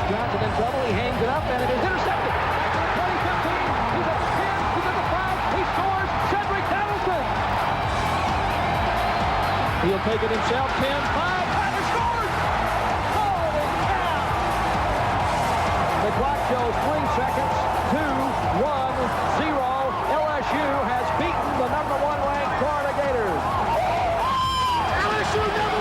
Johnson in trouble. He hangs it up, and it is intercepted. 20-15. He's at the 10. He's at the 5. He scores. Cedric Donaldson. He'll take it himself. 10, 5. Tyler scores. Holy cow. The clock shows 3 seconds. 2, 1, 0. LSU has beaten the #1 ranked Florida Gators. LSU #1.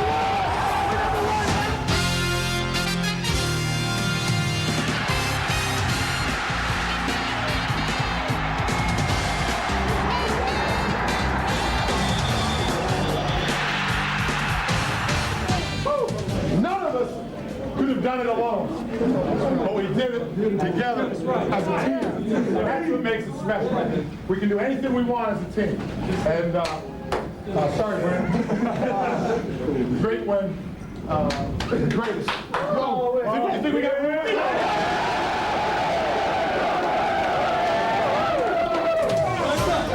None of us could have done it alone, but we did it together as a team. That's what makes it special. We can do anything we want as a team. And sorry, Brandon. Great win. The greatest. You think we got a win?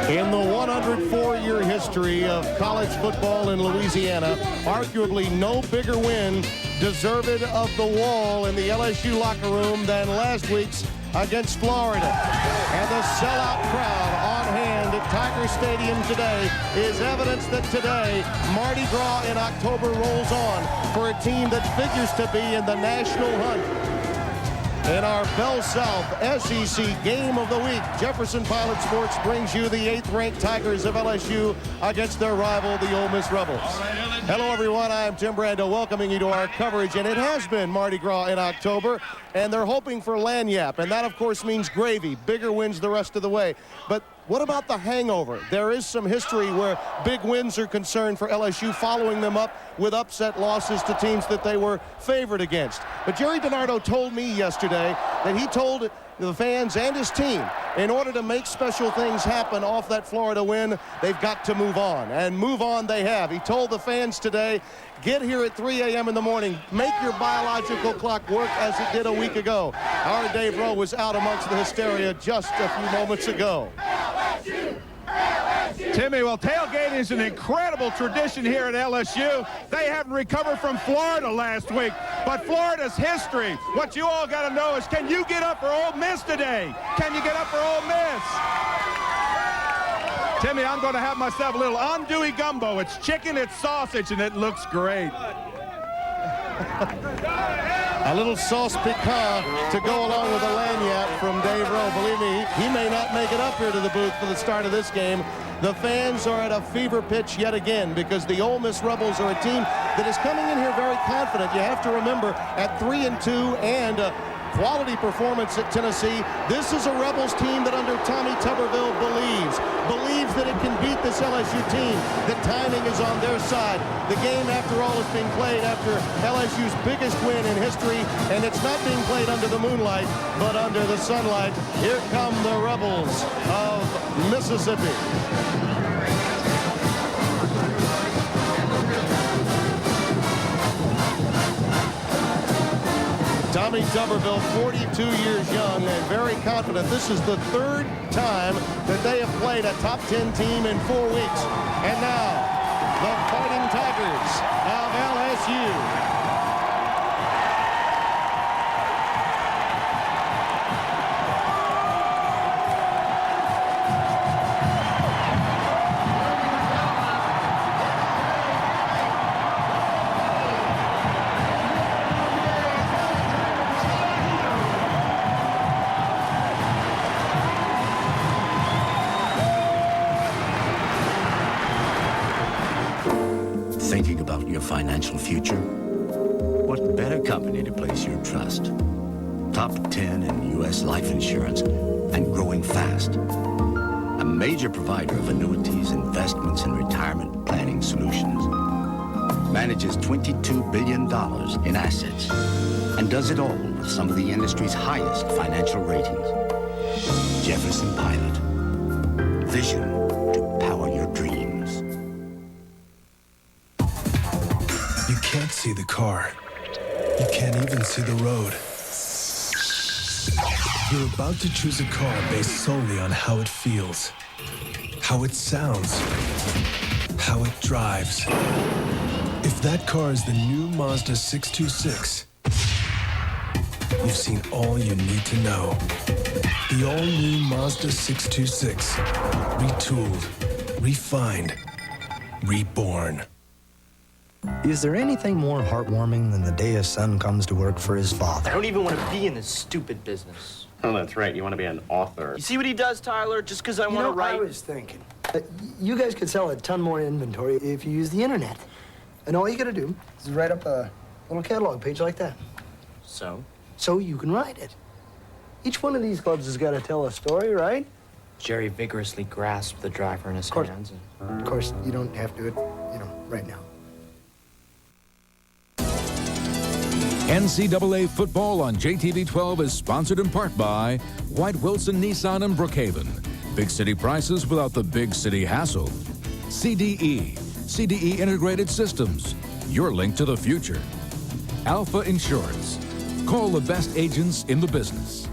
In the 104-year history of college football in Louisiana, arguably no bigger win deserved of the wall in the LSU locker room than last week's against Florida. And the sellout crowd on hand at Tiger Stadium today is evidence that today Mardi Gras in October rolls on for a team that figures to be in the national hunt. In our Bell South SEC Game of the Week, Jefferson Pilot Sports brings you the 8th-ranked Tigers of LSU against their rival, the Ole Miss Rebels. Hello, everyone. I am Tim Brando, welcoming you to our coverage. And it has been Mardi Gras in October, and they're hoping for lanyap. And that, of course, means gravy. Bigger wins the rest of the way. But what about the hangover? There is some history where big wins are concerned for LSU, following them up with upset losses to teams that they were favored against. But Jerry DiNardo told me yesterday that he told the fans and his team, in order to make special things happen off that Florida win, they've got to move on. And move on they have. He told the fans today, get here at 3 a.m. in the morning. Make your biological clock work as it did a week ago. Our Dave Rowe was out amongst the hysteria just a few moments ago. LSU! Timmy, well, tailgating is an incredible tradition here at LSU. They haven't recovered from Florida last week, but Florida's history, what you all got to know is, can you get up for Ole Miss today? Can you get up for Ole Miss? Timmy, I'm going to have myself a little andouille gumbo. It's chicken, it's sausage, and it looks great. A little sauce piquant to go along with a lanyard from Dave Rowe. Believe me, he may not make it up here to the booth for the start of this game. The fans are at a fever pitch yet again, because the Ole Miss Rebels are a team that is coming in here very confident. You have to remember, at 3-2 and quality performance at Tennessee, this is a Rebels team that under Tommy Tuberville believes that it can beat this LSU team. The timing is on their side. The game, after all, is being played after LSU's biggest win in history, and it's not being played under the moonlight, but under the sunlight. Here come the Rebels of Mississippi. Tommy Tuberville, 42 years young and very confident. This is the third time that they have played a top 10 team in 4 weeks. And now, the Fighting Tigers of LSU. Thinking about your financial future? What better company to place your trust? Top 10 in U.S. life insurance and growing fast. A major provider of annuities, investments, and retirement planning solutions. Manages $22 billion in assets and does it all with some of the industry's highest financial ratings. Jefferson Pilot. Vision to power your dreams. You can't see the car. You can't even see the road. You're about to choose a car based solely on how it feels, how it sounds, how it drives. If that car is the new Mazda 626, you've seen all you need to know. The all-new Mazda 626. Retooled, refined, reborn. Is there anything more heartwarming than the day a son comes to work for his father? I don't even want to be in this stupid business. Oh, that's right. You want to be an author. You see what he does, Tyler? Just because I want to write. I was thinking, you guys could sell a ton more inventory if you use the internet. And all you gotta do is write up a little catalog page like that. So? So you can write it. Each one of these clubs has got to tell a story, right? Jerry vigorously grasped the driver in his hands. Of course, you don't have to do it, right now. NCAA football on JTV 12 is sponsored in part by White Wilson Nissan in Brookhaven. Big city prices without the big city hassle. CDE Integrated Systems, your link to the future. Alpha Insurance, call the best agents in the business.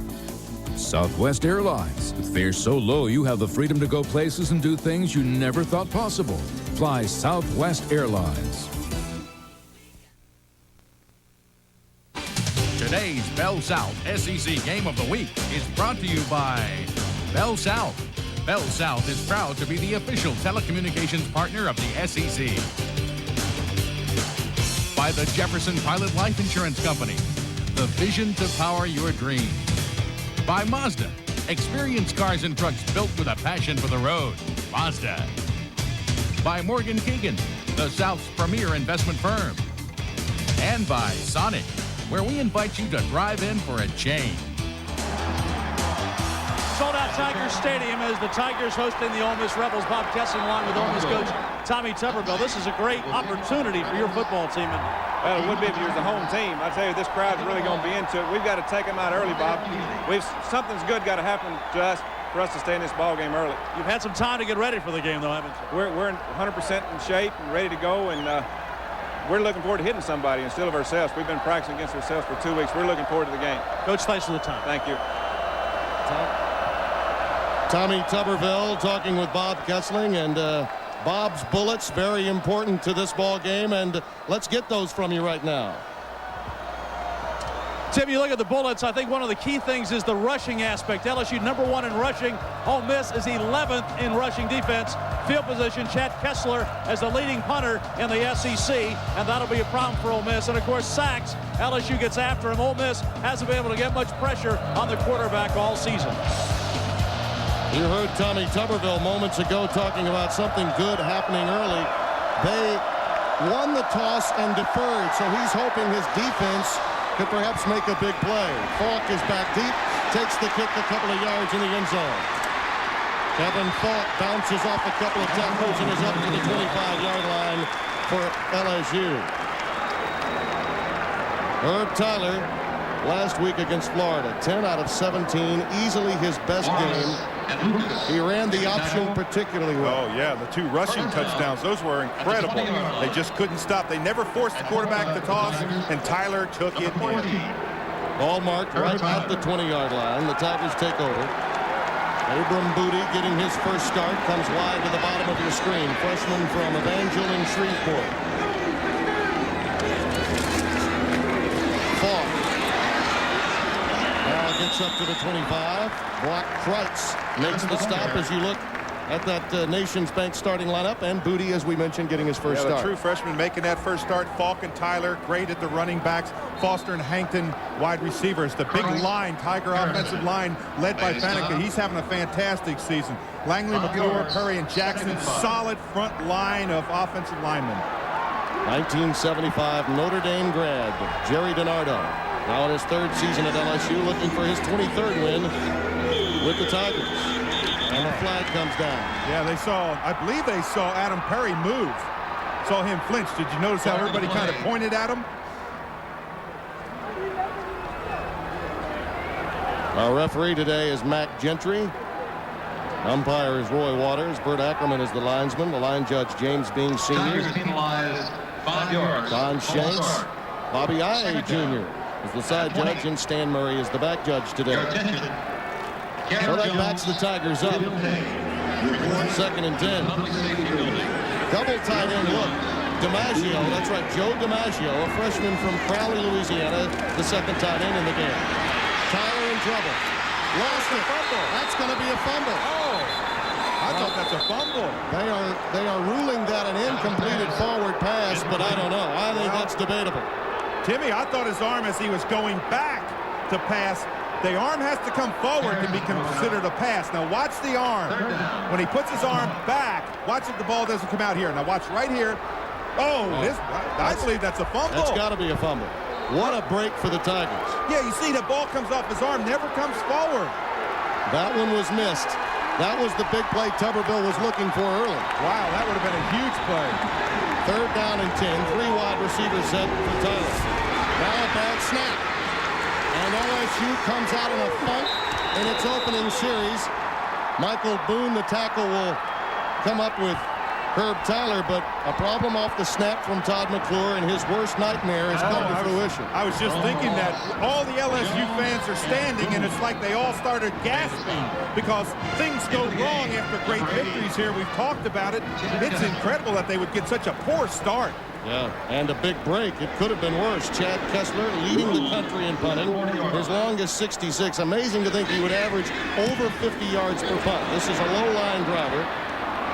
Southwest Airlines, with fares so low you have the freedom to go places and do things you never thought possible. Fly Southwest Airlines. Today's Bell South SEC Game of the Week is brought to you by Bell South. Bell South is proud to be the official telecommunications partner of the SEC. By the Jefferson Pilot Life Insurance Company, the vision to power your dreams. By Mazda, experience cars and trucks built with a passion for the road. Mazda. By Morgan Keegan, the South's premier investment firm. And by Sonic, where we invite you to drive in for a change. Sold out Tigers Stadium as the Tigers hosting the Ole Miss Rebels. Bob Kessling along with Ole Miss coach Tommy Tuberville. This is a great opportunity for your football team. Well, it would be if you was the home team. I tell you, this crowd's really going to be into it. We've got to take them out early, Bob. Something's good got to happen to us for us to stay in this ball game early. You've had some time to get ready for the game, though, haven't you? We're 100% in shape and ready to go, and we're looking forward to hitting somebody instead of ourselves. We've been practicing against ourselves for 2 weeks. We're looking forward to the game. Coach, thanks for the time. Thank you. Tommy Tuberville talking with Bob Kessling, and Bob's bullets very important to this ball game, and let's get those from you right now. Tim, you look at the bullets, I think one of the key things is the rushing aspect. LSU #1 in rushing. Ole Miss is 11th in rushing defense. Field position, Chad Kessler as the leading punter in the SEC, and that'll be a problem for Ole Miss. And, of course, sacks. LSU gets after him. Ole Miss hasn't been able to get much pressure on the quarterback all season. You heard Tommy Tuberville moments ago talking about something good happening early. They won the toss and deferred, so he's hoping his defense could perhaps make a big play. Falk is back deep, takes the kick a couple of yards in the end zone. Kevin Falk bounces off a couple of tackles and is up to the 25-yard line for LSU. Herb Tyler, last week against Florida, 10 out of 17, easily his best game. He ran the option particularly well. Oh, yeah, the 2 rushing touchdowns, those were incredible. They just couldn't stop. They never forced the quarterback to toss, and Tyler took it in. Ball marked right at the 20-yard line. The Tigers take over. Abram Booty getting his first start, comes wide to the bottom of your screen. Freshman from Evangeline Shreveport. Falk now gets up to the 25. Brock Kreitz makes the stop as you look at that Nations Bank starting lineup, and Booty, as we mentioned, getting his first start. The true freshman making that first start. Falk and Tyler great at the running backs. Foster and Hankton wide receivers. The big line, Tiger offensive line led by Faneca. He's having a fantastic season. Langley, McClure, Perry, and Jackson, solid front line of offensive linemen. 1975 Notre Dame grad Jerry DiNardo, now in his 3rd season at LSU, looking for his 23rd win with the Tigers. And the flag comes down. Yeah, I believe they saw Adam Perry move. Saw him flinch. Did you notice how everybody kind of pointed at him? Our referee today is Mac Gentry. Umpire is Roy Waters. Bert Ackerman is the linesman. The line judge, James Bean Sr. penalized 5 yards. Don Shanks. Bobby I. Jr. is the side judge, and Stan Murray is the back judge today. So that backs the Tigers up. 2nd and 10. Double tight end look. DiMaggio, that's right, Joe DiMaggio, a freshman from Crowley, Louisiana, the second tight end in the game. Tyler in trouble. Lost it. Fumble. That's going to be a fumble. Oh, I thought that's a fumble. They are ruling that an incompleted forward pass, but I don't know. I think that's debatable. Timmy, I thought his arm as he was going back to pass, the arm has to come forward to be considered a pass. Now watch the arm. When he puts his arm back, watch if the ball doesn't come out here. Now watch right here. Oh, I believe that's a fumble. That's got to be a fumble. What a break for the Tigers. Yeah, you see the ball comes off his arm, never comes forward. That one was missed. That was the big play Tuberville was looking for early. Wow, that would have been a huge play. 3rd down and 10. 3 wide receivers set for Tyler. Now a bad snap. And LSU comes out in a funk in its opening series. Michael Boone, the tackle, will come up with Herb Tyler, but a problem off the snap from Todd McClure, and his worst nightmare has come to fruition. I was just thinking that all the LSU fans are standing, and it's like they all started gasping because things go wrong after great victories here. We've talked about it. It's incredible that they would get such a poor start. Yeah, and a big break. It could have been worse. Chad Kessler leading the country in punting. His longest 66. Amazing to think he would average over 50 yards per punt. This is a low-line driver.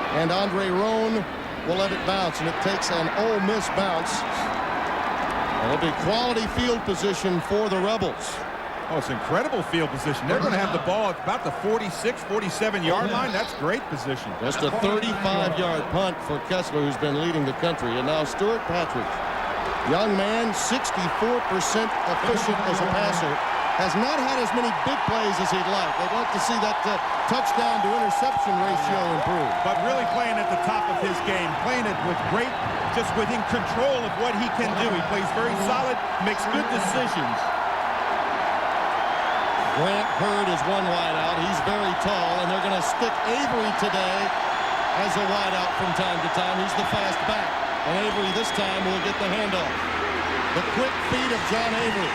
And Andre Roan will let it bounce, and it takes an Ole Miss bounce. And it'll be quality field position for the Rebels. Oh, it's incredible field position. They're going to have the ball at about the 46, 47-yard line. That's great position. Just a 35-yard punt for Kessler, who's been leading the country. And now Stuart Patrick, young man, 64% efficient as a passer, has not had as many big plays as he'd like. They'd like to see that touchdown to interception ratio improve. But really playing at the top of his game, playing it with great, just within control of what he can do. He plays very solid, makes good decisions. Grant Hurd is one wideout. He's very tall, and they're going to stick Avery today as a wideout from time to time. He's the fast back, and Avery this time will get the handoff. The quick feet of John Avery.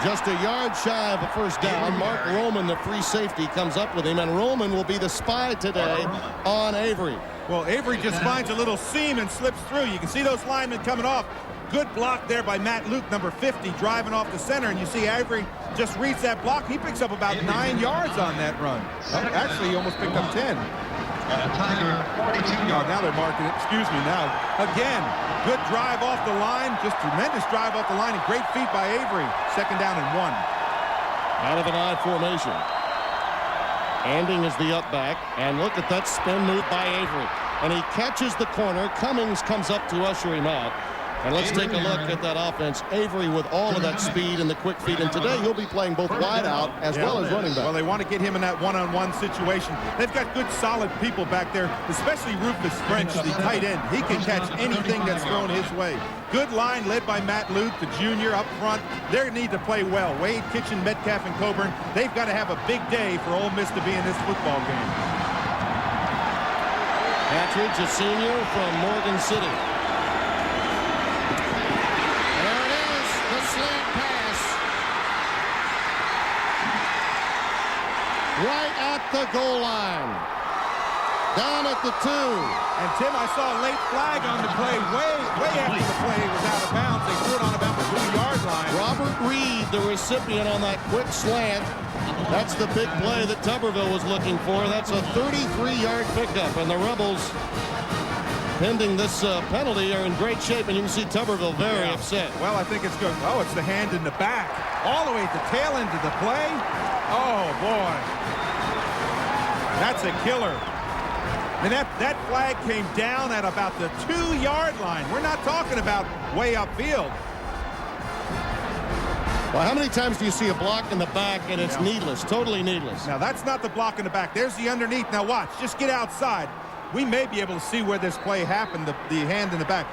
Just a yard shy of a first down. Mark Roman, the free safety, comes up with him, and Roman will be the spy today on Avery. Well, Avery just finds a little seam and slips through. You can see those linemen coming off. Good block there by Matt Luke, number 50, driving off the center, and you see Avery just reads that block. He picks up about 9 yards on that run. Oh, actually, he almost picked up 10. Now they're marking it. Excuse me now. Again, good drive off the line. Just tremendous drive off the line and great feet by Avery. 2nd down and 1. Out of an I formation. Anding is the up back. And look at that spin move by Avery. And he catches the corner. Cummings comes up to usher him out. And let's take a look at that offense. Avery with all of that speed and the quick feet. And today he'll be playing both wide out as well as running back. Well, they want to get him in that one-on-one situation. They've got good, solid people back there, especially Rufus French, the tight end. He can catch anything that's thrown his way. Good line led by Matt Luke, the junior up front. They need to play well. Wade, Kitchen, Metcalf, and Coburn, they've got to have a big day for Ole Miss to be in this football game. Patridge, a senior from Morgan City. Right at the goal line. Down at the 2. And Tim, I saw a late flag on the play way after the play was out of bounds. They threw it on about the 2-yard line. Robert Reed, the recipient on that quick slant. That's the big play that Tuberville was looking for. That's a 33-yard pickup, and the Rebels, pending this penalty, are in great shape, and you can see Tuberville very upset. Well, I think it's good. Oh, it's the hand in the back. All the way at the tail end of the play. Oh, boy. That's a killer. And that flag came down at about the 2-yard line. We're not talking about way upfield. Well, how many times do you see a block in the back and it's needless, totally needless? Now, that's not the block in the back. There's the underneath. Now, watch. Just get outside. We may be able to see where this play happened, the hand in the back.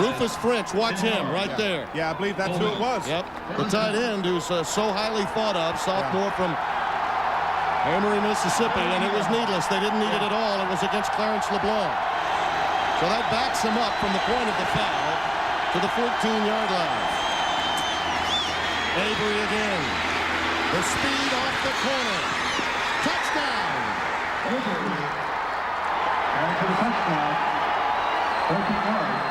Rufus French, watch him right there. Yeah, I believe that's who it was. Yep, the tight end who's so highly thought of, sophomore from Amory, Mississippi, and it was needless. They didn't need it at all. It was against Clarence LeBlanc. So that backs him up from the point of the foul to the 14-yard line. Avery again. The speed off the corner. Touchdown! And for the touchdown, 14 yards.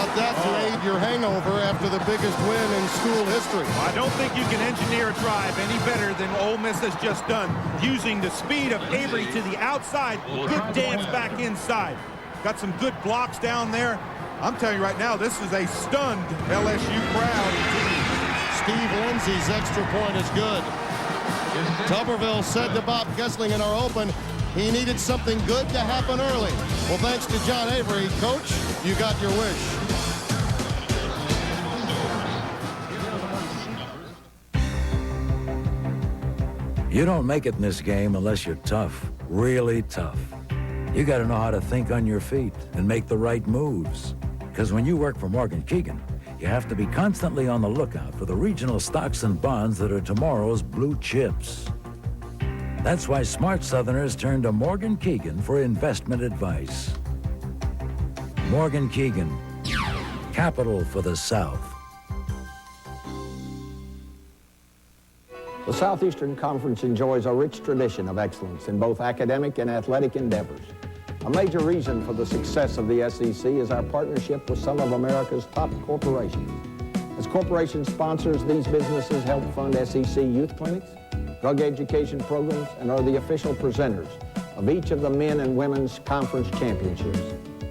about that to aid your hangover after the biggest win in school history? I don't think you can engineer a drive any better than Ole Miss has just done, using the speed of Avery to the outside. Good dance back inside. Got some good blocks down there. I'm telling you right now, this is a stunned LSU crowd. Steve Lindsey's extra point is good. Tuberville said to Bob Kessling in our open, he needed something good to happen early. Well, thanks to John Avery, Coach, you got your wish. You don't make it in this game unless you're tough, really tough. You got to know how to think on your feet and make the right moves. Because when you work for Morgan Keegan, you have to be constantly on the lookout for the regional stocks and bonds that are tomorrow's blue chips. That's why smart Southerners turn to Morgan Keegan for investment advice. Morgan Keegan, capital for the South. The Southeastern Conference enjoys a rich tradition of excellence in both academic and athletic endeavors. A major reason for the success of the SEC is our partnership with some of America's top corporations. As corporation sponsors, these businesses help fund SEC youth clinics, drug education programs, and are the official presenters of each of the men and women's conference championships.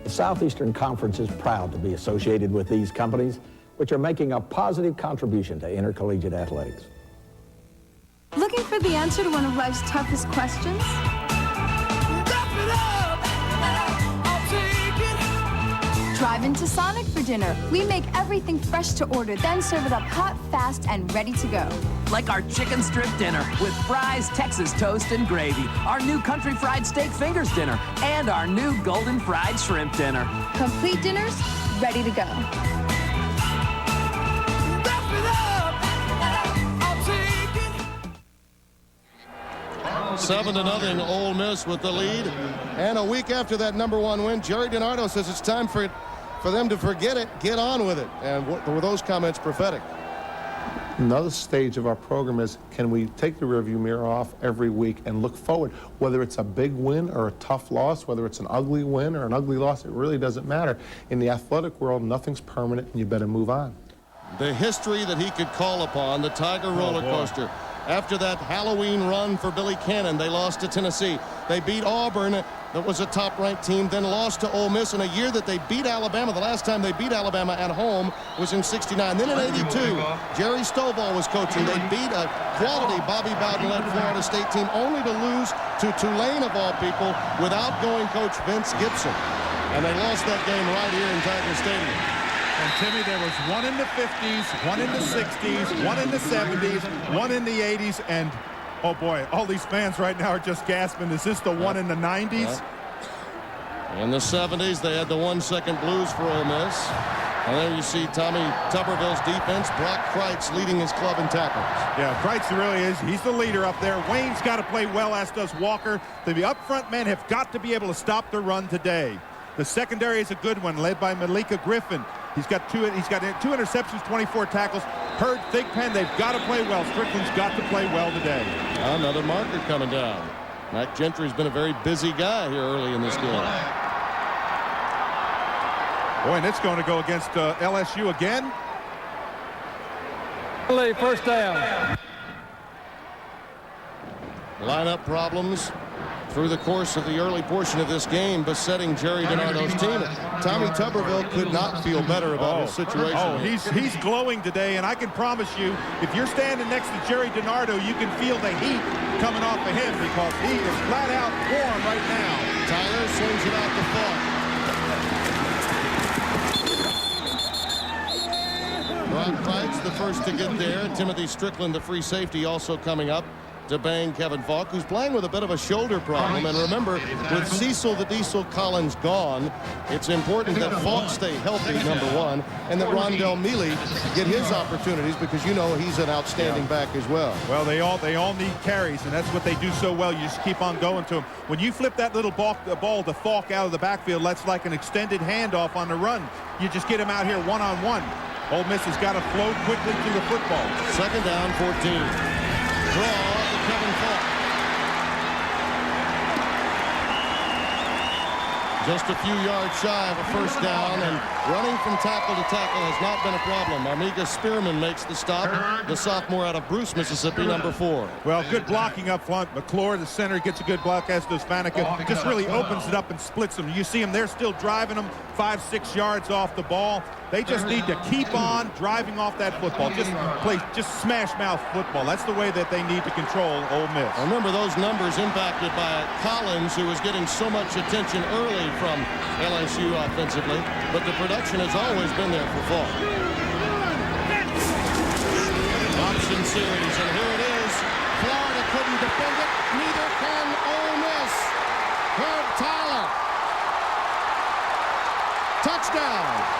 The Southeastern Conference is proud to be associated with these companies, which are making a positive contribution to intercollegiate athletics. Looking for the answer to one of life's toughest questions? Drive into Sonic for dinner. We make everything fresh to order, then serve it up hot, fast, and ready to go. Like our chicken strip dinner with fries, Texas toast, and gravy, our new country fried steak fingers dinner, and our new golden fried shrimp dinner. Complete dinners, ready to go. 7-0 Ole Miss with the lead. And a week after that #1 win, Jerry DiNardo says it's time for them to forget it, get on with it. And were those comments prophetic? Another stage of our program is, can we take the rearview mirror off every week and look forward? Whether it's a big win or a tough loss, whether it's an ugly win or an ugly loss, it really doesn't matter. In the athletic world, nothing's permanent, and you better move on. The history that he could call upon, the Tiger roller coaster. After that Halloween run for Billy Cannon, they lost to Tennessee. They beat Auburn, that was a top-ranked team, then lost to Ole Miss in a year that they beat Alabama. The last time they beat Alabama at home was in '69. Then in '82, Jerry Stovall was coaching. They beat a quality Bobby Bowden-led Florida State team, only to lose to Tulane, of all people, without going coach Vince Gibson. And they lost that game right here in Tiger Stadium. And Timmy, there was one in the 50s, one in the 60s, one in the 70s, one in the 80s, and oh boy, all these fans right now are just gasping. Is this the one in the 90s? In the 70s, they had the 1-second blues for Ole Miss. And there you see Tommy Tuberville's defense. Brock Kreitz leading his club in tackles. Yeah, Kreitz really is. He's the leader up there. Wayne's got to play well, as does Walker. The up-front men have got to be able to stop the run today. The secondary is a good one, led by Malika Griffin. He's got two interceptions, 24 tackles. Hurd, Thigpen, they've got to play well. Strickland's got to play well today. Another marker coming down. Matt Gentry's been a very busy guy here early in this game. Boy, and it's going to go against LSU again. First down. Lineup problems through the course of the early portion of this game, besetting Jerry DiNardo's team. Tommy Tuberville could not feel better about his situation. Oh, he's glowing today, and I can promise you, if you're standing next to Jerry DiNardo, you can feel the heat coming off of him, because he is flat out warm right now. Tyler swings it out to Falk. Brock Kreitz, the first to get there. Timothy Strickland, the free safety, also coming up to bang Kevin Falk, who's playing with a bit of a shoulder problem. And remember, with Cecil the Diesel Collins gone, it's important that Falk stay healthy, #1, and that Rondell Mealy get his opportunities, because you know he's an outstanding back as well. Well, they all need carries, and that's what they do so well. You just keep on going to them. When you flip that little ball to Falk out of the backfield, that's like an extended handoff on the run. You just get him out here one-on-one. Ole Miss has got to flow quickly to the football. Second down, 14. Draw. Kevin Falk. Just a few yards shy of a first down, and running from tackle to tackle has not been a problem. Armiga Spearman makes the stop, the sophomore out of Bruce, Mississippi, number 4. Well, good blocking up front. McClure, the center, gets a good block, as does Faneca. Just really opens it up and splits them. You see them, they're still driving them 5-6 yards off the ball. They just need to keep on driving off that football. Just smash mouth football. That's the way that they need to control Ole Miss. Remember those numbers impacted by Collins, who was getting so much attention early from LSU offensively, but the production has always been there for fall. Option series, and here it is. Florida couldn't defend it. Neither can Ole Miss. Herb Tyler. Touchdown.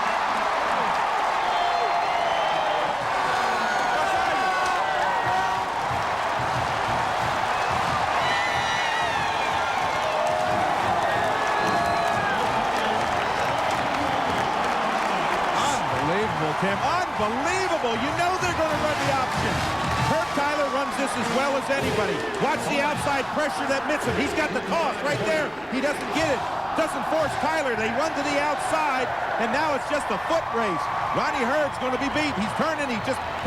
Tim, unbelievable. You know they're going to run the option. Herb Tyler runs this as well as anybody. Watch the outside pressure that hits him. He's got the toss right there. He doesn't get it. Doesn't force Tyler. They run to the outside, and now it's just a foot race. Ronnie Herb's going to be beat. He's turning. He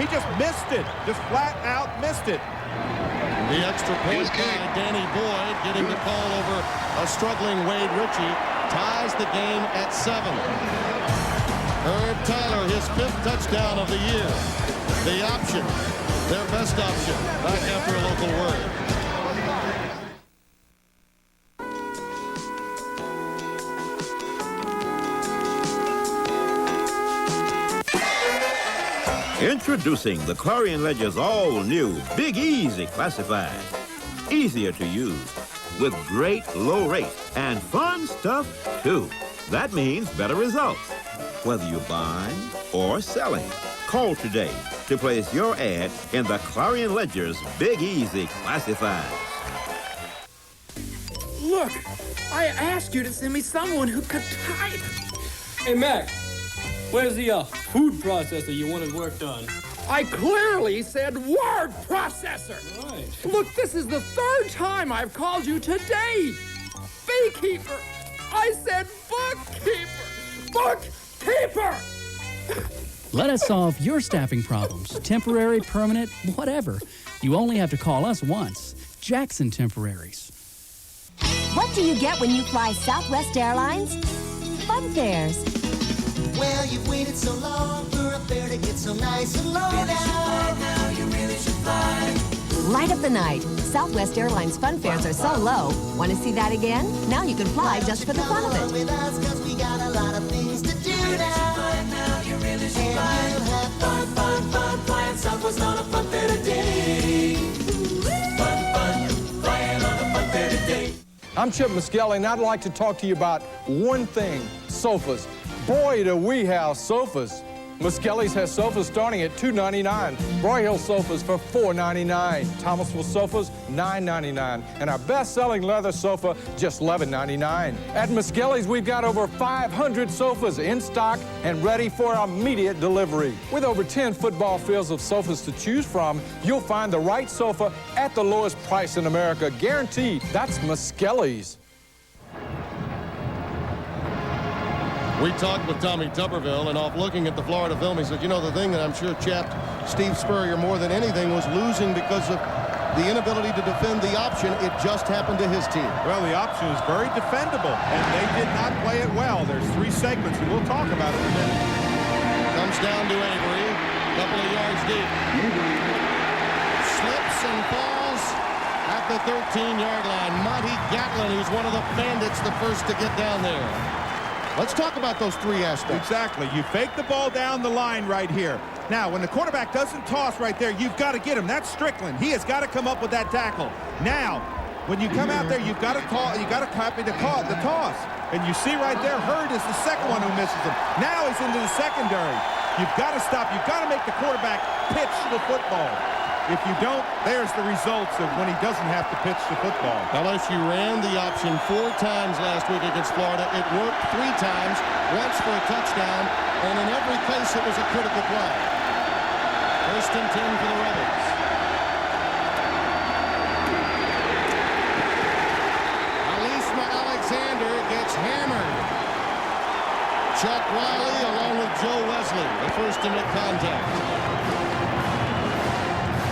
just missed it. Just flat out missed it. The extra point by Danny Boyd, getting the call over a struggling Wade Ritchie, ties the game at 7. Herb Tyler, his 5th touchdown of the year. The option, their best option, back after a local word. Introducing the Clarion Ledger's all-new Big Easy Classified. Easier to use, with great low rates and fun stuff, too. That means better results, whether you're buying or selling. Call today to place your ad in the Clarion Ledger's Big Easy Classifieds. Look, I asked you to send me someone who could type. Hey, Mac, where's the food processor you wanted worked on? I clearly said word processor. Right. Look, this is the 3rd time I've called you today. Beekeeper. I said bookkeeper. Bookkeeper. Let us solve your staffing problems. Temporary, permanent, whatever. You only have to call us once. Jackson Temporaries. What do you get when you fly Southwest Airlines? Fun fares. Well, you've waited so long for a fare to get so nice and low now. You really should fly. Light up the night. Southwest Airlines fun fares are so low. Want to see that again? Now you can fly just for the fun of it. With us, 'cause we got a lot of things to do now. You really should fly. And you'll have fun, flying Southwest on a fun fair today. Fun, flying on a fun fair today. I'm Chip Muskelly, and I'd like to talk to you about one thing: sofas. Boy, do we have sofas. Muskelly's has sofas starting at $2.99. Broyhill sofas for $4.99. Thomasville sofas, $9.99. And our best-selling leather sofa, just $11.99. At Muskelly's, we've got over 500 sofas in stock and ready for immediate delivery. With over 10 football fields of sofas to choose from, you'll find the right sofa at the lowest price in America. Guaranteed. That's Muskelly's. We talked with Tommy Tuberville, and off looking at the Florida film, he said, you know, the thing that I'm sure chapped Steve Spurrier more than anything was losing because of the inability to defend the option. It just happened to his team. Well, the option is very defendable, and they did not play it well. There's 3 segments, and we'll talk about it in a minute. Comes down to Avery, a couple of yards deep. Slips and falls at the 13-yard line. Monty Gatlin, who's one of the bandits, the first to get down there. Let's talk about those 3 aspects. Exactly. You fake the ball down the line right here. Now, when the quarterback doesn't toss right there, you've got to get him. That's Strickland. He has got to come up with that tackle. Now, when you come out there, you've got to copy the toss. And you see right there, Hurd is the second one who misses him. Now he's into the secondary. You've got to stop. You've got to make the quarterback pitch the football. If you don't, there's the results of when he doesn't have to pitch the football. LSU ran the option 4 times last week against Florida. It worked 3 times, once for a touchdown, and in every case it was a critical play. 1st and 10 for the Rebels. Alisma Alexander gets hammered. Chuck Riley along with Joe Wesley, the first to make contact.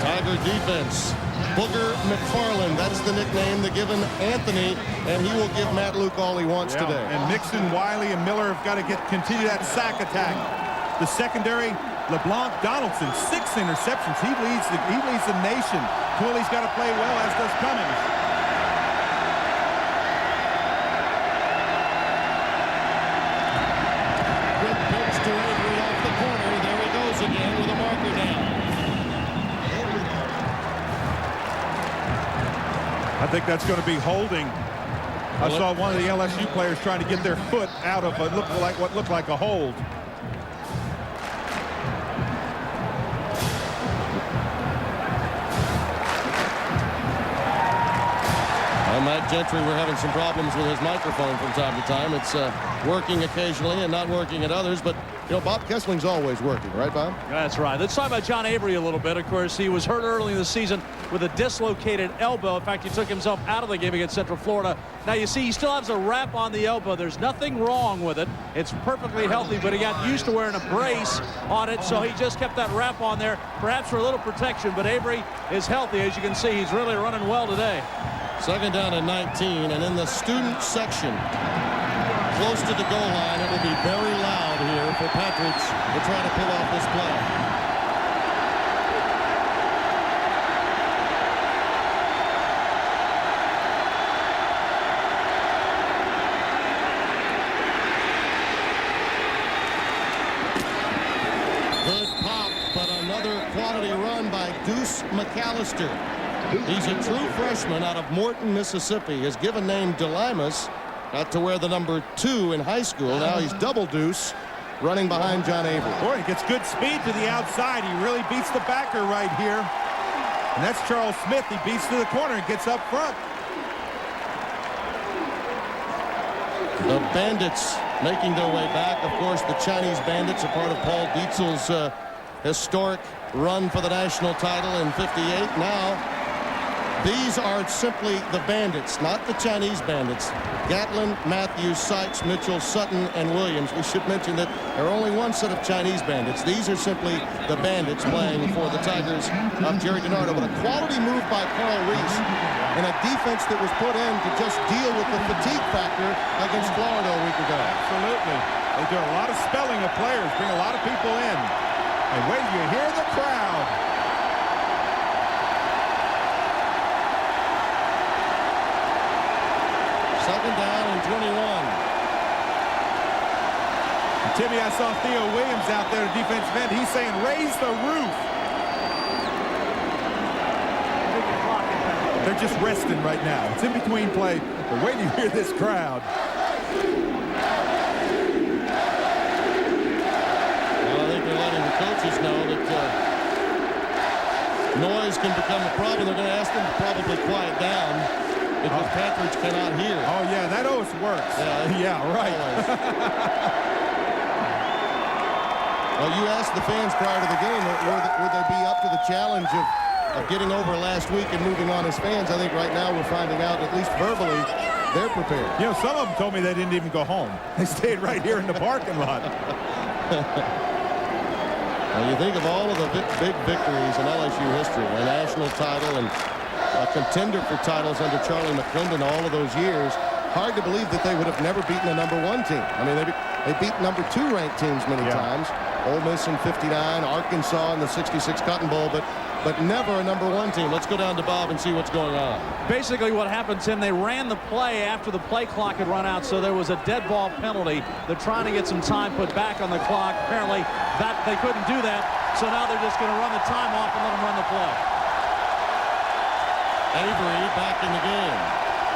Tiger defense. Booger McFarland, that's the nickname they're giving Anthony, and he will give Matt Luke all he wants today. And Mixon, Wiley, and Miller have got to continue that sack attack. The secondary, LeBlanc Donaldson, 6 interceptions. He leads the nation. Twillie's got to play well, as does Cummings. Good pitch to Avery off the corner. There he goes again with a marker down. I think that's going to be holding. I saw one of the LSU players trying to get their foot out of what looked like a hold. Well, Matt Gentry, we're having some problems with his microphone from time to time. It's working occasionally and not working at others, but you know, Bob Kessling's always working, right, Bob? That's right. Let's talk about John Avery a little bit. Of course, he was hurt early in the season with a dislocated elbow. In fact, he took himself out of the game against Central Florida. Now, you see, he still has a wrap on the elbow. There's nothing wrong with it. It's perfectly healthy, but he got used to wearing a brace on it, so he just kept that wrap on there, perhaps for a little protection. But Avery is healthy. As you can see, he's really running well today. Second down and 19, and in the student section, close to the goal line, it will be very loud here for Patrick to try to pull off this play. Good pop, but another quality run by Deuce McAllister. He's a true freshman out of Morton, Mississippi. His given name, Delimas, got to wear the number 2 in high school. Now he's double deuce, running behind John Avery. Boy, he gets good speed to the outside. He really beats the backer right here. And that's Charles Smith. He beats to the corner and gets up front. The Bandits making their way back. Of course, the Chinese Bandits are part of Paul Dietzel's historic run for the national title in '58. Now, these are simply the Bandits, not the Chinese Bandits. Gatlin, Matthews, Sykes, Mitchell, Sutton, and Williams. We should mention that there are only one set of Chinese Bandits. These are simply the Bandits playing for the Tigers of Jerry DiNardo. But a quality move by Carl Reese and a defense that was put in to just deal with the fatigue factor against Florida a week ago. Absolutely. They do a lot of spelling of players, bring a lot of people in. And wait, you hear the crowd. Second down and 21. Timmy, I saw Theo Williams out there, defensive end. He's saying, raise the roof. They're just resting right now. It's in between play. But wait till you hear this crowd. Well, I think they're letting the coaches know that noise can become a problem. They're going to ask them to probably quiet down, because Patrick cannot hear. Oh, yeah, that always works. Yeah, right. Well, you asked the fans prior to the game, would they be up to the challenge of getting over last week and moving on as fans? I think right now we're finding out, at least verbally, they're prepared. You know, some of them told me they didn't even go home. They stayed right here in the parking lot. Well, you think of all of the big victories in LSU history, a national title and a contender for titles under Charlie McClendon all of those years. Hard to believe that they would have never beaten a number 1 team. I mean, they beat number 2 ranked teams many times. Ole Miss in '59, Arkansas in the '66 Cotton Bowl, but never a number 1 team. Let's go down to Bob and see what's going on. Basically what happened, Tim, they ran the play after the play clock had run out, so there was a dead ball penalty. They're trying to get some time put back on the clock. Apparently that they couldn't do that, so now they're just going to run the time off and let them run the play. Avery back in the game.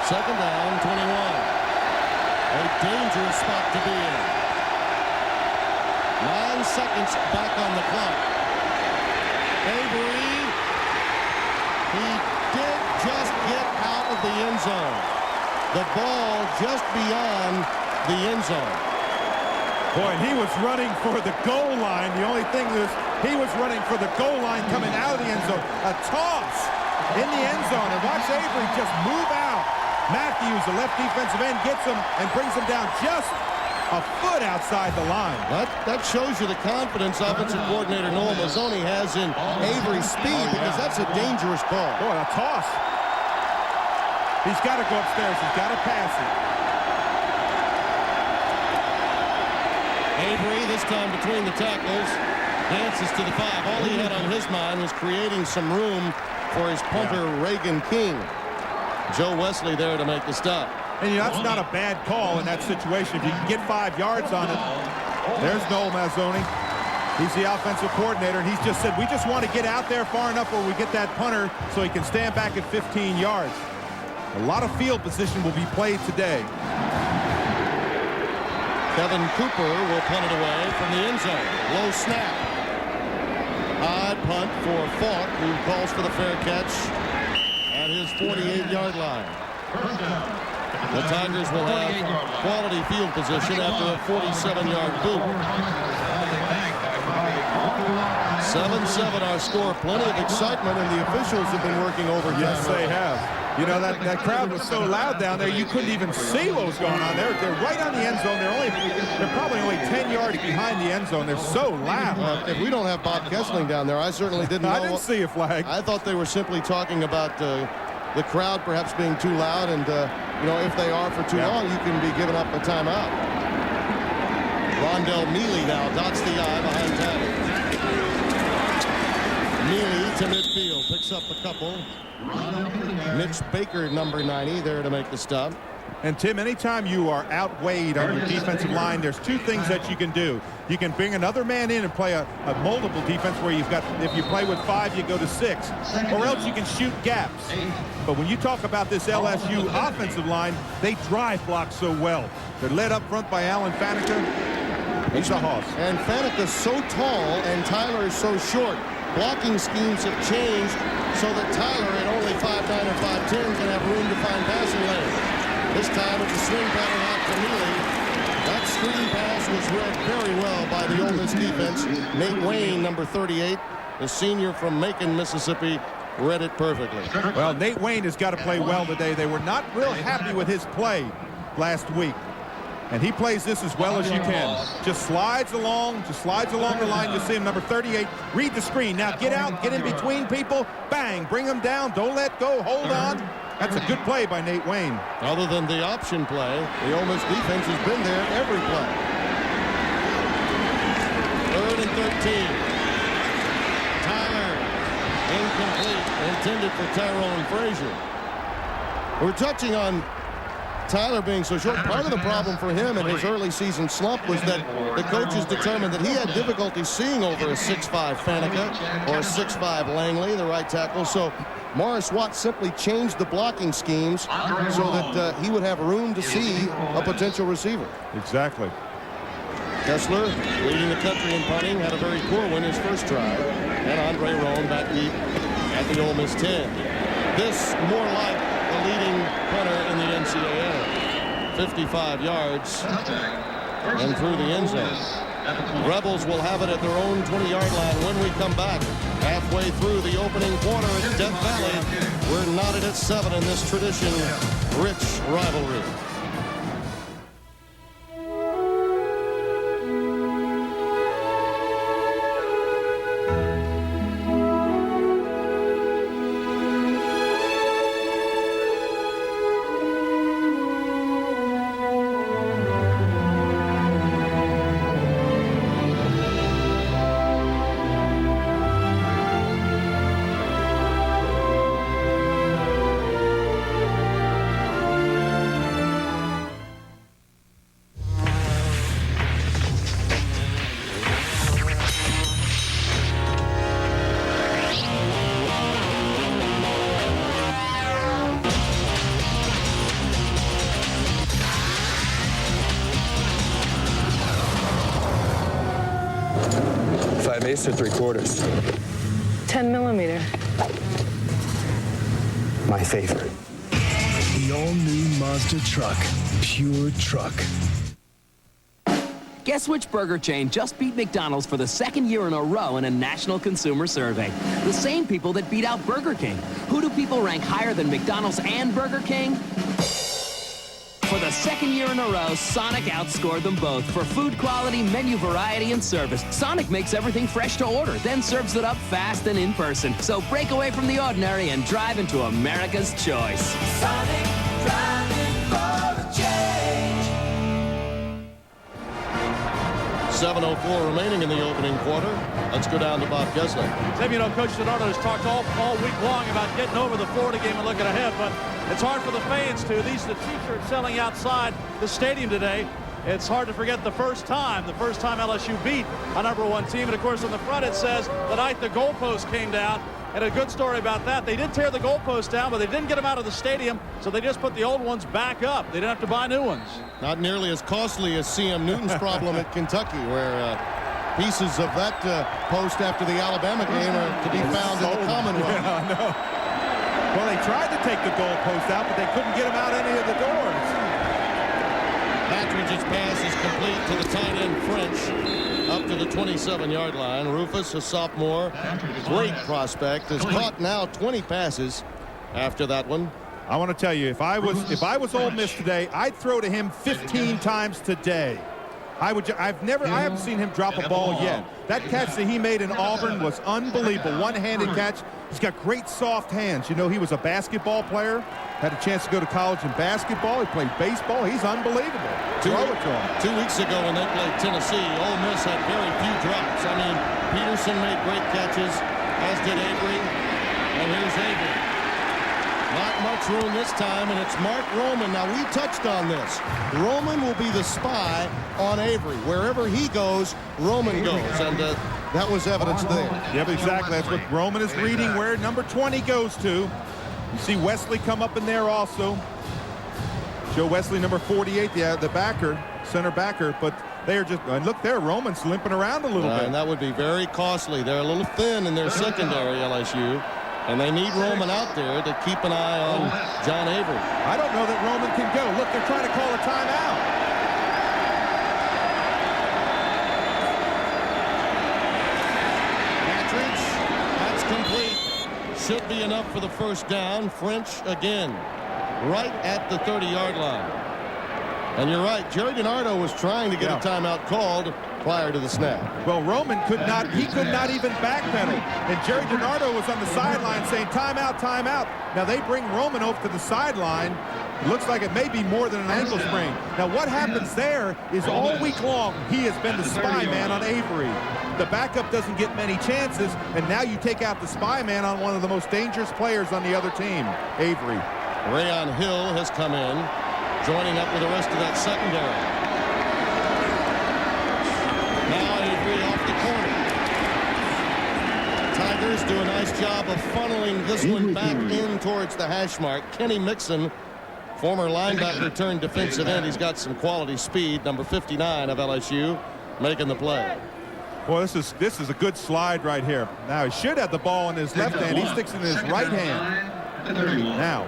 Second down, 21. A dangerous spot to be in. 9 seconds back on the clock. Avery, he did just get out of the end zone. The ball just beyond the end zone. Boy, and he was running for the goal line. The only thing is he was running for the goal line coming out of the end zone. A toss in the end zone, and watch Avery just move out. Matthews, the left defensive end, gets him and brings him down just a foot outside the line. That shows you the confidence offensive coordinator Noah Mazzoni has in Avery's speed, because that's a dangerous call. Boy, a toss. He's got to go upstairs. He's got to pass it. Avery, this time between the tackles, dances to the 5. All he had on his mind was creating some room for his punter, Reagan King. Joe Wesley there to make the stop. And you know, that's not a bad call in that situation. If you can get 5 yards on it, there's Noel Mazzoni. He's the offensive coordinator, and he's just said, we just want to get out there far enough where we get that punter so he can stand back at 15 yards. A lot of field position will be played today. Kevin Cooper will punt it away from the end zone. Low snap. High punt for Falk, who calls for the fair catch at his 48-yard line. The Tigers will have quality field position after a 47-yard boot. 7-7 our score. Plenty of excitement, and the officials have been working overtime. Yes, they have. You know, that crowd was so loud down there, you couldn't even see what was going on. They're right on the end zone. They're probably only 10 yards behind the end zone. They're so loud. If we don't have Bob Kessling down there, I certainly didn't know. I didn't see a flag. I thought they were simply talking about the crowd perhaps being too loud, and you know, if they are for too long, you can be giving up a timeout. Rondell Mealy now dots the I behind Tyler. Mealy to midfield, picks up a couple. Mitch Baker, number 90, there to make the stop. And Tim, anytime you are outweighed on your defensive line, there's two things that you can do. You can bring another man in and play a multiple defense where you've got, if you play with 5, you go to 6. Or else you can shoot gaps. But when you talk about this LSU offensive line, they drive block so well. They're led up front by Alan Faneca. He's a hoss. And Faneca's so tall and Tyler is so short. Blocking schemes have changed so that Tyler at only 5'9" or 5'10" can have room to find passing lanes. This time it's a swing pattern out to Mealy. That screen pass was read very well by the Ole Miss defense. Nate Wayne, number 38, the senior from Macon, Mississippi, read it perfectly. Well, Nate Wayne has got to play well today. They were not real happy with his play last week. And he plays this as well as you can. Just slides along the line. You see him, number 38. Read the screen. Now get out, get in between people. Bang, bring them down. Don't let go. Hold on. That's a good play by Nate Wayne. Other than the option play, the Ole Miss defense has been there every play. 3rd and 13. Tyler, incomplete, intended for Tyrone Frazier. We're touching on Tyler being so short. Part of the problem for him in his early season slump was that the coaches determined that he had difficulty seeing over a 6'5" Faneca or a 6'5" Langley, the right tackle. So Morris Watt simply changed the blocking schemes so that he would have room to see a potential receiver. Exactly. Kessler, leading the country in punting, had a very poor one his first try. And Andre Roan back deep at the Ole Miss 10. This more like the leading punter in the NCAA. 55 yards and through the end zone. Rebels will have it at their own 20-yard line when we come back. Halfway through the opening quarter at Death Valley, we're knotted at 7 in this tradition-rich rivalry. Or 3/4. 10 millimeter. My favorite. The all-new Mazda truck. Pure truck. Guess which burger chain just beat McDonald's for the 2nd year in a row in a national consumer survey? The same people that beat out Burger King. Who do people rank higher than McDonald's and Burger King? For the second year in a row, Sonic outscored them both for food quality, menu variety, and service. Sonic makes everything fresh to order, then serves it up fast and in person. So break away from the ordinary and drive into America's choice. Sonic, driving for a change. 7:04 remaining in the opening quarter. Let's go down to Bob Gessler. Tim, you know, Coach DiNardo has talked all week long about getting over the Florida game and looking ahead, but it's hard for the fans to. These are the T-shirts selling outside the stadium today. It's hard to forget the first time LSU beat a #1 team. And, of course, on the front it says the night the goalpost came down. And a good story about that, they did tear the goalpost down, but they didn't get them out of the stadium, so they just put the old ones back up. They didn't have to buy new ones. Not nearly as costly as C.M. Newton's problem at Kentucky, where pieces of that post after the Alabama game are to be found in the Commonwealth. Yeah, I know. Well, they tried to take the goalpost out, but they couldn't get them out any of the doors. Patridge's pass is complete to the tight end French. Up to the 27-yard line. Rufus, a sophomore, great prospect, has caught now 20 passes after that one. I want to tell you, if I was Ole Miss today, I'd throw to him 15 times today. I haven't seen him drop a ball yet. That catch that he made in Auburn was unbelievable. One-handed catch. He's got great soft hands. You know, he was a basketball player. Had a chance to go to college in basketball. He played baseball. He's unbelievable. 2 weeks ago when they played Tennessee, Ole Miss had very few drops. I mean, Peterson made great catches, as did Avery. And here's Avery. Not much room this time, and it's Mark Roman. Now, we touched on this. Roman will be the spy on Avery. Wherever he goes, Roman goes. And that was evidence there. Yep, exactly. That's what Roman is reading where number 20 goes to. You see Wesley come up in there also. Joe Wesley, number 48, the backer, center backer. But they are just, and look there, Roman's limping around a little bit. And that would be very costly. They're a little thin in their secondary, LSU. And they need Roman out there to keep an eye on John Avery. I don't know that Roman can go. Look, they're trying to call a timeout. Patridge, that's complete. Should be enough for the first down. French again, right at the 30-yard line. And you're right, Jerry DiNardo was trying to get a timeout called prior to the snap. Well, Roman could not even backpedal. And Jerry DiNardo was on the sideline saying, timeout, timeout. Now they bring Roman over to the sideline. It looks like it may be more than an ankle sprain. Now what happens there is all week long, he has been the spy man on Avery. The backup doesn't get many chances, and now you take out the spy man on one of the most dangerous players on the other team, Avery. Rayon Hill has come in, joining up with the rest of that secondary. Now Avery off the corner. Tigers do a nice job of funneling this one back in towards the hash mark. Kenny Mixon, former linebacker turned defensive end. He's got some quality speed. Number 59 of LSU making the play. Well, this is a good slide right here. Now he should have the ball in his left hand. He sticks it in his right hand. Now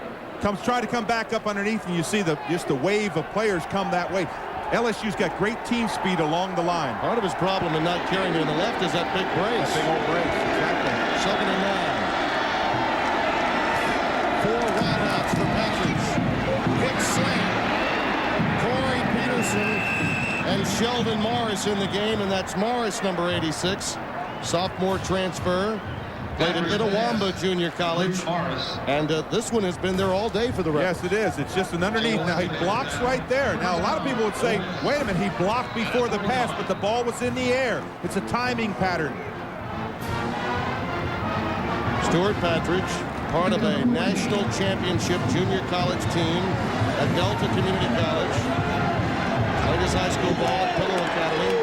try to come back up underneath, and you see just the wave of players come that way. LSU's got great team speed along the line. Part of his problem in not carrying it in the left is that big brace. That big old brace, exactly. 2nd and 9. 4 wideouts for Patrick. Quick slant. Corey Peterson and Sheldon Morris in the game, and that's Morris, number 86. Sophomore transfer. Played at Itawamba Junior College. And this one has been there all day for the Rebels. Yes, it is. It's just an underneath. Now, he blocks right there. Now, a lot of people would say, wait a minute, he blocked before the pass, but the ball was in the air. It's a timing pattern. Stuart Patridge, part of a national championship junior college team at Delta Community College. Played his high school ball at Pillow Academy.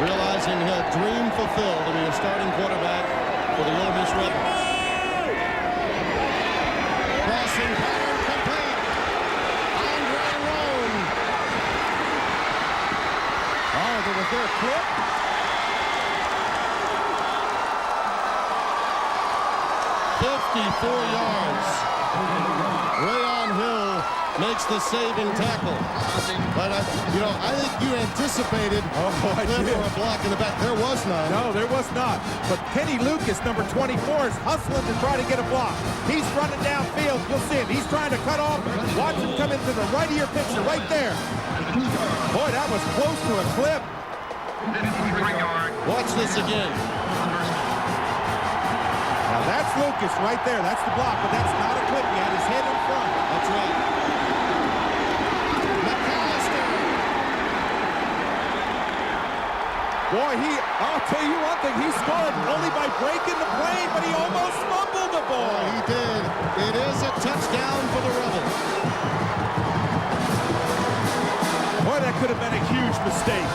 Realizing a dream fulfilled to be a starting quarterback for the Ole Miss Rebels. Crossing pattern complete. Andre Rome. Oh, was there a clip? $54 yards. Rayon Hill makes the saving tackle. But, I think you anticipated a flip or a block in the back. There was none. No, there was not. But Kenny Lucas, number 24, is hustling to try to get a block. He's running downfield. You'll see him. He's trying to cut off. Watch him come into the right of your picture, right there. Boy, that was close to a clip. Watch this again. Now that's Lucas right there. That's the block, but that's not a clip. He had his head in front. That's right. McAllister. Boy, I'll tell you one thing. He scored only by breaking the plane, but he almost fumbled the ball. He did. It is a touchdown for the Rebels. Boy, that could have been a huge mistake.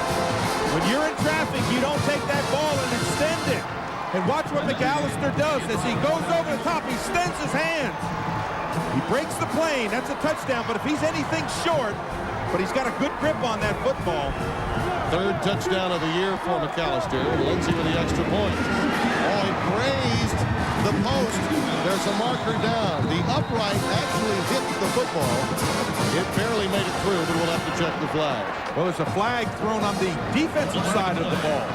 When you're in traffic, you don't take that ball and extend it. And watch what McAllister does as he goes over the top. He extends his hands. He breaks the plane. That's a touchdown. But if he's anything short, but he's got a good grip on that football. Third touchdown of the year for McAllister. Lindsey with the extra point. Oh, he grazed the post. There's a marker down. The upright actually hit the football. It barely made it through, but we'll have to check the flag. Well, there's a flag thrown on the defensive side of the ball.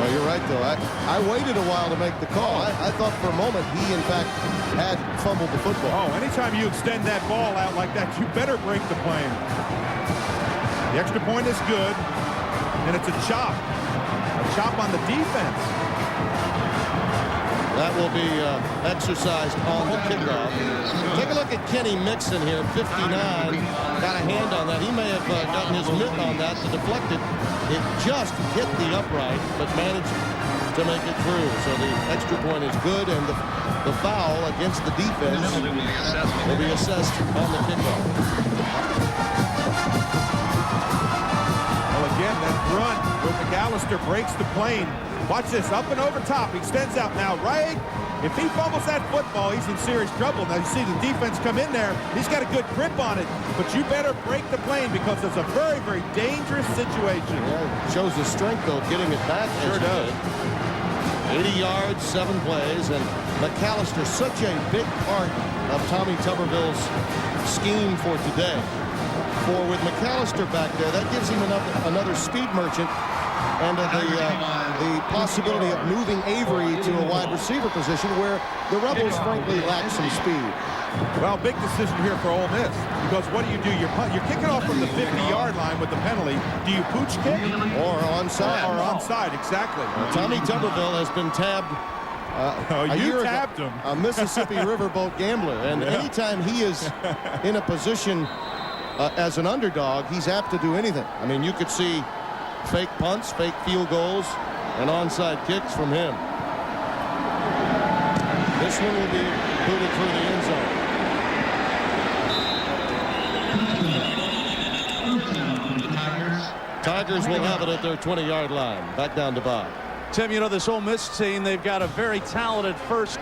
Well, you're right, though. I waited a while to make the call. I thought for a moment he, in fact, had fumbled the football. Oh, anytime you extend that ball out like that, you better break the plane. The extra point is good, and it's a chop. A chop on the defense. That will be exercised on the kickoff. Take a look at Kenny Mixon here, 59. Got a hand on that. He may have gotten his mitt on that to deflect it. It just hit the upright, but managed to make it through. So the extra point is good, and the foul against the defense will be assessed on the kickoff. Well, again, that run where McAllister breaks the plane. Watch this, up and over top. He extends out now, right? If he fumbles that football, he's in serious trouble. Now you see the defense come in there. He's got a good grip on it, but you better break the plane because it's a very, very dangerous situation. Yeah, it shows the strength, though, getting it back. Sure does. 80 yards, 7 plays, and McAllister, such a big part of Tommy Tuberville's scheme for today. For with McAllister back there, that gives him another speed merchant and the possibility of moving Avery to a wide receiver position where the Rebels frankly lack some speed. Well, big decision here for Ole Miss because what do? You're kicking off from the 50-yard line with the penalty. Do you pooch kick? Or onside. Or onside, exactly. Tommy Tuberville has been tabbed you tabbed him. A Mississippi Riverboat gambler. And anytime he is in a position as an underdog, he's apt to do anything. I mean, you could see fake punts, fake field goals, and onside kicks from him. This one will be booted through the end zone. Tigers will have it at their 20-yard line. Back down to Bob. Tim, you know, this Ole Miss team, they've got a very talented first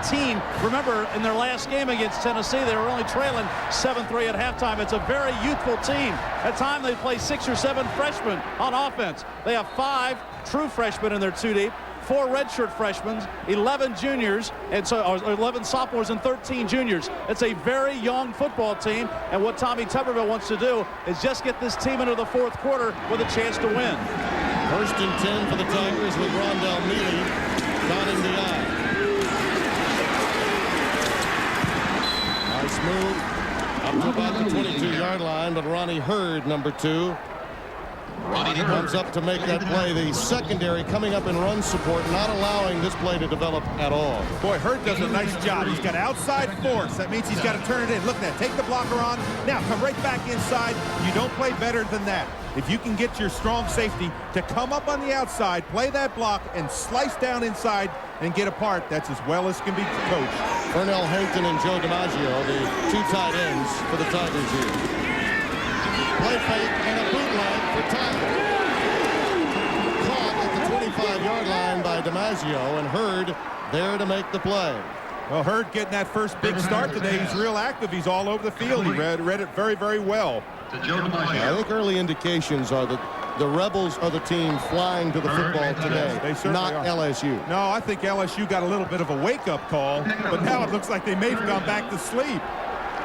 team. Remember, in their last game against Tennessee, they were only trailing 7-3 at halftime. It's a very youthful team. At times, they play 6 or 7 freshmen on offense. They have 5 true freshmen in their 2 deep, 4 redshirt freshmen, 11 juniors, and so 11 sophomores and 13 juniors. It's a very young football team, and what Tommy Tuberville wants to do is just get this team into the fourth quarter with a chance to win. 1st and 10 for the Tigers with Rondell Mealy dotting the I. Nice move up to about the 22-yard line, but Ronnie Hurd, number 2, comes up to make that play. The secondary coming up in run support, not allowing this play to develop at all. Boy, Hurd does a nice job. He's got outside force. That means he's got to turn it in. Look at that. Take the blocker on. Now come right back inside. You don't play better than that. If you can get your strong safety to come up on the outside, play that block, and slice down inside and get apart, that's as well as can be coached. Fernell Hankton and Joe DiMaggio, the 2 tight ends for the Tigers here. Play fake and a bootleg for Tyler. Caught at the 25-yard line by DiMaggio, and Hurd there to make the play. Well, Hurd getting that first big start today. He's real active. He's all over the field. He read it very, very well. I think early indications are that the Rebels are the team flying to the football today, not LSU. No, I think LSU got a little bit of a wake-up call, but now it looks like they may have gone back to sleep.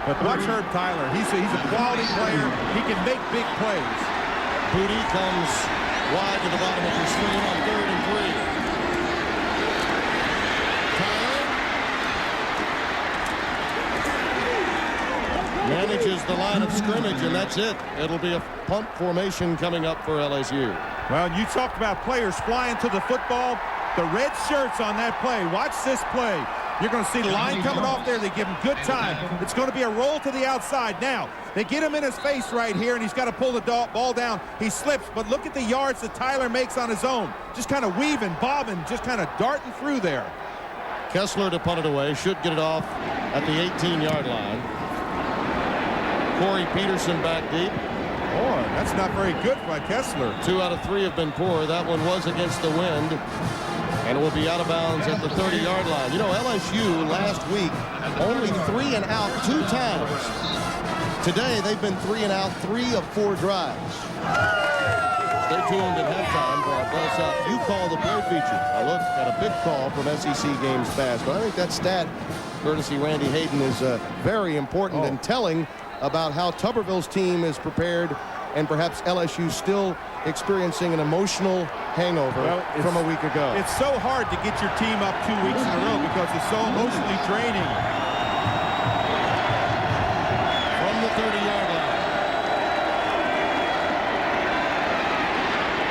But watch Herb Tyler. He's a quality player. He can make big plays. Booty comes wide to the bottom of the screen on 3rd and 3. Tyler manages the line of scrimmage, and that's it. It'll be a punt formation coming up for LSU. Well, you talked about players flying to the football. The red shirts on that play. Watch this play. You're going to see the line coming off there. They give him good time. It's going to be a roll to the outside. Now, they get him in his face right here, and he's got to pull the ball down. He slips, but look at the yards that Tyler makes on his own. Just kind of weaving, bobbing, just kind of darting through there. Kessler to punt it away. Should get it off at the 18-yard line. Corey Peterson back deep. Boy, that's not very good by Kessler. 2 out of 3 have been poor. That one was against the wind, and it will be out of bounds at the 30-yard line. You know, LSU last week only 3 and out 2 times. Today they've been 3 and out 3 of 4 drives. Stay tuned at halftime for our Buzz Up. You call the play feature. I look at a big call from SEC Games Fast, but I think that stat, courtesy Randy Hayden, is very important and telling about how Tuberville's team is prepared, and perhaps LSU still experiencing an emotional hangover from a week ago. It's so hard to get your team up 2 weeks in a row because it's so emotionally draining. From the 30-yard line.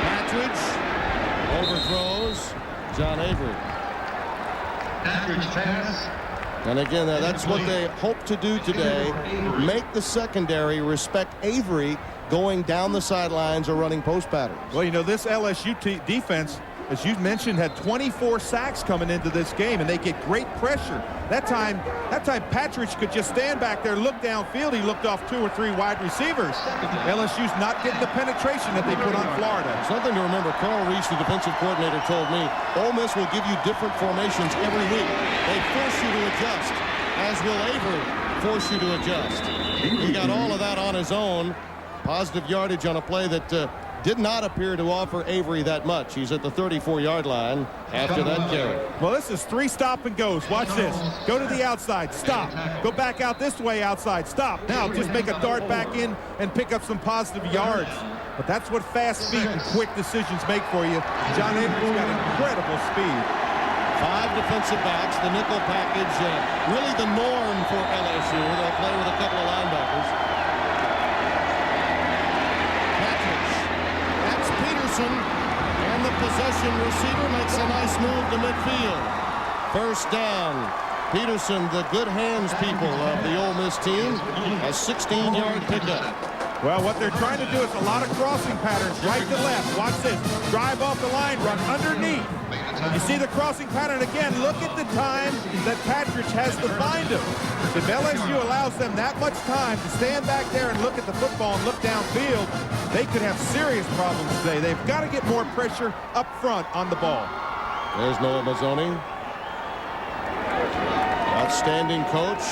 Patridge overthrows John Avery. Patridge pass. And again, that's what they hope to do today. Make the secondary respect Avery going down the sidelines or running post patterns. Well, you know, this LSU defense, as you mentioned, had 24 sacks coming into this game, and they get great pressure. That time Patridge could just stand back there, look downfield. He looked off 2 or 3 wide receivers. LSU's not getting the penetration that they put on Florida. Something to remember, Carl Reese, the defensive coordinator, told me, Ole Miss will give you different formations every week. They force you to adjust, as will Avery force you to adjust. He got all of that on his own. Positive yardage on a play that did not appear to offer Avery that much. He's at the 34-yard line after that carry. Well, this is 3 stop and goes. Watch this. Go to the outside. Stop. Go back out this way outside. Stop. Now just make a dart back in and pick up some positive yards. But that's what fast feet and quick decisions make for you. John Avery's got incredible speed. 5 defensive backs. The nickel package, really the norm for LSU. They'll play with a couple of linebackers. And the possession receiver makes a nice move to midfield. First down. Peterson, the good hands people of the Ole Miss team, a 16-yard pickup. Well, what they're trying to do is a lot of crossing patterns, right to left. Watch this. Drive off the line, run underneath. You see the crossing pattern again. Look at the time that Patridge has to find him. If LSU allows them that much time to stand back there and look at the football and look downfield, they could have serious problems today. They've got to get more pressure up front on the ball. There's Noah Mazzoni. Outstanding coach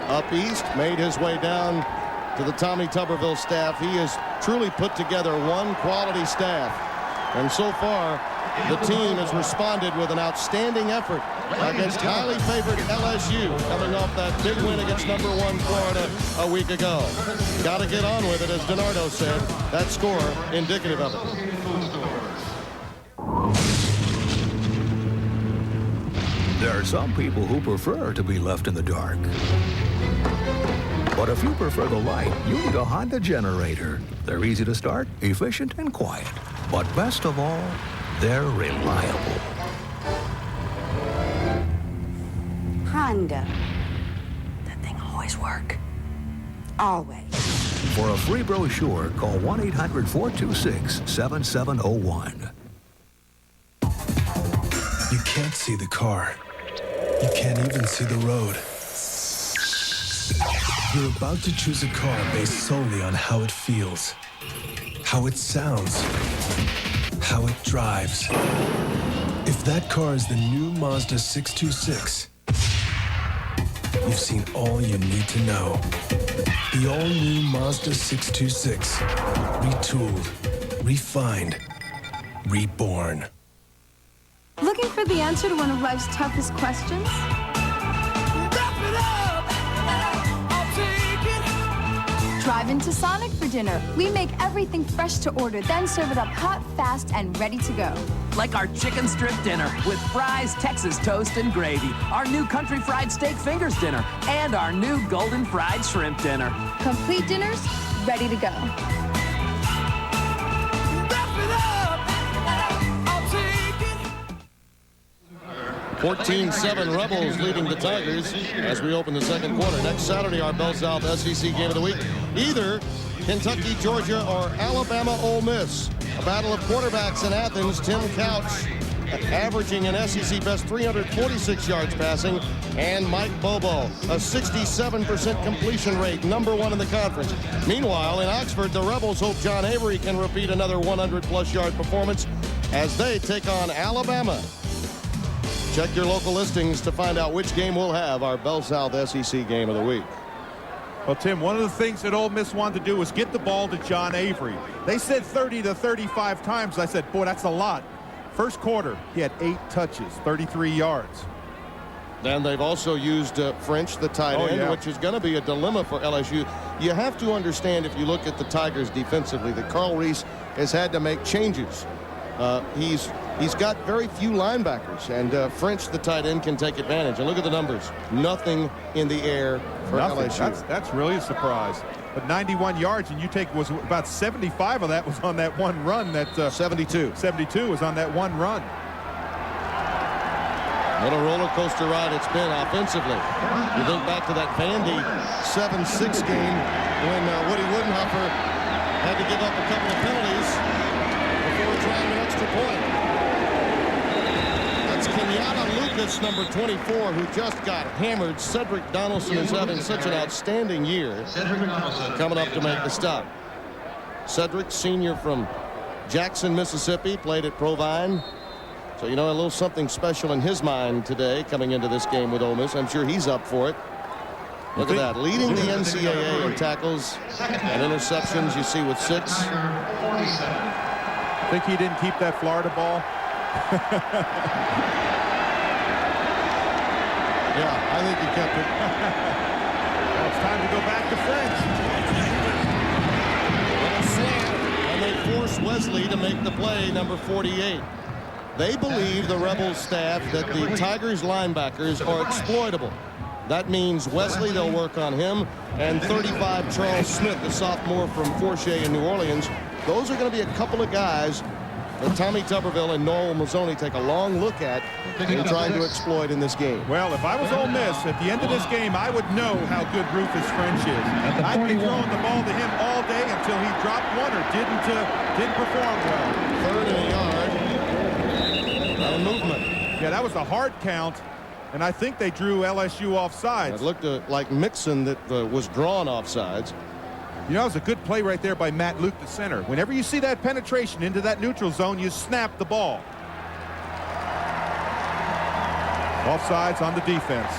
up east, made his way down to the Tommy Tuberville staff. He has truly put together one quality staff. And so far, the team has responded with an outstanding effort against highly favored LSU, coming off that big win against #1 Florida a week ago. Got to get on with it, as DiNardo said. That score indicative of it. There are some people who prefer to be left in the dark. But if you prefer the light, you need a Honda generator. They're easy to start, efficient, and quiet. But best of all, they're reliable. Honda. That thing always work. Always. For a free brochure, call 1-800-426-7701. You can't see the car. You can't even see the road. You're about to choose a car based solely on how it feels, how it sounds, how it drives. If that car is the new Mazda 626, you've seen all you need to know. The all-new Mazda 626. Retooled, refined, reborn. Looking for the answer to one of life's toughest questions? Wrap it up. I'll take Drive into Sonic for dinner. We make everything fresh to order, then serve it up hot, fast, and ready to go. Like our chicken strip dinner with fries, Texas toast, and gravy. Our new country fried steak fingers dinner. And our new golden fried shrimp dinner. Complete dinners, ready to go. 14-7 Rebels leading the Tigers as we open the second quarter. Next Saturday, our Bell South SEC game of the week. Either Kentucky, Georgia, or Alabama, Ole Miss. A battle of quarterbacks in Athens. Tim Couch averaging an SEC best 346 yards passing, and Mike Bobo, a 67% completion rate, #1 in the conference. Meanwhile, in Oxford, the Rebels hope John Avery can repeat another 100-plus yard performance as they take on Alabama. Check your local listings to find out which game we'll have our Bell South SEC game of the week. Well, Tim, one of the things that Ole Miss wanted to do was get the ball to John Avery. They said 30 to 35 times. I said, boy, that's a lot. First quarter, he had 8 touches, 33 yards. Then they've also used French, the tight end, which is going to be a dilemma for LSU. You have to understand, if you look at the Tigers defensively, that Carl Reese has had to make changes. He's got very few linebackers, and French, the tight end, can take advantage. And look at the numbers. Nothing in the air for LSU. That's really a surprise. But 91 yards, and was about 75 of that was on that one run. 72 was on that one run. What a roller coaster ride it's been offensively. You think back to that Vandy 7-6 game when Woody Woodenhopper had to give up a couple of penalties before trying an extra point. That's Kenyatta Lucas, number 24, who just got hammered. Cedric Donaldson is having such an outstanding year. Coming up to make the stop. Cedric, senior from Jackson, Mississippi, played at Provine. So, you know, a little something special in his mind today coming into this game with Ole Miss. I'm sure he's up for it. Look at that. Leading the NCAA in tackles and interceptions, you see, with 6. Think he didn't keep that Florida ball? Yeah, I think he kept it. Well, it's time to go back to French. And they force Wesley to make the play, number 48. They believe, the Rebels staff, that the Tigers linebackers are exploitable. That means Wesley, they'll work on him, and 35 Charles Smith, the sophomore from Fortier in New Orleans. Those are going to be a couple of guys that Tommy Tuberville and Noel Mazzoni take a long look at in trying to exploit in this game. Well, if I was Ole Miss, at the end of this game, I would know how good Rufus French is. I'd be throwing the ball to him all day until he dropped one or didn't perform well. 3rd and a yard. Movement. Yeah, that was a hard count, and I think they drew LSU offsides. It looked like Mixon that was drawn offsides. You know, it was a good play right there by Matt Luke, the center. Whenever you see that penetration into that neutral zone, you snap the ball. Offsides on the defense.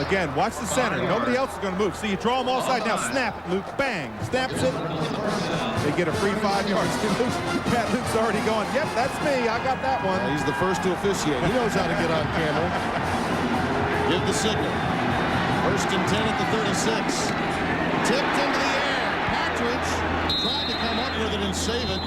Again, watch the center. Nobody else is going to move. See, you draw them all sides. Now snap it, Luke. Bang. Snaps it. They get a free 5 yards. Matt Luke's already going, yep, that's me. I got that one. He's the first to officiate. He knows how to get on camera. Give the signal. 1st and 10 at the 36. Tipped into the air. Patridge tried to come up with it and save it.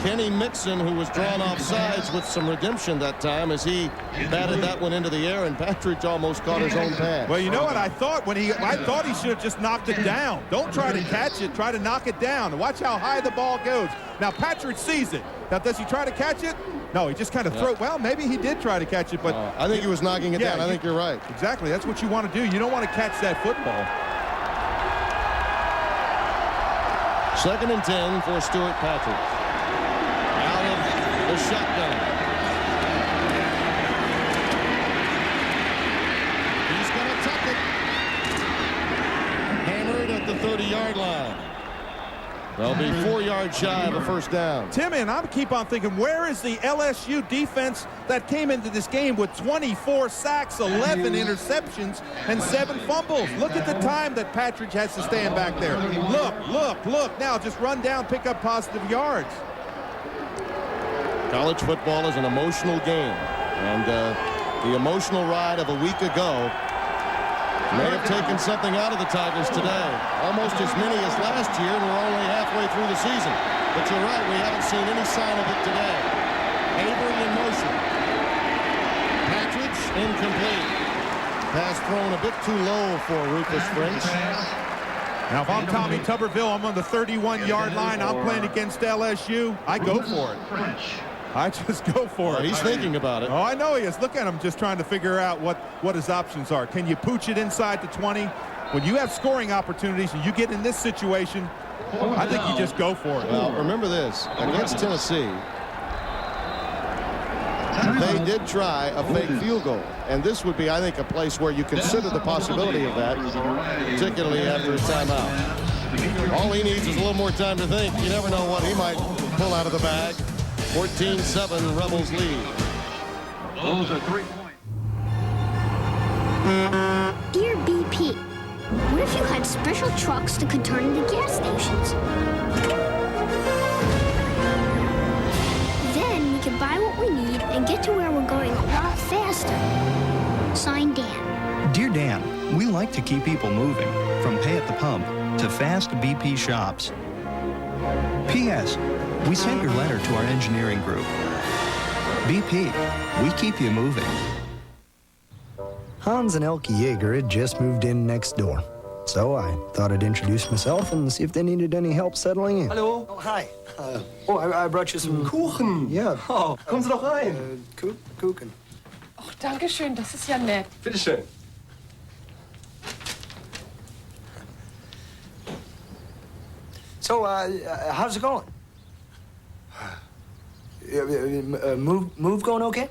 Kenny Mixon, who was drawn off sides with some redemption that time as he batted that one into the air, and Patridge almost caught his own pass. Well, you know what I thought? I thought he should have just knocked it down. Don't try to catch it. Try to knock it down. Watch how high the ball goes. Now, Patridge sees it. Now, does he try to catch it? No, he just kind of throw it. Well, maybe he did try to catch it, but I think he was knocking it down. I think you're right. Exactly. That's what you want to do. You don't want to catch that football. 2nd and 10 for Stuart Patridge. Out of the shotgun. He's going to tuck it. Hammered at the 30-yard line. They'll be 4 yards shy of a first down. Tim, and I keep on thinking, where is the LSU defense that came into this game with 24 sacks, 11 interceptions, and 7 fumbles? Look at the time that Patridge has to stand back there. Look. Now just run down, pick up positive yards. College football is an emotional game, and the emotional ride of a week ago May have taken something out of the Tigers today. Almost as many as last year, and we're only halfway through the season. But you're right, we haven't seen any sign of it today. Avery in motion. Patridge incomplete. Pass thrown a bit too low for Rufus French. Now, if I'm Tommy Tuberville, I'm on the 31-yard line. I'm playing against LSU. I go for it. I just go for it. He's thinking about it. Oh, I know he is. Look at him just trying to figure out what his options are. Can you pooch it inside the 20? When you have scoring opportunities and you get in this situation, I think you just go for it. Well, remember this. Against Tennessee, they did try a fake field goal. And this would be, I think, a place where you consider the possibility of that, particularly after a timeout. All he needs is a little more time to think. You never know what he might pull out of the bag. 14-7 Rebels lead. Those are 3 points. Dear BP, what if you had special trucks that could turn into gas stations? Then we could buy what we need and get to where we're going a lot faster. Signed, Dan. Dear Dan, we like to keep people moving, from pay at the pump to fast BP shops. P.S. We sent your letter to our engineering group. BP, we keep you moving. Hans and Elke Yeager had just moved in next door. So I thought I'd introduce myself and see if they needed any help settling in. Hallo. Oh, hi. I brought you some Kuchen. Yeah. Oh, kommen Sie doch rein. Kuchen. Oh, danke schön, das ist ja nett. Bitte schön. So, how's it going? Move going okay?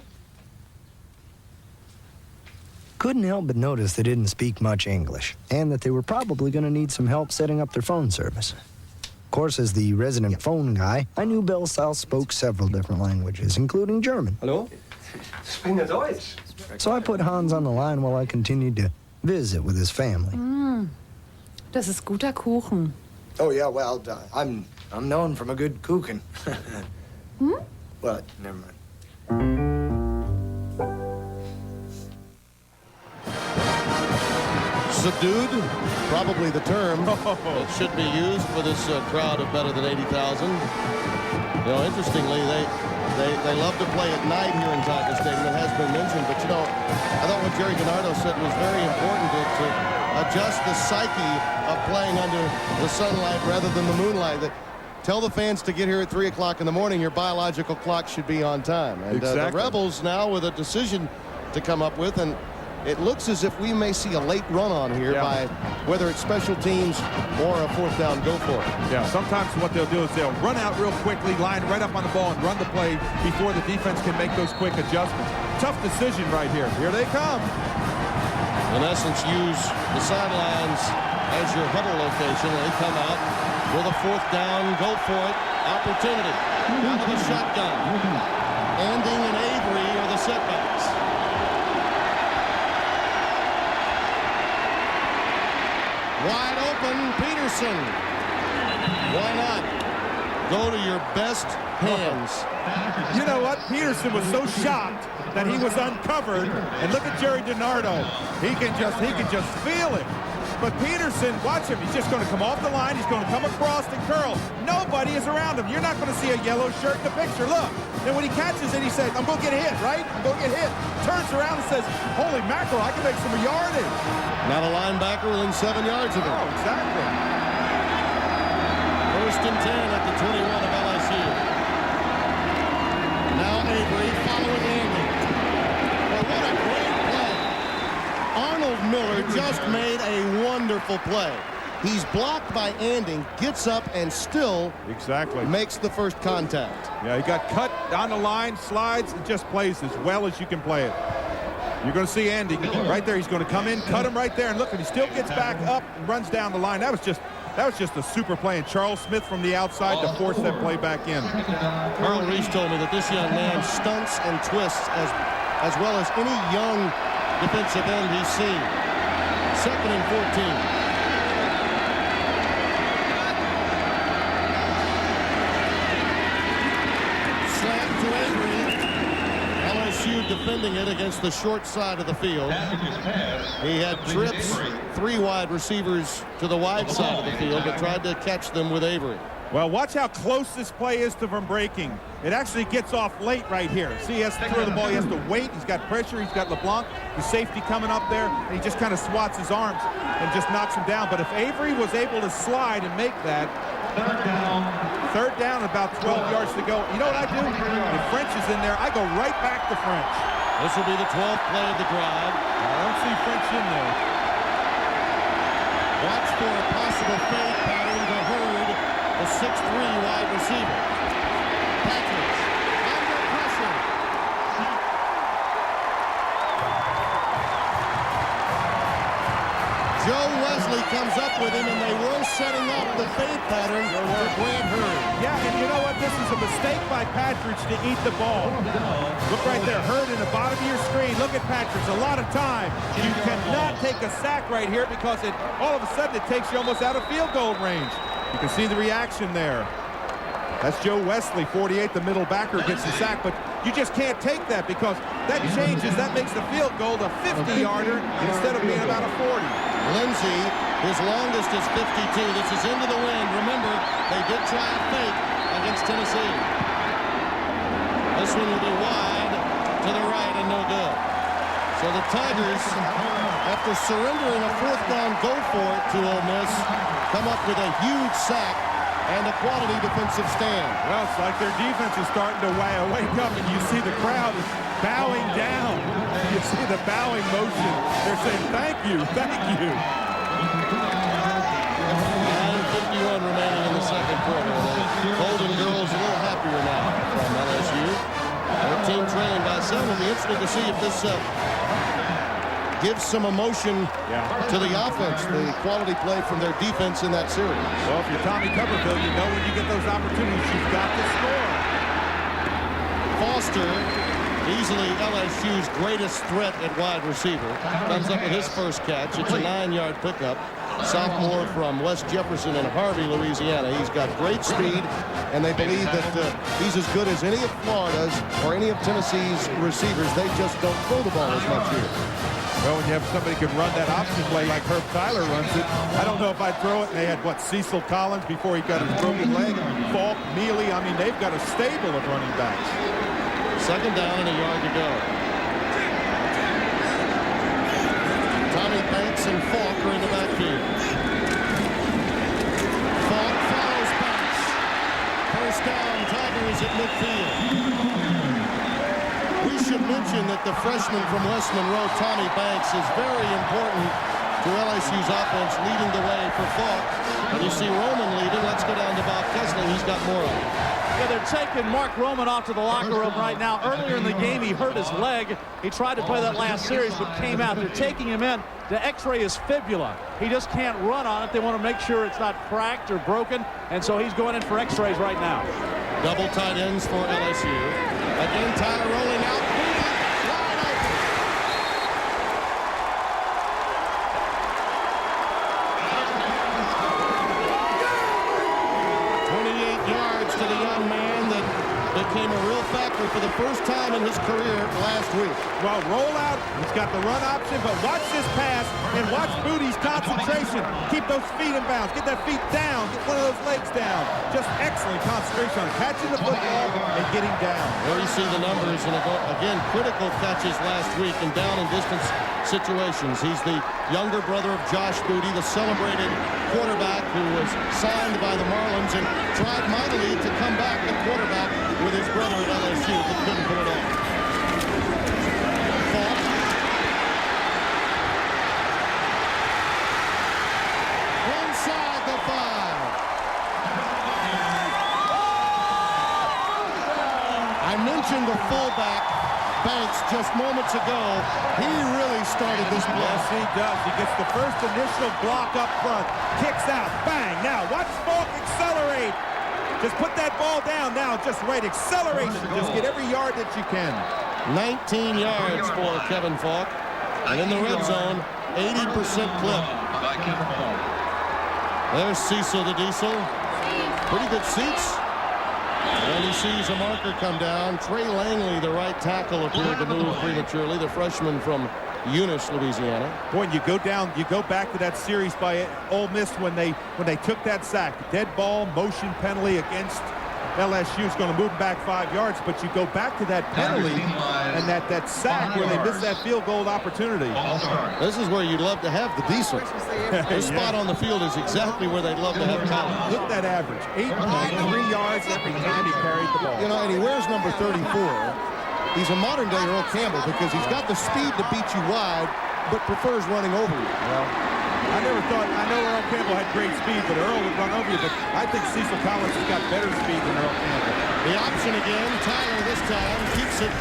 Couldn't help but notice they didn't speak much English, and that they were probably going to need some help setting up their phone service. Of course, as the resident phone guy, I knew Bell South spoke several different languages, including German. Hallo? Sprechen ja Deutsch. So I put Hans on the line while I continued to visit with his family. Das ist guter Kuchen. Oh, yeah, well, I'm known for my good cooking. What? Never mind. Subdued, probably the term that should be used for this crowd of better than 80,000. You know, interestingly, they love to play at night here in Tiger Stadium. It has been mentioned, but you know, I thought what Jerry Gennardo said was very important to adjust the psyche of playing under the sunlight rather than the moonlight. That tell the fans to get here at 3 o'clock in the morning. Your biological clock should be on time. And the Rebels now with a decision to come up with, and it looks as if we may see a late run on here by whether it's special teams or a fourth down go for it. Yeah, sometimes what they'll do is they'll run out real quickly, line right up on the ball, and run the play before the defense can make those quick adjustments. Tough decision right here. Here they come. In essence, use the sidelines as your huddle location. They come out with a fourth down, go for it, opportunity. Out of the shotgun. Anding and Avery are the setbacks. Wide open, Peterson. Why not? Go to your best hands. You know what? Peterson was so shocked that he was uncovered. And look at Jerry DiNardo. He can just feel it. But Peterson, watch him. He's just going to come off the line. He's going to come across and curl. Nobody is around him. You're not going to see a yellow shirt in the picture. Look. Then when he catches it, he says, I'm going to get hit, right? I'm going to get hit. Turns around and says, holy mackerel, I can make some yardage. Not a linebacker within 7 yards of him. Oh, exactly. First and 10 at the 21 of LSU. Now Avery following Andy. Well, what a great play. Arnold Miller just made a wonderful play. He's blocked by Anding, gets up, and still makes the first contact. Yeah, he got cut on the line, slides, and just plays as well as you can play it. You're going to see Andy right there. He's going to come in, cut him right there, and look, and he still gets back up and runs down the line. That was just a super play, and Charles Smith from the outside to force that play back in. Carl Reese told me that this young man stunts and twists as well as any young defensive end he's seen. 2nd and 14. LSU LSU defending it against the short side of the field. He had trips, 3 wide receivers to the wide side of the field, but tried to catch them with Avery. Well, watch how close this play is to from breaking. It actually gets off late right here. See, he has to throw the ball. He has to wait. He's got pressure. He's got LeBlanc, the safety coming up there, and he just kind of swats his arms and just knocks him down. But if Avery was able to slide and make that, third down, about 12 yards to go. You know what I do? If French is in there, I go right back to French. This will be the 12th play of the drive. I don't see French in there. Watch for a possible fade pattern to Hurd, the 6'3" wide receiver. Patriots under pressure. Joe Wesley comes up with him, and they were setting up the fade pattern for Grant Hurd. Yeah, and you know what? This is a mistake by Patridge to eat the ball. Look right there, Hurd in the bottom of your screen. Look at Patridge, a lot of time. You cannot take a sack right here because it all of a sudden it takes you almost out of field goal range. You can see the reaction there. That's Joe Wesley, 48, the middle backer, gets the sack, but you just can't take that because that changes. That makes the field goal a 50-yarder instead of being about a 40. Lindsey, his longest is 52. This is into the wind. Remember, they did try a fake against Tennessee. This one will be wide to the right and no good. So the Tigers, after surrendering a 4th down go for it to Ole Miss, come up with a huge sack and a quality defensive stand. Well, it's like their defense is starting to wake up, and you see the crowd is bowing down. You see the bowing motion. They're saying, thank you, thank you. And 51 remaining in the second quarter. The Golden Girls a little happier now from LSU. Their team trailing by 7. It'll be interesting to see if this gives some emotion to the offense, the quality play from their defense in that series. Well, if you're Tommy Tuberville, you know when you get those opportunities, you've got to score. Foster, easily LSU's greatest threat at wide receiver, comes up with his first catch. It's a 9-yard pickup. Sophomore from West Jefferson in Harvey, Louisiana. He's got great speed, and they believe that he's as good as any of Florida's or any of Tennessee's receivers. They just don't throw the ball as much here. Well, when you have somebody who can run that option play like Herb Tyler runs it, I don't know if I'd throw it. And they had, what, Cecil Collins before he got his broken leg, Falk, Mealy. I mean, they've got a stable of running backs. 2nd down and a yard to go. Tommy Banks and Falk are in the backfield. Falk follows Banks. 1st down, Tigers at midfield. We should mention that the freshman from West Monroe, Tommy Banks, is very important to LSU's offense, leading the way for Falk. And you see Roman leading. Let's go down to Bob Kessling. He's got more of it. Yeah, they're taking Mark Roman off to the locker room right now. Earlier in the game, he hurt his leg. He tried to play that last series, but came out. They're taking him in to x-ray his fibula. He just can't run on it. They want to make sure it's not cracked or broken, and so he's going in for x-rays right now. Double tight ends for LSU. Again, Tyler rolling out. Wide open. 28 yards to the young man that became a real factor for the first time in his career last week. Well, roll out. He's got the run option, but watch this pass and watch Booty's concentration. Keep those feet in bounds. Get that feet down. Get one of those legs down. Just excellent concentration on catching the football and getting down. There you see the numbers, and again, critical catches last week in down and distance situations. He's the younger brother of Josh Booty, the celebrated quarterback who was signed by the Marlins and tried mightily to come back at quarterback with his brother at LSU, but couldn't pull it off. Falk. Inside the 5. I mentioned the fullback, Banks, just moments ago. He really started this play. Yes, he does. He gets the first initial block up front. Kicks out. Bang. Now, watch Falk accelerate. Just put that ball down now. Just right. Acceleration. Just get every yard that you can. 19 yards for Kevin Falk. And in the red zone, 80% clip. There's Cecil the Diesel. Pretty good seats And he sees a marker come down. Trey Langley, the right tackle, appeared to move prematurely. The freshman from Eunice, Louisiana. Boy, and you go back to that series by Ole Miss when they took that sack. Dead ball, motion penalty against LSU is going to move them back 5 yards, but you go back to that penalty and that sack where they missed that field goal opportunity. This is where you'd love to have the Diesel. This spot on the field is exactly where they'd love to have Collins. Look at that average, 8.3 yards every time he carried the ball. You know, and he wears number 34. He's a modern-day Earl Campbell because he's got the speed to beat you wide, but prefers running over you. I know Earl Campbell had great speed, but Earl would run over you. But I think Cecil Collins has got better speed than Earl Campbell. The option again. Tyler this time keeps it,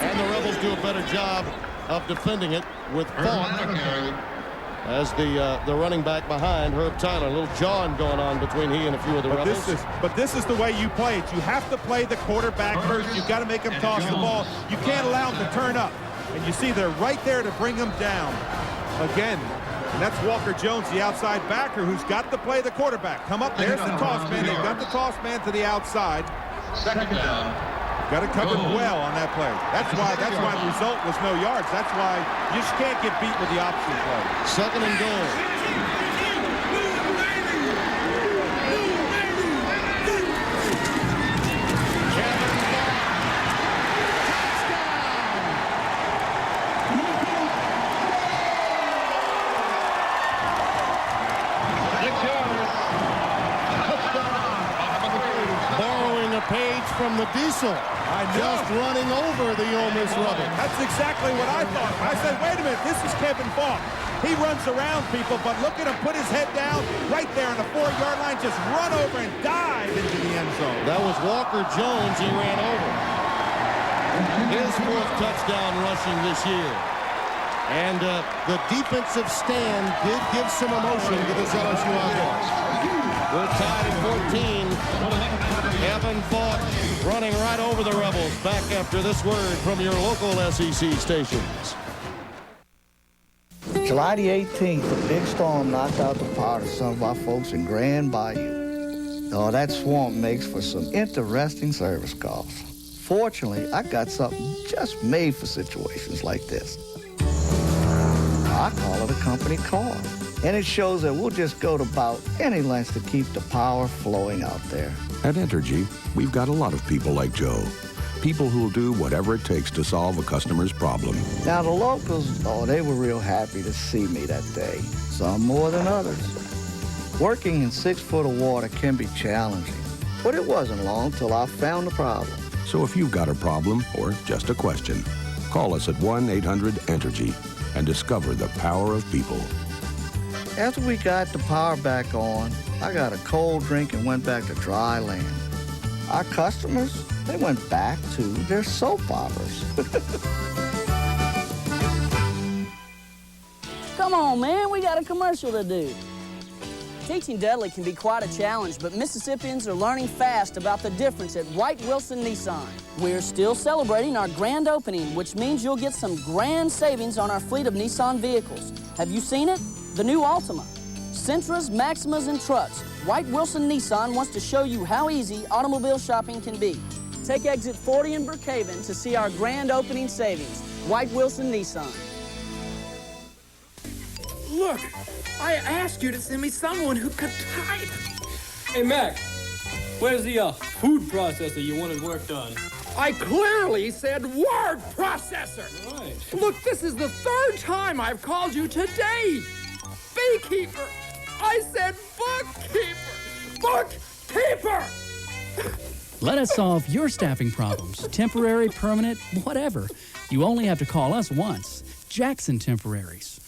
and the Rebels do a better job of defending it with Falk as the running back behind Herb Tyler. A little jawing going on between he and a few of the Rebels. This is the way you play it. You have to play the quarterback first. You've got to make him toss the ball. You can't allow him to turn up. And you see they're right there to bring him down again. And that's Walker Jones, the outside backer, who's got to play the quarterback. Come up, there's the toss man. They've got the toss man to the outside. Second down. Got it covered well on that play. That's why the result was no yards. That's why you just can't get beat with the option play. Second and goal. Page from the Diesel. Just running over the Ole Miss Rebels. That's exactly what I thought. I said, wait a minute, this is Kevin Falk. He runs around people, but look at him put his head down right there on the 4-yard line, just run over and dive into the end zone. That was Walker Jones he ran over. His 4th touchdown rushing this year. And the defensive stand did give some emotion to this LSU offense. We're tied at 14. Kevin Falk running right over the Rebels. Back after this word from your local SEC stations. July the 18th, a big storm knocked out the power to some of our folks in Grand Bayou. Oh, that swamp makes for some interesting service calls. Fortunately, I got something just made for situations like this. I call it a company call. And it shows that we'll just go to about any lengths to keep the power flowing out there. At Entergy, we've got a lot of people like Joe. People who'll do whatever it takes to solve a customer's problem. Now, the locals, they were real happy to see me that day. Some more than others. Working in 6 foot of water can be challenging. But it wasn't long till I found the problem. So if you've got a problem or just a question, call us at 1-800-ENTERGY and discover the power of people. After we got the power back on, I got a cold drink and went back to dry land. Our customers, they went back to their soap operas. Come on, man, we got a commercial to do. Teaching Dudley can be quite a challenge, but Mississippians are learning fast about the difference at White Wilson Nissan. We're still celebrating our grand opening, which means you'll get some grand savings on our fleet of Nissan vehicles. Have you seen it? The new Altima, Sentras, Maximas, and trucks. White Wilson Nissan wants to show you how easy automobile shopping can be. Take exit 40 in Brookhaven to see our grand opening savings. White Wilson Nissan. Look, I asked you to send me someone who could type. Hey, Mac, where's the food processor you wanted work done? I clearly said word processor. Right. Look, this is the 3rd time I've called you today. Beekeeper. I said bookkeeper. Bookkeeper. Let us solve your staffing problems. Temporary, permanent, whatever. You only have to call us once. Jackson Temporaries.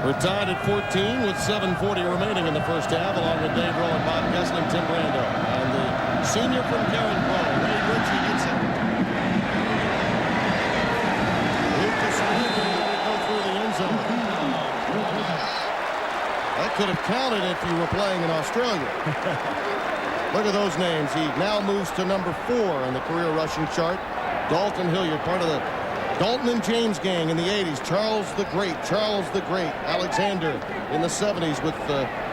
We're tied at 14 with 7:40 remaining in the first half, along with Dave Rowe and Bob Gessling, Tim Brando, and the senior from Karen Pro, Ray Ritchie gets it. Lucas Lee will go through the end zone. That could have counted if you were playing in Australia. Look at those names. He now moves to number 4 on the career rushing chart. Dalton Hilliard, part of the Dalton and James gang in the 80s. Charles the Great. Alexander in the 70s with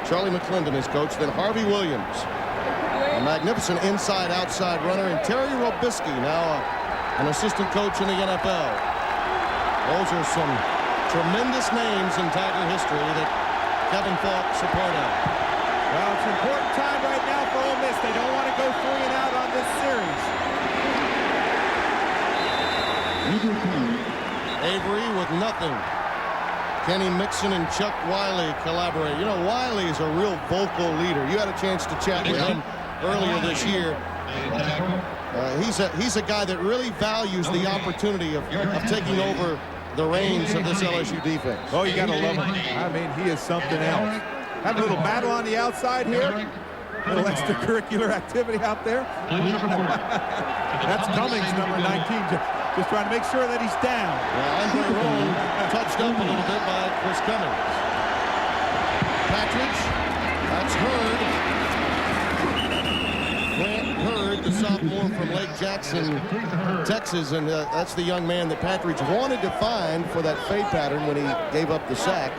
Charlie McClendon as coach. Then Harvey Williams, a magnificent inside-outside runner. And Terry Robisky, now an assistant coach in the NFL. Those are some tremendous names in Tiger history that Kevin Falk's a part of. Well, it's an important time right now for Ole Miss. They don't want to go 3 and out on this series. Avery with nothing. Kenny Mixon and Chuck Wiley collaborate. You know, Wiley is a real vocal leader. You had a chance to chat with him earlier this year. He's a guy that really values the opportunity of taking over the reins of this LSU defense. Oh, you got to love him. I mean, he is something else. Have a little battle on the outside here. A little extracurricular activity out there. That's Cummings, number 19. Just trying to make sure that he's down. Andre Rowan touched up a little bit by Chris Cummings. Patridge, that's Hurd. Grant Hurd, the sophomore from Lake Jackson, Texas, and that's the young man that Patridge wanted to find for that fade pattern when he gave up the sack.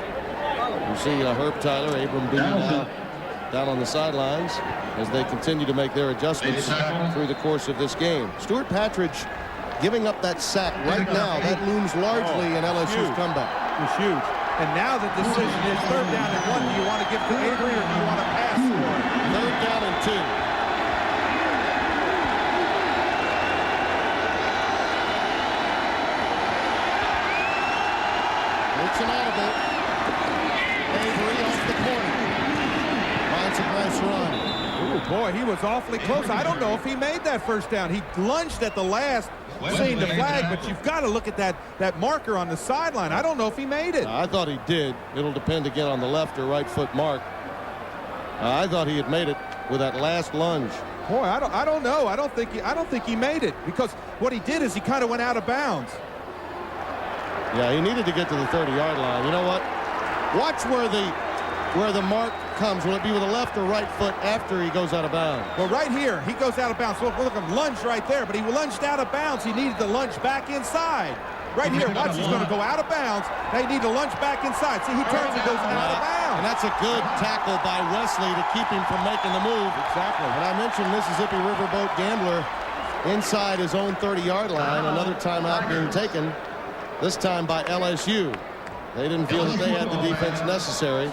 You see Herb Tyler, Abram Bean down on the sidelines as they continue to make their adjustments through the course of this game. Stuart Patridge giving up that sack right now, that looms largely in LSU's comeback. It's huge. And now the decision is 3rd down and 1. Do you want to give to Avery or do you want to pass for it? 3rd down and 2. It's an audible. Avery off the corner. Finds a nice run. Oh, boy, he was awfully close. I don't know if he made that 1st down. He lunged at the last, seeing the flag, but you've got to look at that marker on the sideline. I don't know if he made it. I thought he did. It'll depend again on the left or right foot mark. I thought he had made it with that last lunge. Boy, I don't know. I don't think he made it, because what he did is he kind of went out of bounds. Yeah, he needed to get to the 30-yard line. You know what? Watch where the mark comes. Will it be with the left or right foot after he goes out of bounds? Well, right here, he goes out of bounds. Look him lunge right there, but he lunged out of bounds. He needed to lunge back inside. Right here, watch, he's going to go out of bounds. They need to lunge back inside. See, he turns and goes out of bounds. And that's a good tackle by Wesley to keep him from making the move. Exactly. And I mentioned Mississippi Riverboat Gambler inside his own 30-yard line. Another timeout being taken, this time by LSU. They didn't feel that they had the defense necessary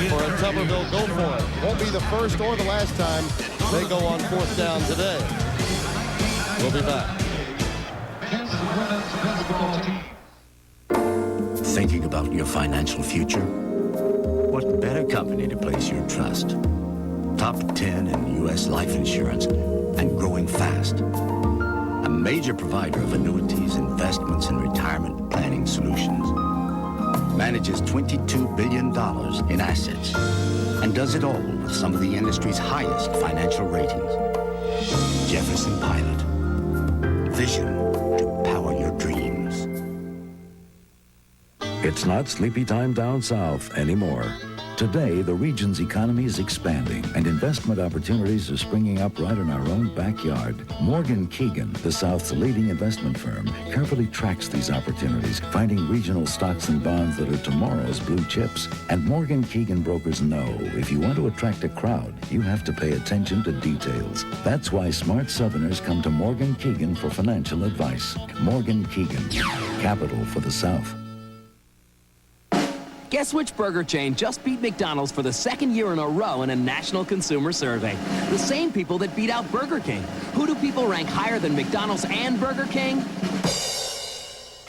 for a Tuberville go for it. Won't be the first or the last time they go on 4th down today. We'll be back. Thinking about your financial future? What better company to place your trust? Top 10 in U.S. life insurance and growing fast. A major provider of annuities, investments, and retirement planning solutions. Manages $22 billion in assets and does it all with some of the industry's highest financial ratings. Jefferson Pilot. Vision to power your dreams. It's not sleepy time down south anymore. Today, the region's economy is expanding and investment opportunities are springing up right in our own backyard. Morgan Keegan, the South's leading investment firm, carefully tracks these opportunities, finding regional stocks and bonds that are tomorrow's blue chips. And Morgan Keegan brokers know if you want to attract a crowd, you have to pay attention to details. That's why smart Southerners come to Morgan Keegan for financial advice. Morgan Keegan, capital for the South. Guess which burger chain just beat McDonald's for the 2nd year in a row in a national consumer survey? The same people that beat out Burger King. Who do people rank higher than McDonald's and Burger King?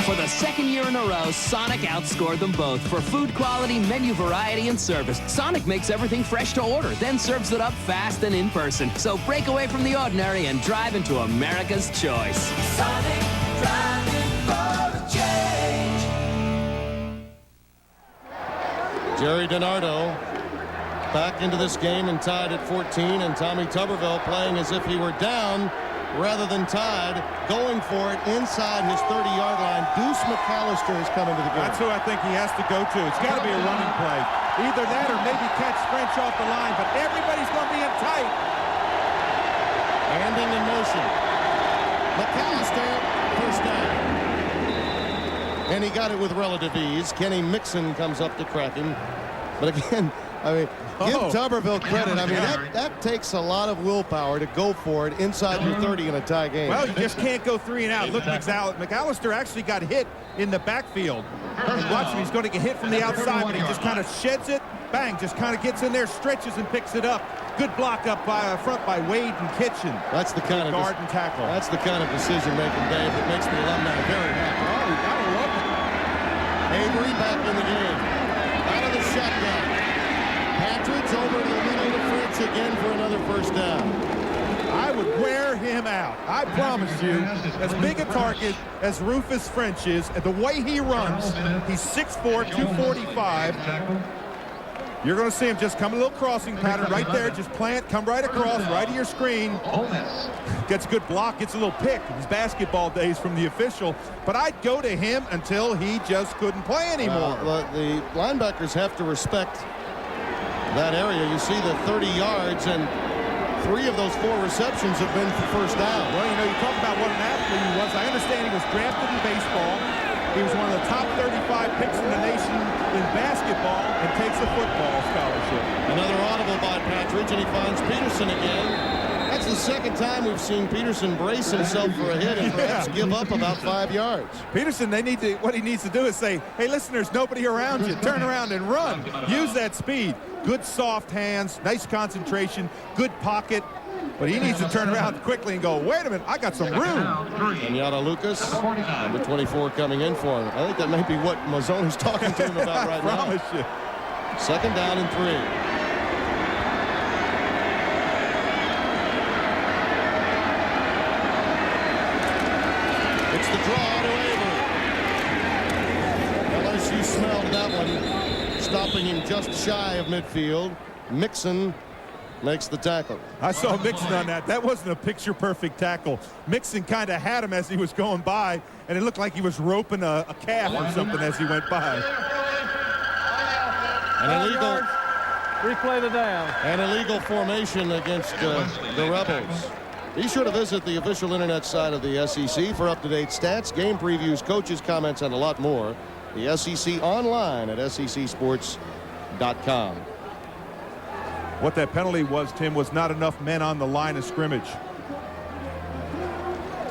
For the 2nd year in a row, Sonic outscored them both for food quality, menu variety, and service. Sonic makes everything fresh to order, then serves it up fast and in person. So break away from the ordinary and drive into America's choice. Sonic, driving for a change. Jerry DiNardo back into this game and tied at 14, and Tommy Tuberville playing as if he were down rather than tied, going for it inside his 30-yard line. Deuce McAllister has come into the game. That's who I think he has to go to. It's got to be a running play. Either that or maybe catch French off the line, but everybody's going to be in tight. Handing in motion. McAllister, first down. And he got it with relative ease. Kenny Mixon comes up to crack him. But again, I mean, give Tuberville credit. I mean, that takes a lot of willpower to go for it inside your 30 in a tie game. Well, you just can't go 3 and out. Look, McAllister actually got hit in the backfield. And watch him. He's going to get hit from the outside, but he just kind of sheds it. Bang, just kind of gets in there, stretches, and picks it up. Good block up by front by Wade and Kitchen. That's the kind of guard and tackle. That's the kind of decision-making, Dave, that makes the alumni very happy. Oh, you gotta love it. Avery back in the game. Out of the shotgun. Patridge over to the middle of Fritz again for another first down. I would wear him out. I promise you, as big a target as Rufus French is, and the way he runs, he's 6'4", 245. You're going to see him just come a little crossing pattern right there. Just plant, come right across, right to your screen. Gets a good block, gets a little pick. His basketball days from the official. But I'd go to him until he just couldn't play anymore. The linebackers have to respect that area. You see the 30 yards, and 3 of those 4 receptions have been for first down. Well, you know, you talk about what an athlete he was. I understand he was drafted in baseball. He was one of the top 35 picks in the nation in basketball and takes a football scholarship. Another audible by Patridge, and he finds Peterson again. That's the second time we've seen Peterson brace himself for a hit and perhaps give up about 5 yards. Peterson, what he needs to do is say, hey, listen, there's nobody around you. Turn around and run. Use that speed. Good soft hands, nice concentration, good pocket. But he needs to turn around quickly and go, wait a minute, I got some room. Kenyatta Lucas, number 24 coming in for him. I think that may be what Mazzoni's talking to him about right now. I promise you. Second down and 3. It's the draw to Avery. LSU smelled that one, stopping him just shy of midfield. Mixon makes the tackle. I saw Mixon on that. That wasn't a picture-perfect tackle. Mixon kind of had him as he was going by, and it looked like he was roping a calf or something as he went by. An illegal. Replay the down. An illegal formation against the Rebels. Be sure to visit the official internet site of the SEC for up-to-date stats, game previews, coaches' comments, and a lot more. The SEC online at secsports.com. What that penalty was, Tim, was not enough men on the line of scrimmage.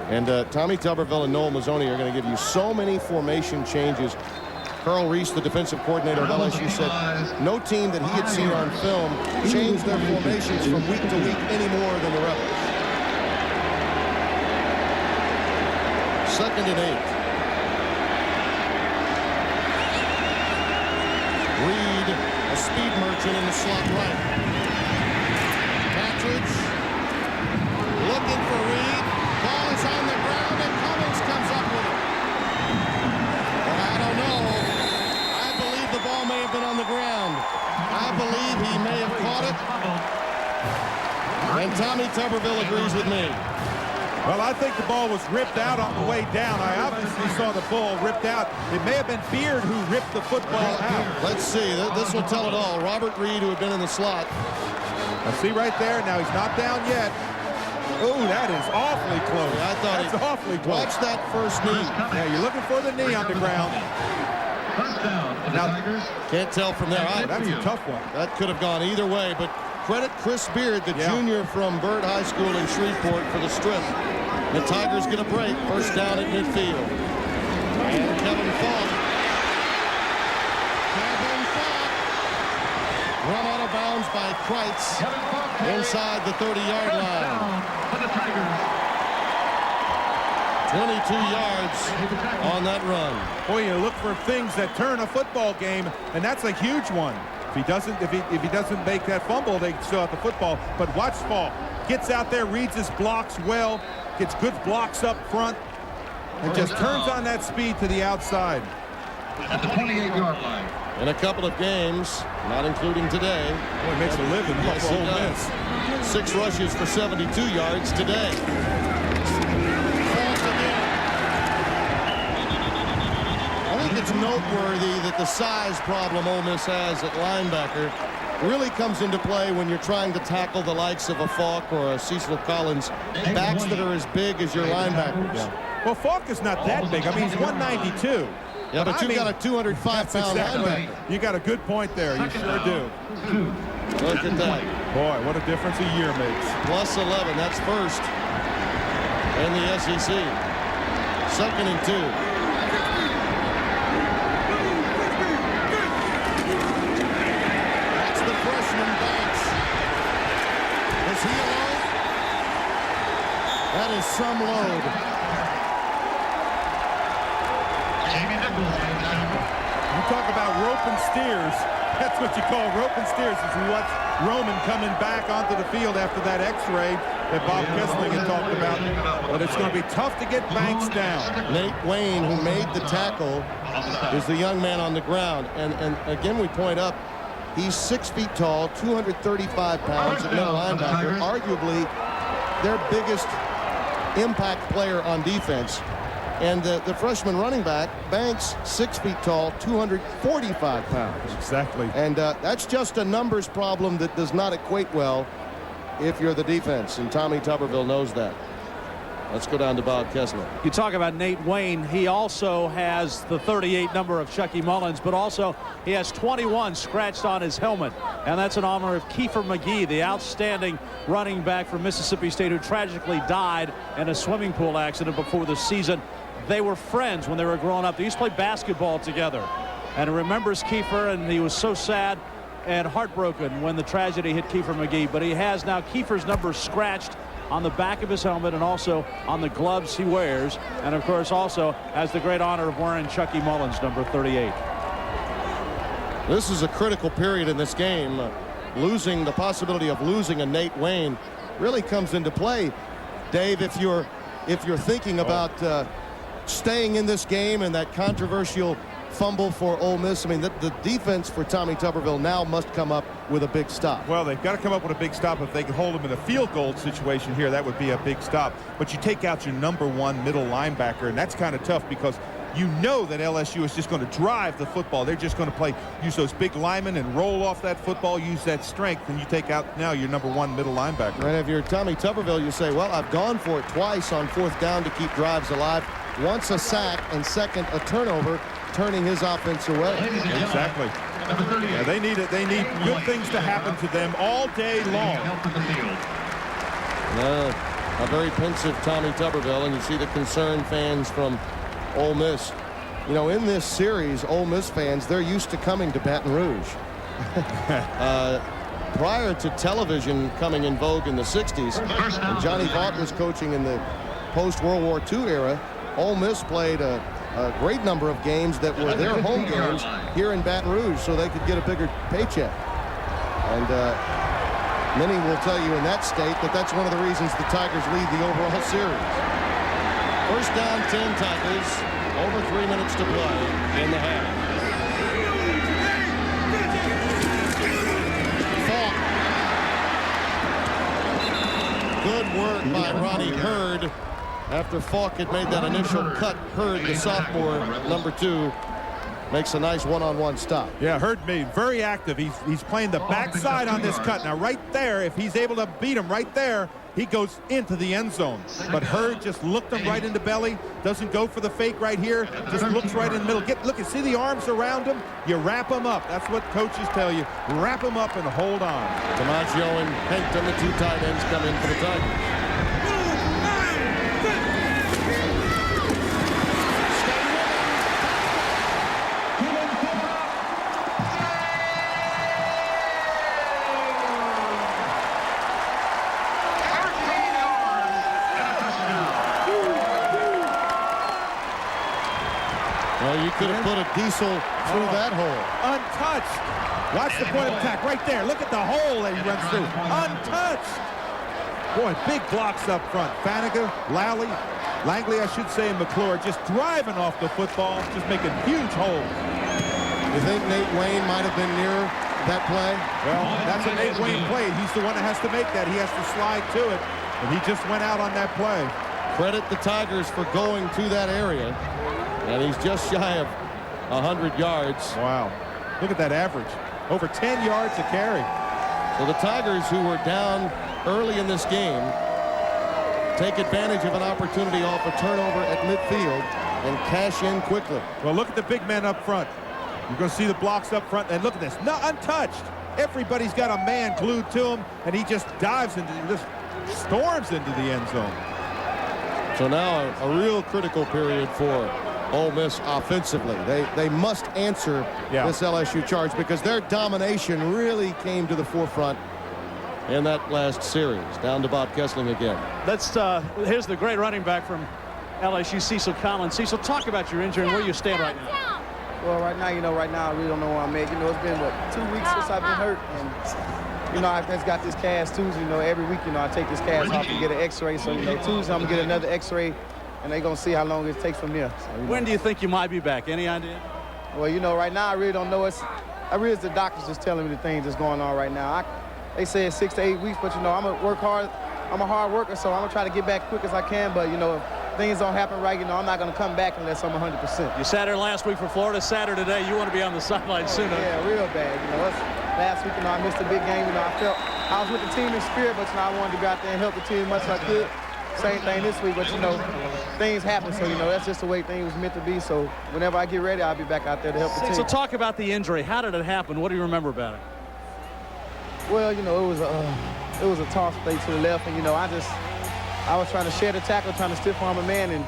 And Tommy Tuberville and Noel Mazzoni are going to give you so many formation changes. Carl Reese, the defensive coordinator of LSU, said no team that he had seen on film changed their formations from week to week any more than the Rebels. Second and 8. Reed, a speed merchant in the slot right. Patridge looking for Reed. Ball is on the ground and Cummings comes up with it. Well, I don't know. I believe the ball may have been on the ground. I believe he may have caught it. And Tommy Tuberville agrees with me. Well, I think the ball was ripped out on the way down. I obviously saw the ball ripped out. It may have been Beard who ripped the football out. Let's see. This will tell it all. Robert Reed, who had been in the slot. I see right there. Now he's not down yet. Oh, that is awfully close. Yeah, I thought that's awfully close. Watch that first knee. Yeah, you're looking for the knee on the ground. Now, can't tell from there. That's a tough one. That could have gone either way, but credit Chris Beard, the junior from Byrd High School in Shreveport, for the strip. The Tigers get a break. First down at midfield. And Kevin Falk. Run out of bounds by Kreitz inside the 30-yard line. 22 yards on that run. Boy, you look for things that turn a football game, and that's a huge one. If he doesn't make that fumble, they still have the football. But watch Falk. Gets out there, reads his blocks well, gets good blocks up front, and just turns on that speed to the outside. At the 28-yard line. In a couple of games, not including today. Boy, makes a living off Ole Miss. 6 rushes for 72 yards today. I think it's noteworthy that the size problem Ole Miss has at linebacker really comes into play when you're trying to tackle the likes of a Falk or a Cecil Collins, backs that are as big as your linebackers. Yeah. Well, Falk is not that big. I mean, he's 192. Yeah, but you've got a 205-pound linebacker. You got a good point there. You sure do. Look at that. Boy, what a difference a year makes. Plus 11. That's first in the SEC. 2nd and 2. That's the freshman Banks. Is he alone? That is some load. You talk about rope and steers. That's what you call rope and steers. As we watch Roman coming back onto the field after that X-ray that Bob Kessling had talked about. But it's going to be tough to get Banks down. Nate Wayne, who made the tackle, is the young man on the ground. And again, we point up, he's 6 feet tall, 235 pounds at middle linebacker, arguably their biggest impact player on defense. And the freshman running back, Banks, 6 feet tall, 245 pounds. Exactly. And that's just a numbers problem that does not equate well if you're the defense. And Tommy Tuberville knows that. Let's go down to Bob Kessler. You talk about Nate Wayne. He also has the 38 number of Chucky Mullins, but also he has 21 scratched on his helmet. And that's in honor of Kiefer McGee, the outstanding running back from Mississippi State who tragically died in a swimming pool accident before the season. They were friends when they were growing up. They used to play basketball together. And he remembers Kiefer, and he was so sad and heartbroken when the tragedy hit Kiefer McGee. But he has now Kiefer's number scratched on the back of his helmet and also on the gloves he wears, and of course also has the great honor of wearing Chucky Mullins, number 38. This is a critical period in this game. The possibility of losing a Nate Wayne really comes into play, Dave, if you're thinking about staying in this game and that controversial fumble for Ole Miss. I mean, the defense for Tommy Tuberville now must come up with a big stop. Well, they've got to come up with a big stop. If they can hold him in a field goal situation here, that would be a big stop. But you take out your number 1 middle linebacker, and that's kind of tough because you know that LSU is just going to drive the football. They're just going to use those big linemen and roll off that football, use that strength, and you take out now your number 1 middle linebacker. And if you're Tommy Tuberville, you say, well, I've gone for it twice on 4th down to keep drives alive. Once a sack and second a turnover, turning his offense away. Exactly. Yeah, they need it. They need good things to happen to them all day long. A very pensive Tommy Tuberville, and you see the concerned fans from Ole Miss. You know, in this series, Ole Miss fans, they're used to coming to Baton Rouge. Prior to television coming in vogue in the 60s, and Johnny Vaught was coaching in the post-World War II era, Ole Miss played a great number of games that were their home games here in Baton Rouge so they could get a bigger paycheck. And many will tell you in that state that that's one of the reasons the Tigers lead the overall series. First down, 10 Tigers. Over 3 minutes to play in the half. Falk. Good work by Ronnie Hurd. After Falk had made that initial cut, Hurd, the sophomore, number 2, makes a nice one-on-one stop. Yeah, Hurd made very active. He's playing the backside on this cut. Now, right there, if he's able to beat him right there, he goes into the end zone. But Hurd just looked him right in the belly, doesn't go for the fake right here, just looks right in the middle. Look, you see the arms around him? You wrap him up. That's what coaches tell you. Wrap him up and hold on. DiMaggio and Hankton, the 2 tight ends, come in for the Tigers. You could have put a diesel through that hole. Untouched. Watch the point of attack right there. Look at the hole that he runs through. Untouched. Boy, big blocks up front. Faniger, Langley, I should say, and McClure just driving off the football, just making huge holes. You think Nate Wayne might have been near that play? Well, that's a Nate Wayne play. He's the one that has to make that. He has to slide to it, and he just went out on that play. Credit the Tigers for going to that area. And he's just shy of 100 yards. Wow. Look at that average. Over 10 yards a carry. So the Tigers, who were down early in this game, take advantage of an opportunity off a turnover at midfield and cash in quickly. Well, look at the big men up front. You're going to see the blocks up front, and look at this. No, untouched. Everybody's got a man glued to him, and he just dives into, just storms into the end zone. So now a real critical period for Ole Miss offensively. They must answer this LSU charge because their domination really came to the forefront in that last series. Down to Bob Kessling again. Here's the great running back from LSU, Cecil Collins. Cecil, talk about your injury and where you stand right now. Well, right now, I really don't know where I'm at. It's been, 2 weeks since I've been hurt. And, I've just got this cast Tuesday. Every week, I take this cast off and get an x-ray. So, Tuesday, I'm going to get another x-ray, and they're going to see how long it takes from there. So, when do you think you might be back? Any idea? Well, right now, I really don't know. It's the doctors just telling me the things that's going on right now. They say it's 6 to 8 weeks, but, I'm going to work hard. I'm a hard worker, so I'm going to try to get back quick as I can. But, if things don't happen right, I'm not going to come back unless I'm 100%. You sat here last week for Florida, Saturday today. You want to be on the sideline sooner. Yeah, real bad. Last week, I missed a big game. I felt I was with the team in spirit, but, I wanted to go out there and help the team as much as I could. Same thing this week, but, things happen. So, that's just the way things was meant to be. So, whenever I get ready, I'll be back out there to help the team. So, talk about the injury. How did it happen? What do you remember about it? Well, it was a toss play to the left, and, I was trying to shed a tackle, trying to stiff arm a man, and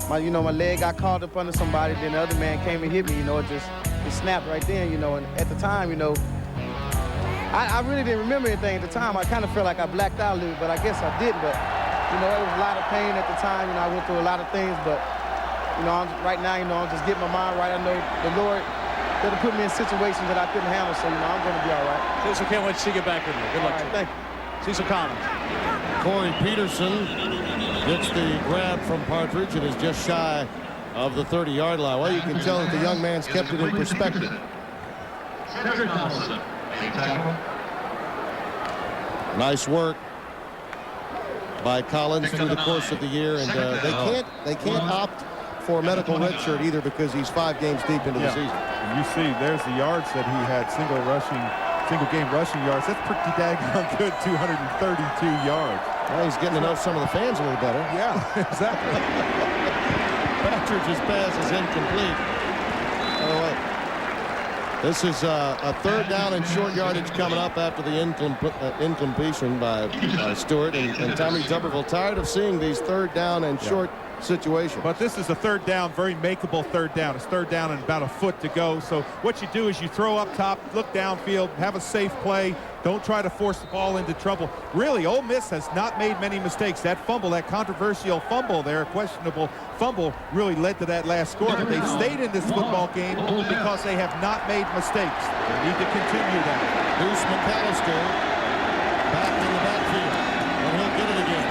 my leg got caught up under somebody. Then the other man came and hit me. It snapped right then. And at the time, I really didn't remember anything at the time. I kind of felt like I blacked out a little, but I guess I didn't. But it was a lot of pain at the time. I went through a lot of things, but right now, I'm just getting my mind right. I know the Lord that'll put me in situations that I couldn't handle, so I'm going to be all right. Cecil, can't wait to see you get back with you. Good luck. Thank you. Cecil Collins. Corey Peterson gets the grab from Partridge and is just shy of the 30-yard line. Well, you can tell that the young man's kept it in perspective. Nice work by Collins through the course of the year, and they can't opt for a medical red shirt either because he's 5 games deep into the season. And you see, there's the yards that he had, single game rushing yards. That's pretty daggone good, 232 yards. Well, he's getting to know some of the fans a little better. Yeah, exactly. Partridge's pass is incomplete. By the way, this is a third down and short yardage coming up after the incompletion by Stewart. And Tommy Tuberville tired of seeing these third down and short situation. But this is a third down, very makeable third down. It's third down and about a foot to go. So what you do is you throw up top, look downfield, have a safe play. Don't try to force the ball into trouble. Really, Ole Miss has not made many mistakes. That fumble, that controversial fumble there, questionable fumble, really led to that last score. But they've stayed in this football game because they have not made mistakes. They need to continue that. Deuce McAllister back in the backfield, and he'll get it again.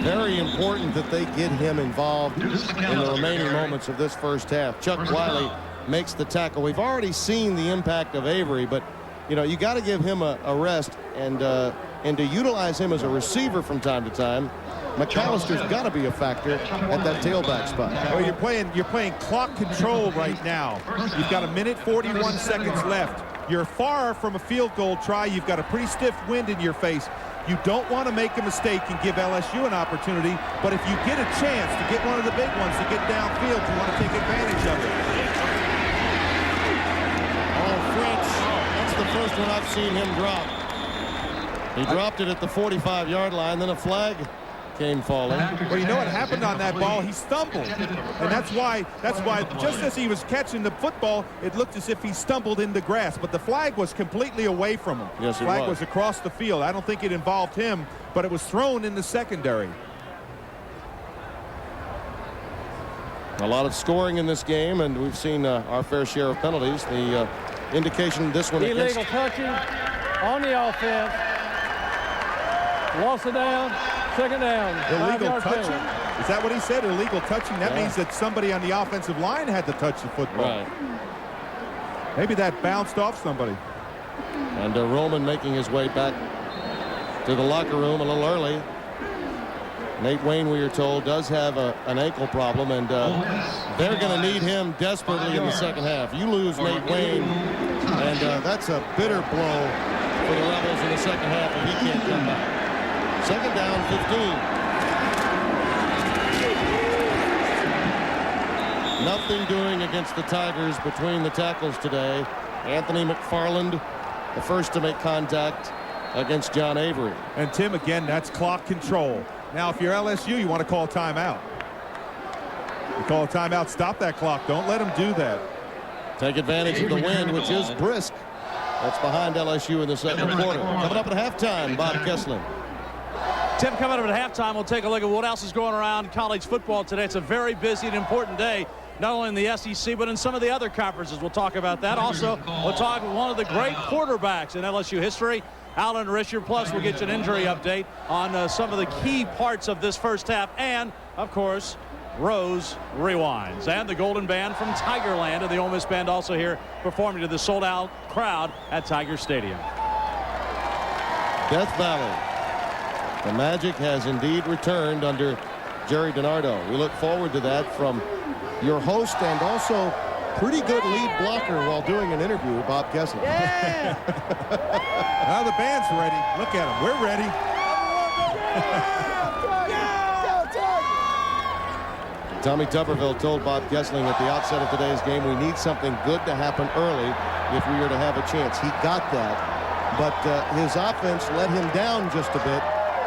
Very important that they get him involved in the remaining moments of this first half. Chuck Wiley makes the tackle. We've already seen the impact of Avery, but you got to give him a rest and to utilize him as a receiver from time to time. McAllister's got to be a factor at that tailback spot. Well, you're playing clock control right now. You've got 1:41 seconds left. You're far from a field goal try. You've got a pretty stiff wind in your face. You don't want to make a mistake and give LSU an opportunity, but if you get a chance to get one of the big ones to get downfield, you want to take advantage of it. French, that's the first one I've seen him drop. He dropped it at the 45-yard line, then a flag came falling. Well, you know what happened on that ball? He stumbled, and that's why just as he was catching the football, it looked as if he stumbled in the grass, but the flag was completely away from him. Yes, the flag was across the field. I don't think it involved him, but it was thrown in the secondary. A lot of scoring in this game, and we've seen our fair share of penalties. The indication this one illegal touching on the offense. Loss of down. Second down. Illegal touching? Is that what he said? Illegal touching? That means that somebody on the offensive line had to touch the football. Right. Maybe that bounced off somebody. And Roman making his way back to the locker room a little early. Nate Wayne, we are told, does have an ankle problem, and they're going to need him desperately in the second half. You lose Nate Wayne, and that's a bitter blow for the Rebels in the second half if he can't come back. Second down, 15. Nothing doing against the Tigers between the tackles today. Anthony McFarland, the first to make contact against John Avery. And Tim, again, that's clock control. Now, if you're LSU, you want to call a timeout. You call a timeout, stop that clock. Don't let them do that. Take advantage of the wind, which is brisk. That's behind LSU in the second quarter. Coming up at halftime, Bob Kessler. Tim, coming up at halftime, we'll take a look at what else is going around college football today. It's a very busy and important day, not only in the SEC, but in some of the other conferences. We'll talk about that. Also, we'll talk with one of the great quarterbacks in LSU history, Alan Risher. Plus, we'll get you an injury update on some of the key parts of this first half. And, of course, Rose Rewinds. And the Golden Band from Tigerland, and the Ole Miss Band also here performing to the sold-out crowd at Tiger Stadium. Death Valley. The magic has indeed returned under Jerry DiNardo. We look forward to that from your host and also pretty good lead blocker while doing an interview with Bob Kessler. Yeah! Now the band's ready. Look at them. We're ready. Tommy Tuberville told Bob Gessling at the outset of today's game, we need something good to happen early if we are to have a chance. He got that, but his offense let him down just a bit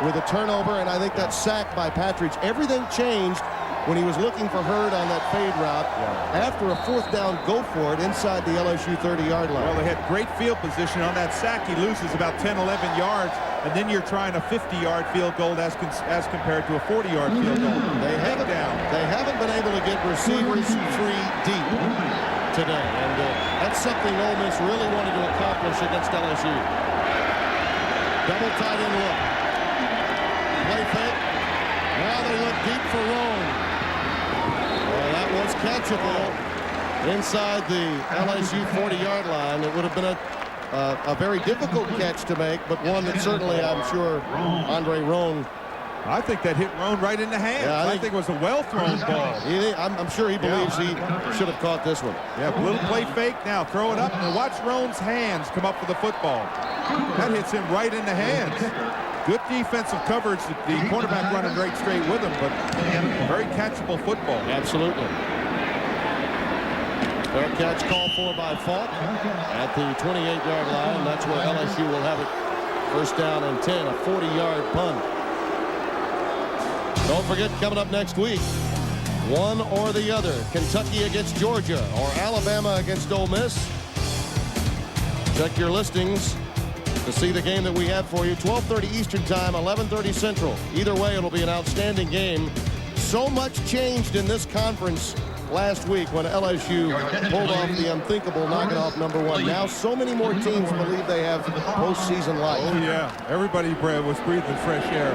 with a turnover, and I think that sack by Patridge. Everything changed when he was looking for Hurd on that fade route. After a fourth down, go for it inside the LSU 30-yard line. Well, they had great field position on that sack. He loses about 10, 11 yards, and then you're trying a 50-yard field goal as compared to a 40-yard field goal. They haven't been able to get receivers free deep today, and that's something Ole Miss really wanted to accomplish against LSU. Double tight end look. Play fake. Now they look deep for Roan. Well, that was catchable inside the LSU 40-yard line. It would have been a very difficult catch to make, but one that certainly, I'm sure, Andre Roan. I think that hit Roan right in the hands. Yeah, I think it was a well-thrown ball. I'm sure he believes he should have caught this one. Yeah, little play fake now. Throw it up and watch Roan's hands come up for the football. That hits him right in the hands. Good defensive coverage. The quarterback running right straight with him, but very catchable football. Absolutely. Fair catch called for by Falk at the 28-yard line. That's where LSU will have it. First down and 10, a 40-yard punt. Don't forget, coming up next week, one or the other. Kentucky against Georgia or Alabama against Ole Miss. Check your listings to see the game that we have for you. 12:30 Eastern Time, 11:30 Central. Either way, it'll be an outstanding game. So much changed in this conference last week when LSU pulled off the unthinkable, knocking off number one. Now so many more teams believe they have postseason life. Oh, yeah. Everybody was breathing fresh air.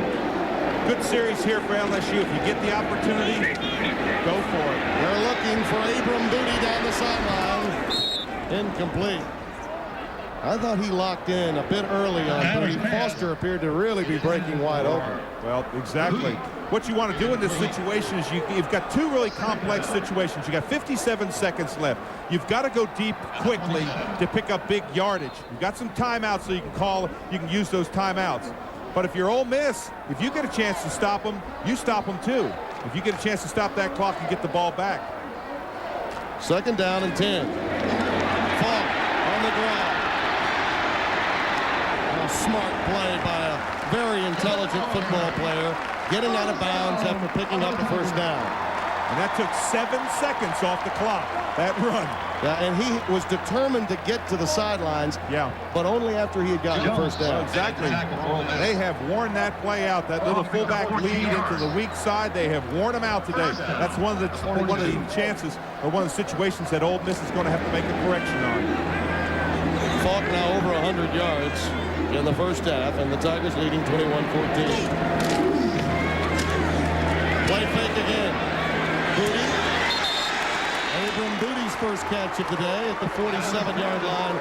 Good series here for LSU. If you get the opportunity, go for it. They're looking for Abram Booty down the sideline. Incomplete. I thought he locked in a bit early on Booty. Foster appeared to really be breaking wide open. Well, exactly. What you want to do in this situation is you've got two really complex situations. You got 57 seconds left. You've got to go deep quickly to pick up big yardage. You've got some timeouts so you can use those timeouts. But if you're Ole Miss, if you get a chance to stop them, you stop them too. If you get a chance to stop that clock, you get the ball back. Second down and 10. Falk on the ground. A smart play by a very intelligent football player, getting out of bounds after picking up a first down. And that took 7 seconds off the clock, that run. Yeah, and he was determined to get to the sidelines, but only after he had gotten the first down. Exactly. They have worn that play out. That little fullback lead into the weak side, they have worn them out today. That's one of the chances, or one of the situations that Ole Miss is going to have to make a correction on. Falk now over 100 yards in the first half, and the Tigers leading 21-14. Play fake again. Booty. Abram Booty's first catch of the day at the 47-yard line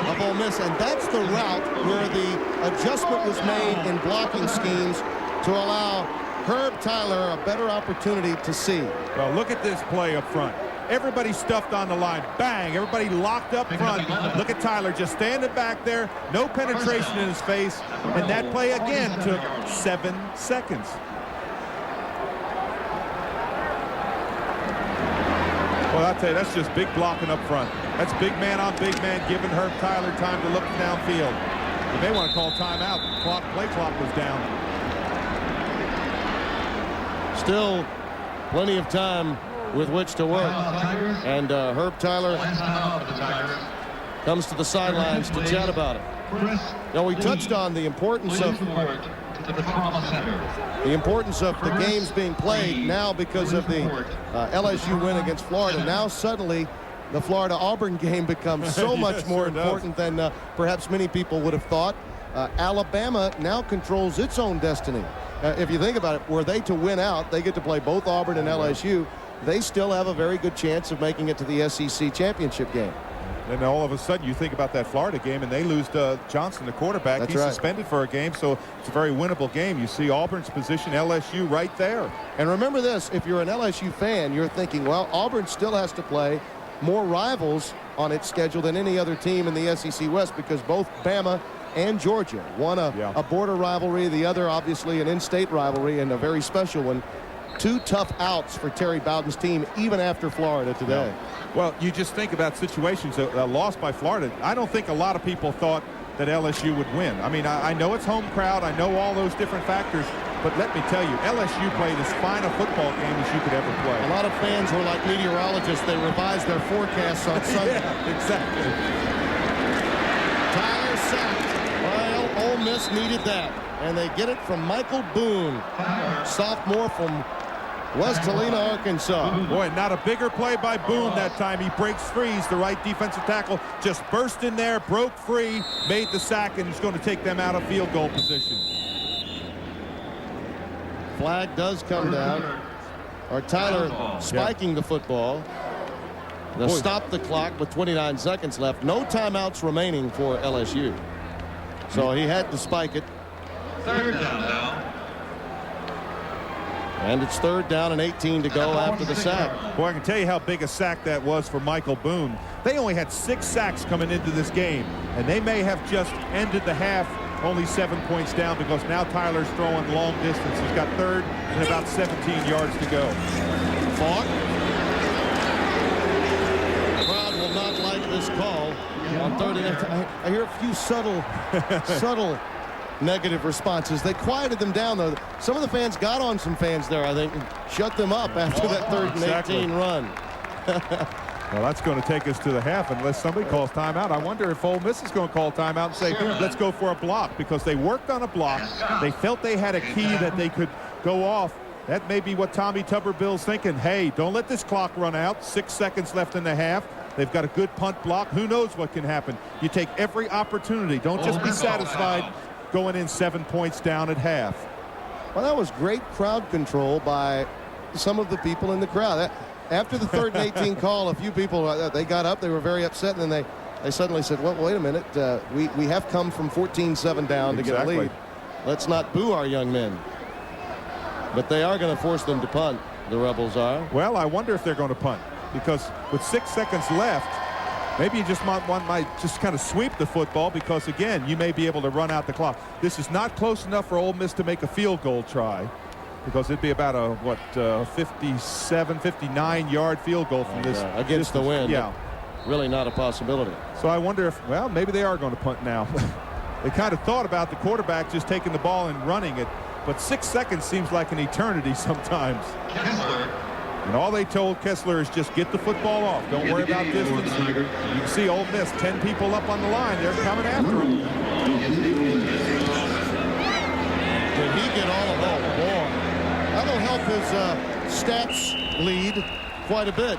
of Ole Miss, and that's the route where the adjustment was made in blocking schemes to allow Herb Tyler a better opportunity to see. Well, look at this play up front. Everybody stuffed on the line. Bang. Everybody locked up front. Look at Tyler just standing back there. No penetration in his face. And that play again took 7 seconds. Well, I'll tell you, that's just big blocking up front. That's big man on big man, giving Herb Tyler time to look downfield. You may want to call timeout. Play clock was down. Still plenty of time with which to work. And Herb Tyler comes to the sidelines to chat about it. Now, we touched on the importance of the games being played now because of the LSU win against Florida. Now suddenly the Florida-Auburn game becomes so much more important than perhaps many people would have thought. Alabama now controls its own destiny. If you think about it, were they to win out, they get to play both Auburn and LSU. They still have a very good chance of making it to the SEC championship game. And all of a sudden you think about that Florida game and they lose Johnson, the quarterback. He's suspended for a game, so it's a very winnable game. You see Auburn's position, LSU right there. And remember this, if you're an LSU fan, you're thinking, well, Auburn still has to play more rivals on its schedule than any other team in the SEC West because both Bama and Georgia, one a border rivalry, the other obviously an in-state rivalry and a very special one. 2 tough outs for Terry Bowden's team even after Florida today. Well, you just think about situations. A loss by Florida, I don't think a lot of people thought that LSU would win. I mean, I know it's home crowd. I know all those different factors. But let me tell you, LSU played as fine a football game as you could ever play. A lot of fans were like meteorologists. They revised their forecasts on Sunday. Yeah, exactly. Tyler sacked. Well, Ole Miss needed that. And they get it from Michael Boone, sophomore from West Helena, Arkansas. Boy, not a bigger play by Boone that time. He breaks free. He's the right defensive tackle. Just burst in there, broke free, made the sack, and he's going to take them out of field goal position. Flag does come down. Or Tyler spiking the football. They'll stop the clock with 29 seconds left. No timeouts remaining for LSU. So he had to spike it. Third down now. And it's 3rd down and 18 to go after the sack. Boy, I can tell you how big a sack that was for Michael Boone. They only had 6 sacks coming into this game, and they may have just ended the half only 7 points down because now Tyler's throwing long distance. He's got 3rd and about 17 yards to go. Falk. The crowd will not like this call on 3rd and 8. I hear a few subtle negative responses. They quieted them down, though. Some of the fans got on some fans there, I think, and shut them up after that 3rd and 18 run. Well, that's going to take us to the half unless somebody calls timeout. I wonder if Ole Miss is going to call timeout and say, let's go for a block, because they worked on a block. They felt they had a key that they could go off. That may be what Tommy Tuberville's thinking. Hey, don't let this clock run out. 6 seconds left in the half. They've got a good punt block. Who knows what can happen? You take every opportunity. Don't just be satisfied going in 7 points down at half. Well, that was great crowd control by some of the people in the crowd. After the 3rd and 18 call, a few people, they got up. They were very upset, and then they suddenly said, well, wait a minute. We have come from 14-7 down to get a lead. Let's not boo our young men. But they are going to force them to punt, the Rebels are. Well, I wonder if they're going to punt, because with 6 seconds left, maybe you just might just kind of sweep the football, because, again, you may be able to run out the clock. This is not close enough for Ole Miss to make a field goal try, because it'd be about a 57, 59-yard field goal from this. Against the wind. Yeah. Really not a possibility. So I wonder if, well, maybe they are going to punt now. They kind of thought about the quarterback just taking the ball and running it, but 6 seconds seems like an eternity sometimes. And all they told Kessler is just get the football off. Don't worry about distance. You can see Ole Miss, 10 people up on the line. They're coming after him. Did he get all of that? Boy, that'll help his stats lead quite a bit.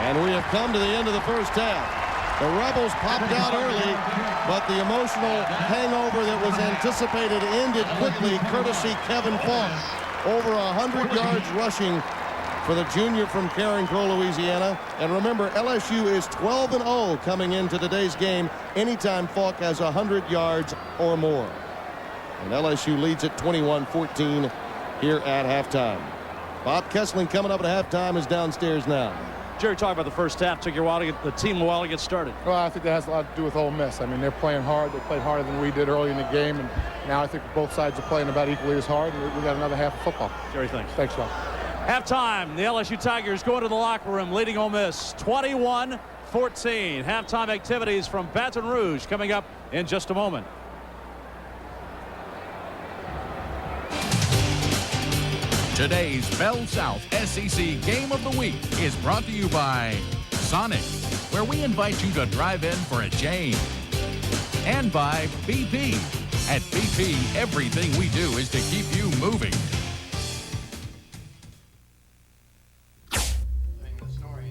And we have come to the end of the first half. The Rebels popped out early, but the emotional hangover that was anticipated ended quickly, courtesy Kevin Falk. Over 100 yards rushing for the junior from Caring Crow, Louisiana. And remember, LSU is 12-0 coming into today's game anytime Falk has 100 yards or more. And LSU leads at 21-14 here at halftime. Bob Kessling coming up at halftime is downstairs now. Jerry, talk about the first half. Took the team a while to get started. Well, I think that has a lot to do with Ole Miss. I mean, they're playing hard. They played harder than we did early in the game, and now I think both sides are playing about equally as hard, and we got another half of football. Jerry, thanks. Thanks, Rob. Halftime, the LSU Tigers go into the locker room leading Ole Miss 21-14. Halftime activities from Baton Rouge coming up in just a moment. Today's Bell South SEC Game of the Week is brought to you by Sonic, where we invite you to drive in for a change. And by BP. At BP, everything we do is to keep you moving.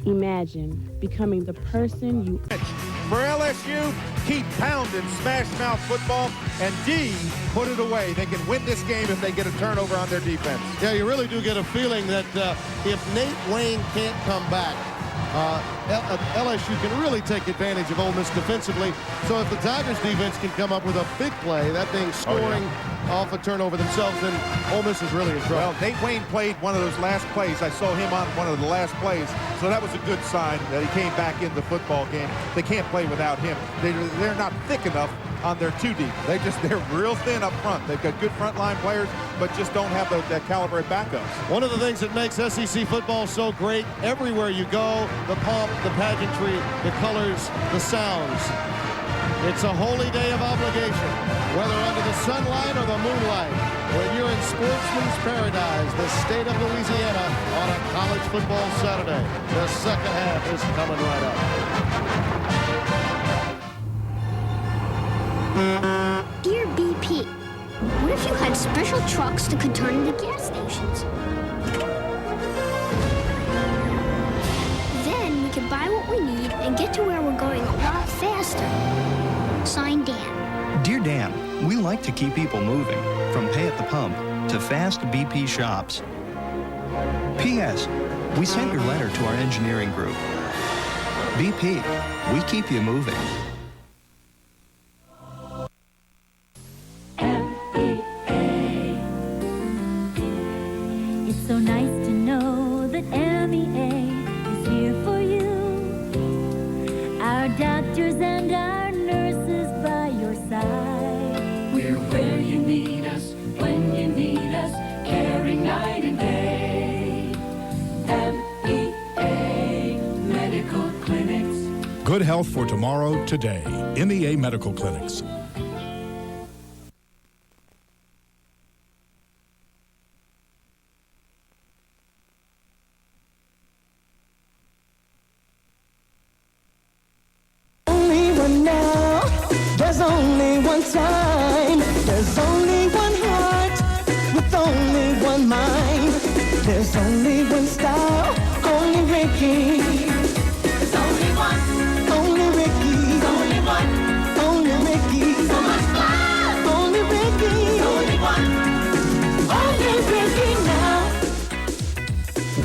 Imagine becoming the person you... For LSU, keep pounding smash mouth football, and D, put it away. They can win this game if they get a turnover on their defense. Yeah, you really do get a feeling that if Nate Wayne can't come back, LSU can really take advantage of Ole Miss defensively. So if the Tigers defense can come up with a big play, that thing scoring off a turnover themselves, then Ole Miss is really in trouble. Well, Nate Wayne played one of those last plays. I saw him on one of the last plays, so that was a good sign that he came back in the football game. They can't play without him. They're not thick enough on their 2 deep. They're real thin up front. They've got good frontline players, but just don't have that caliber of backups. One of the things that makes SEC football so great, everywhere you go, the pomp, the pageantry, the colors, the sounds. It's a holy day of obligation, whether under the sunlight or the moonlight. When you're in sportsman's paradise, the state of Louisiana, on a college football Saturday. The second half is coming right up. Dear BP, what if you had special trucks that could turn into gas stations? Then we could buy what we need and get to where we're going a lot faster. Signed, Dan. Dear Dan, we like to keep people moving, from pay at the pump to fast BP shops. P.S. We sent your letter to our engineering group. BP, we keep you moving. It's so nice to know that MEA is here for you. Our doctors and our nurses by your side. We're where you need us, when you need us, caring night and day. MEA Medical Clinics. Good health for tomorrow, today. MEA Medical Clinics. There's only one time, there's only one heart, with only one mind. There's only one style, only Ricky. There's only one, only Ricky. There's only one, only Ricky. So much fun, only Ricky. There's only one, only Ricky now.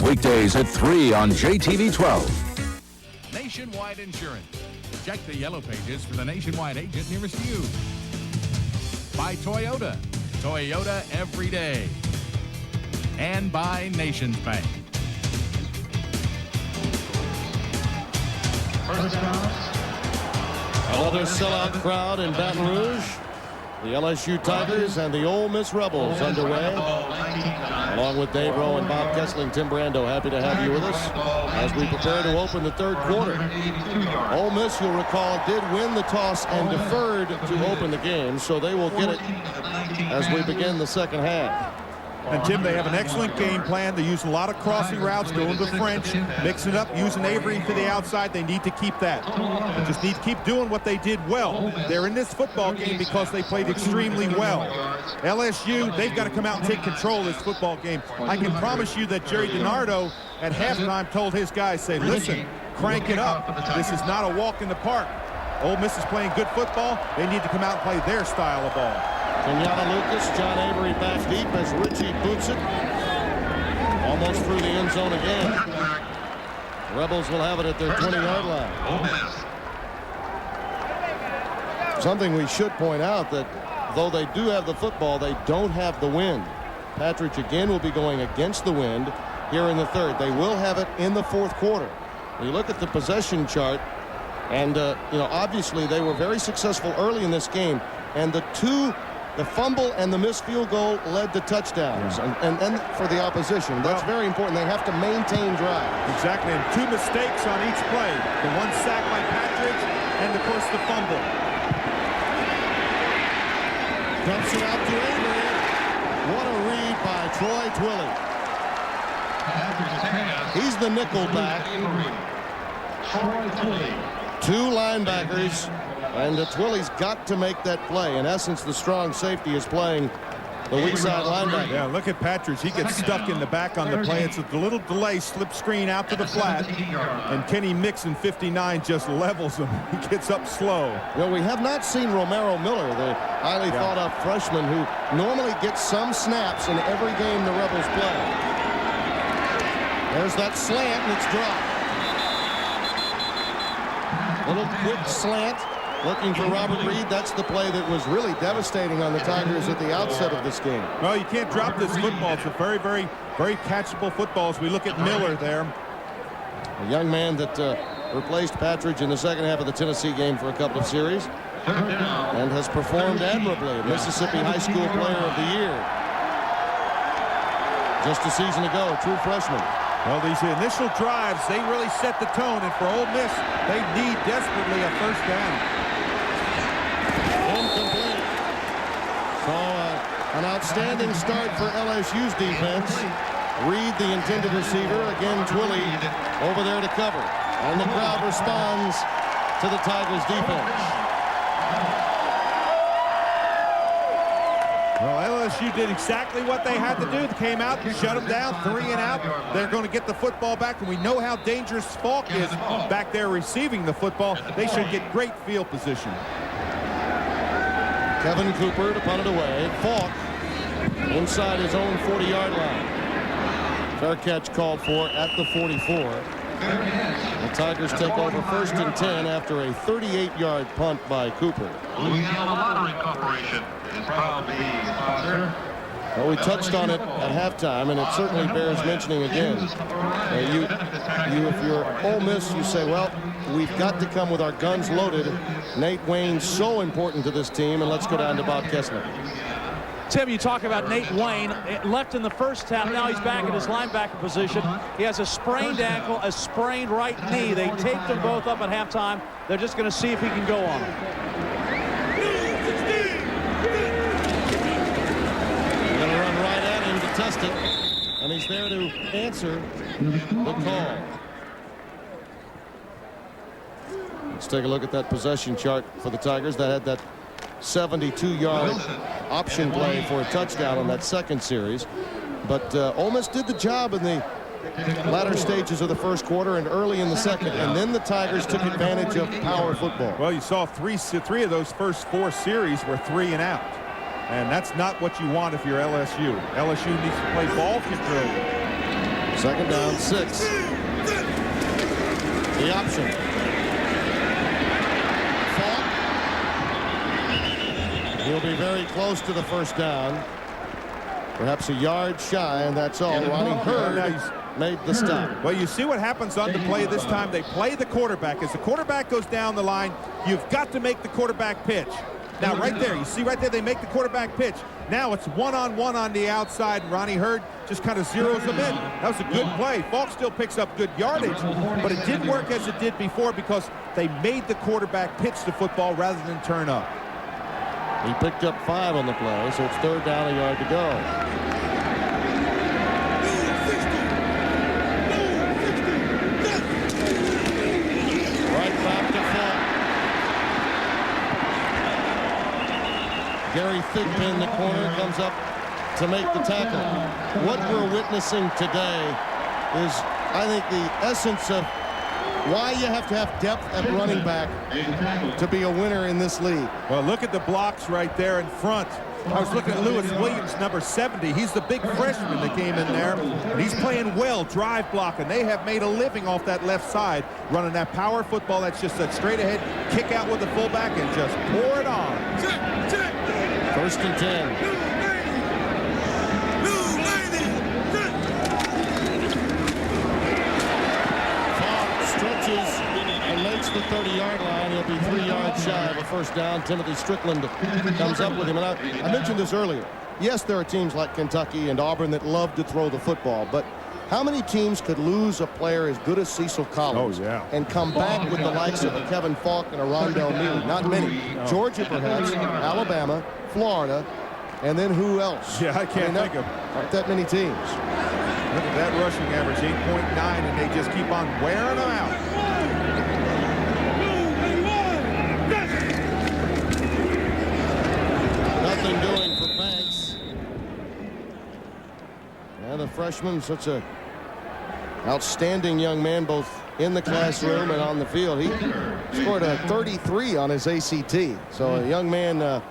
Weekdays at 3 on JTV 12. Nationwide Insurance. Check the yellow pages for the nationwide agent nearest you. By Toyota. Toyota every day. And by Nations Bank. Another sellout crowd in Baton Rouge. The LSU Tigers and the Ole Miss Rebels underway. Along with Dave Rowe and Bob Kessling, Tim Brando, happy to have you with us as we prepare to open the third quarter. Ole Miss, you'll recall, did win the toss and deferred to open the game, so they will get it as we begin the second half. And, Tim, they have an excellent game plan. They use a lot of crossing routes, going to French, mixing it up, using Avery to the outside. They need to keep that. They just need to keep doing what they did well. They're in this football game because they played extremely well. LSU, they've got to come out and take control of this football game. I can promise you that Jerry DiNardo at halftime told his guys, say, listen, crank it up. This is not a walk in the park. Ole Miss is playing good football. They need to come out and play their style of ball. Kenyatta Lucas, John Avery back deep as Richie boots it. Almost through the end zone again. The Rebels will have it at their 20-yard line. Something we should point out, that though they do have the football, they don't have the wind. Patridge again will be going against the wind. here in the third. They will have it in the fourth quarter. You look at the possession chart, and obviously they were very successful early in this game, and the fumble and the missed field goal led to touchdowns, and for the opposition. That's very important. They have to maintain drive. Exactly, and 2 mistakes on each play. The 1 sack by Patridge, and of course the fumble. Dumps it out to Avery. What a read by Troy Twilley. He's the nickel back. 2 linebackers, and Twilley's got to make that play. In essence, the strong safety is playing the weak side linebacker. Yeah, look at Patridge. He gets stuck in the back on the play. It's a little delay, slip screen out to the flat, and Kenny Mixon, 59, just levels him. He gets up slow. Well, we have not seen Romero Miller, the highly thought-of freshman who normally gets some snaps in every game the Rebels play. There's that slant, and it's dropped. Little quick slant. Looking for Robert Reed. That's the play that was really devastating on the Tigers at the outset of this game. Well, you can't drop this football. It's a very, very, very catchable football as we look at Miller there. A young man that replaced Patridge in the second half of the Tennessee game for a couple of series and has performed admirably. Mississippi High School Player of the Year. Just a season ago, true freshman. Well, these initial drives, they really set the tone, and for Ole Miss, they need desperately a first down. Incomplete. So an outstanding start for LSU's defense. Reed, the intended receiver, again Twilley over there to cover. And the crowd responds to the Tigers defense. Well, LSU did exactly what they had to do. They came out, shut them down, 3 and out. They're going to get the football back, and we know how dangerous Falk is back there receiving the football. They should get great field position. Kevin Cooper to punt it away. Falk inside his own 40-yard line. Fair catch called for at the 44. The Tigers take over 1st and 10 after a 38-yard punt by Cooper. Louisiana Lottery Corporation is proud to be a sponsor. Well, we touched on it at halftime, and it certainly bears mentioning again. If you're Ole Miss, you say, well, we've got to come with our guns loaded. Nate Wayne's so important to this team, and let's go down to Bob Kessler. Tim, you talk about Nate Wayne, left in the first half. Now he's back in his linebacker position. He has a sprained ankle, a sprained right knee. They taped them both up at halftime. They're just going to see if he can go on them. They're going to run right at him to test it, and he's there to answer the call. Let's take a look at that possession chart for the Tigers. That had that 72-yard option play for a touchdown on that second series. But Ole Miss did the job in the latter stages of the first quarter and early in the second, and then the Tigers took advantage of power football. Well, you saw three of those first 4 series were 3 and out, and that's not what you want if you're LSU. LSU needs to play ball control. 2nd down, 6. The option. He'll be very close to the first down. Perhaps a yard shy, and that's all. Ronnie Hurd made the stop. Well, you see what happens on the play this time. They play the quarterback. As the quarterback goes down the line, you've got to make the quarterback pitch. Now, right there, you see right there, they make the quarterback pitch. Now it's one-on-one on the outside. Ronnie Hurd just kind of zeroes them in. That was a good play. Falk still picks up good yardage, but it didn't work as it did before because they made the quarterback pitch the football rather than turn up. He picked up 5 on the play, so it's 3rd down, a yard to go. Right back to Falk. Gary Thigpen, the corner, comes up to make the tackle. What we're witnessing today is, I think, the essence of why you have to have depth at running back to be a winner in this league. Well, look at the blocks right there in front. I was looking at Lewis Williams, number 70. He's the big freshman that came in there. And he's playing well, drive block, and they have made a living off that left side, running that power football. That's just a straight ahead kick out with the fullback and just pour it on. 1st and 10. first down. Timothy Strickland comes up with him. And I mentioned this earlier. Yes, there are teams like Kentucky and Auburn that love to throw the football, but how many teams could lose a player as good as Cecil Collins and come back with the likes of a Kevin Falk and a Rondell Neely? Not many. Georgia, perhaps, Alabama, Florida, and then who else? Yeah, I can't think of. Aren't that many teams. Look at that rushing average, 8.9, and they just keep on wearing them out. Nothing doing for Banks. And the freshman, such a outstanding young man, both in the classroom and on the field. He scored a 33 on his ACT. So a young man,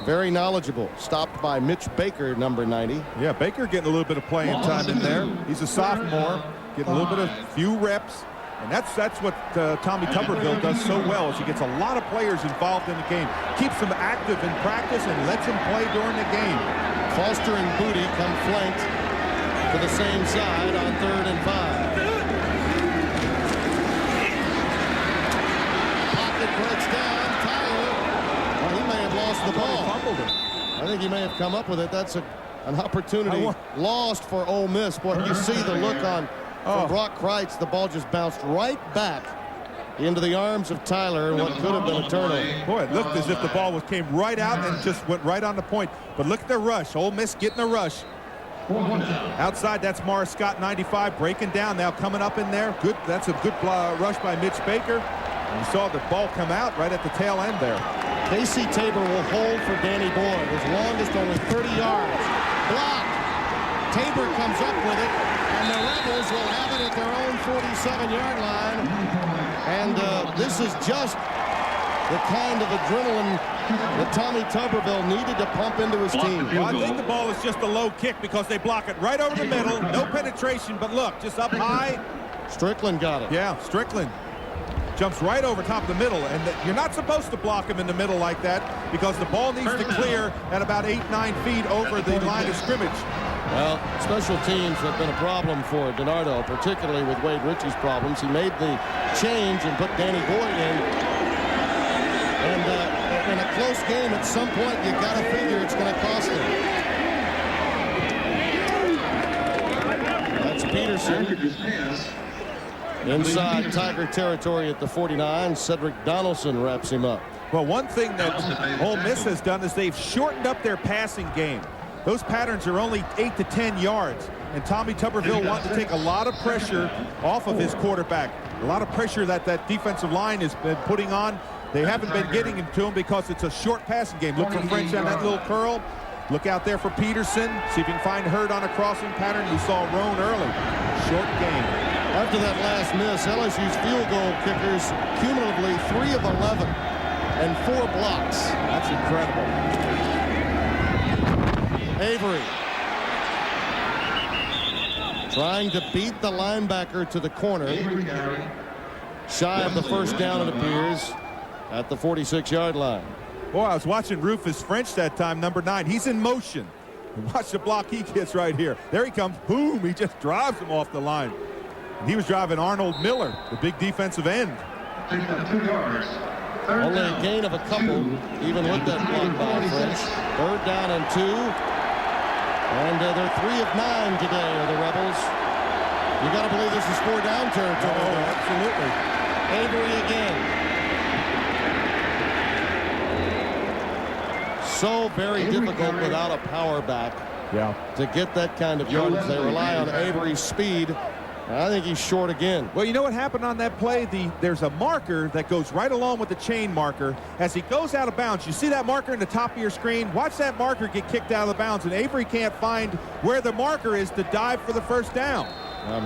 very knowledgeable. Stopped by Mitch Baker, number 90. Yeah, Baker getting a little bit of playing time in there. He's a sophomore, getting a little bit of few reps. And that's what Tommy Tuberville does so well, is he gets a lot of players involved in the game, keeps them active in practice, and lets them play during the game. Foster and Booty come flanked to the same side on 3rd and 5. Pocket breaks down. Tyler, well, he may have lost the ball. Fumbled it. I think he may have come up with it. That's an opportunity lost for Ole Miss. Boy, you see the look on from Brock Kreitz. The ball just bounced right back into the arms of Tyler in what could have been a turnover. Boy, it looked as if the ball came right out and just went right on the point. But look at the rush. Ole Miss getting a rush. Outside, that's Morris Scott, 95, breaking down now, coming up in there. Good. That's a good rush by Mitch Baker. And you saw the ball come out right at the tail end there. Casey Tabor will hold for Danny Boyd. His longest, only 30 yards. Block. Tabor comes up with it, and the Rebels will have it at their own 47-yard line. And this is just the kind of adrenaline that Tommy Tuberville needed to pump into his team. Well, I think the ball is just a low kick because they block it right over the middle. No penetration, but look, just up high. Strickland got it. Yeah, Strickland jumps right over top of the middle, and you're not supposed to block him in the middle like that because the ball needs to clear at about 8-9 feet over the line of scrimmage. Well, special teams have been a problem for DiNardo, particularly with Wade Ritchie's problems. He made the change and put Danny Boyd in. And in a close game, at some point, you got to figure it's going to cost him. That's Peterson. Inside Tiger territory at the 49. Cedric Donaldson wraps him up. Well, one thing that Ole Miss has done is they've shortened up their passing game. Those patterns are only 8 to 10 yards. And Tommy Tuberville wanted to take a lot of pressure off of his quarterback. A lot of pressure that defensive line has been putting on. They haven't been getting it to him because it's a short passing game. Look for French on that little curl. Look out there for Peterson. See if you can find Hurd on a crossing pattern. We saw Roan early. Short game. After that last miss, LSU's field goal kickers cumulatively 3 of 11 and 4 blocks. That's incredible. Avery trying to beat the linebacker to the corner. Shy of the first down, it appears, at the 46-yard line. Boy, I was watching Rufus French that time, number 9. He's in motion. Watch the block he gets right here. There he comes. Boom. He just drives him off the line. And he was driving Arnold Miller, the big defensive end. Only a gain of a couple, even with that block by French. 3rd down and 2. And they're 3 of 9 today, are the Rebels. You got to believe this is 4 down territory. Oh, absolutely. Avery again. So very difficult without a power back to get that kind of yardage. They rely on Avery's speed. I think he's short again. Well, you know what happened on that play? There's a marker that goes right along with the chain marker. As he goes out of bounds, you see that marker in the top of your screen? Watch that marker get kicked out of the bounds, and Avery can't find where the marker is to dive for the first down.